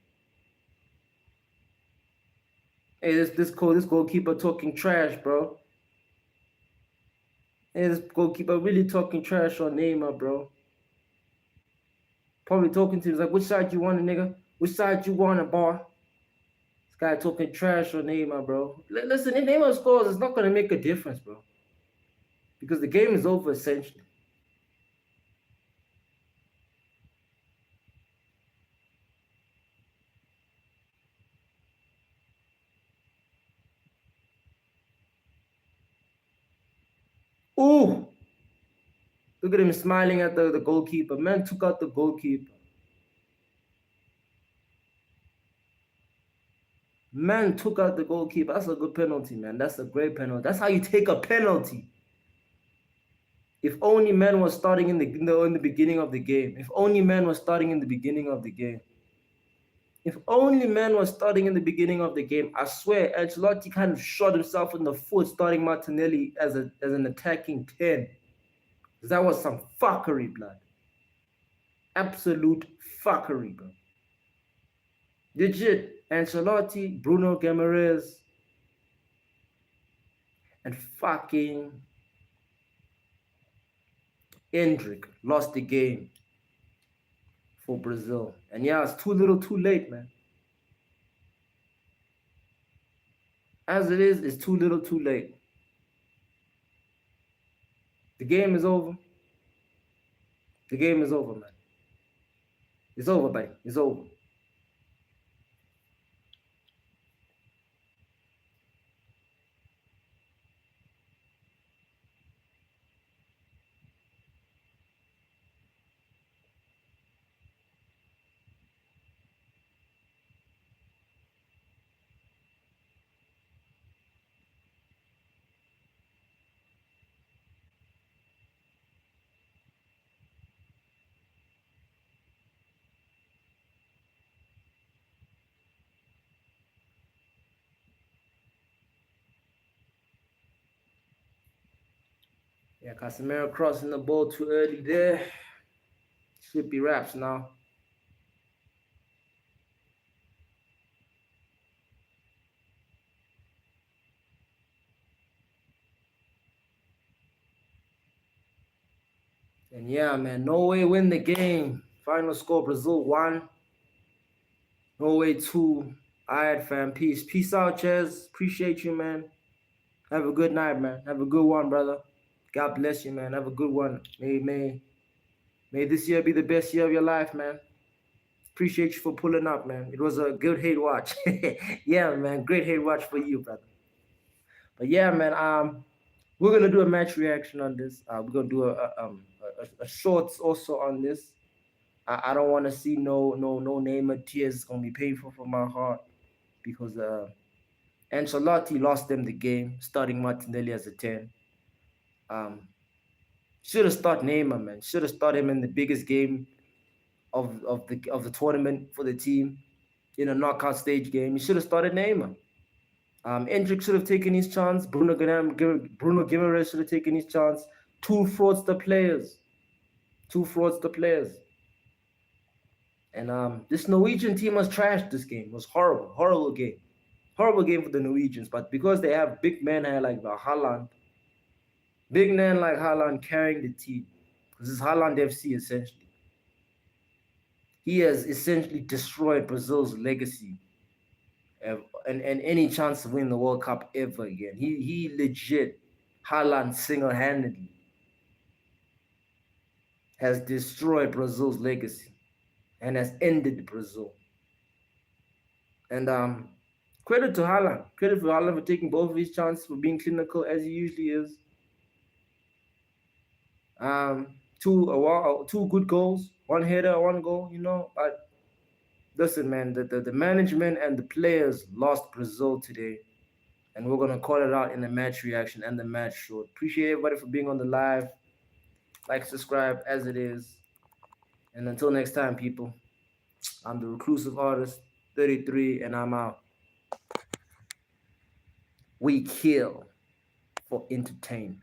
Hey, this goalkeeper talking trash, bro. Hey, this goalkeeper really talking trash on Neymar, bro. Probably talking to him like, which side you want, nigga? Which side you want, bar? This guy talking trash on Neymar, bro. Listen, if Neymar scores, it's not gonna make a difference, bro. Because the game is over essentially. Ooh! Look at him smiling at the goalkeeper. Man took out the goalkeeper. Man took out the goalkeeper. That's a good penalty, man. That's a great penalty. That's how you take a penalty. If only man was starting in the beginning of the game. If only man was starting in the beginning of the game. If only man was starting in the beginning of the game. I swear, Ancelotti kind of shot himself in the foot starting Martinelli as an attacking 10. Because that was some fuckery, blood. Absolute fuckery, bro. Legit. Ancelotti, Bruno Guimaraes, and fucking Endrick lost the game for Brazil. And yeah, it's too little too late, man. As it is, it's too little too late. The game is over. The game is over, man. It's over, buddy. It's over. Yeah, Casemiro crossing the ball too early there. Should be wraps now. And yeah, man, Norway win the game. Final score: Brazil 1, Norway 2. Alright, fam. Peace. Peace out, Ches. Appreciate you, man. Have a good night, man. Have a good one, brother. God bless you, man. Have a good one. May this year be the best year of your life, man. Appreciate you for pulling up, man. It was a good hate watch. Yeah, man. Great hate watch for you, brother. But yeah, man. We're gonna do a match reaction on this. We're gonna do a shorts also on this. I don't want to see no Neymar tears. It's gonna be painful for my heart because Ancelotti lost them the game, starting Martinelli as a 10. Um, should have started Neymar, man. Should have started him in the biggest game of the tournament for the team in a knockout stage game. He should have started Neymar. Endrick should have taken his chance. Bruno Guimaraes should have taken his chance. Two fraudster players. Two fraudster players. And this Norwegian team was trashed this game. It was horrible. Horrible game. Horrible game for the Norwegians. But because they have big men here like Haaland, big men like Haaland carrying the team. Because it's Haaland FC essentially. He has essentially destroyed Brazil's legacy and any chance to win the World Cup ever again. He legit, Haaland single-handedly has destroyed Brazil's legacy and has ended Brazil. And credit to Haaland. Credit for Haaland for taking both of his chances, for being clinical as he usually is. Two good goals, one header, one goal. But listen, man, the management and the players lost Brazil today, and we're gonna call it out in the match reaction and the match short. Appreciate everybody for being on the live. Like, subscribe as it is, and until next time, people. I'm the reclusive artist, 33, and I'm out. We kill for entertainment.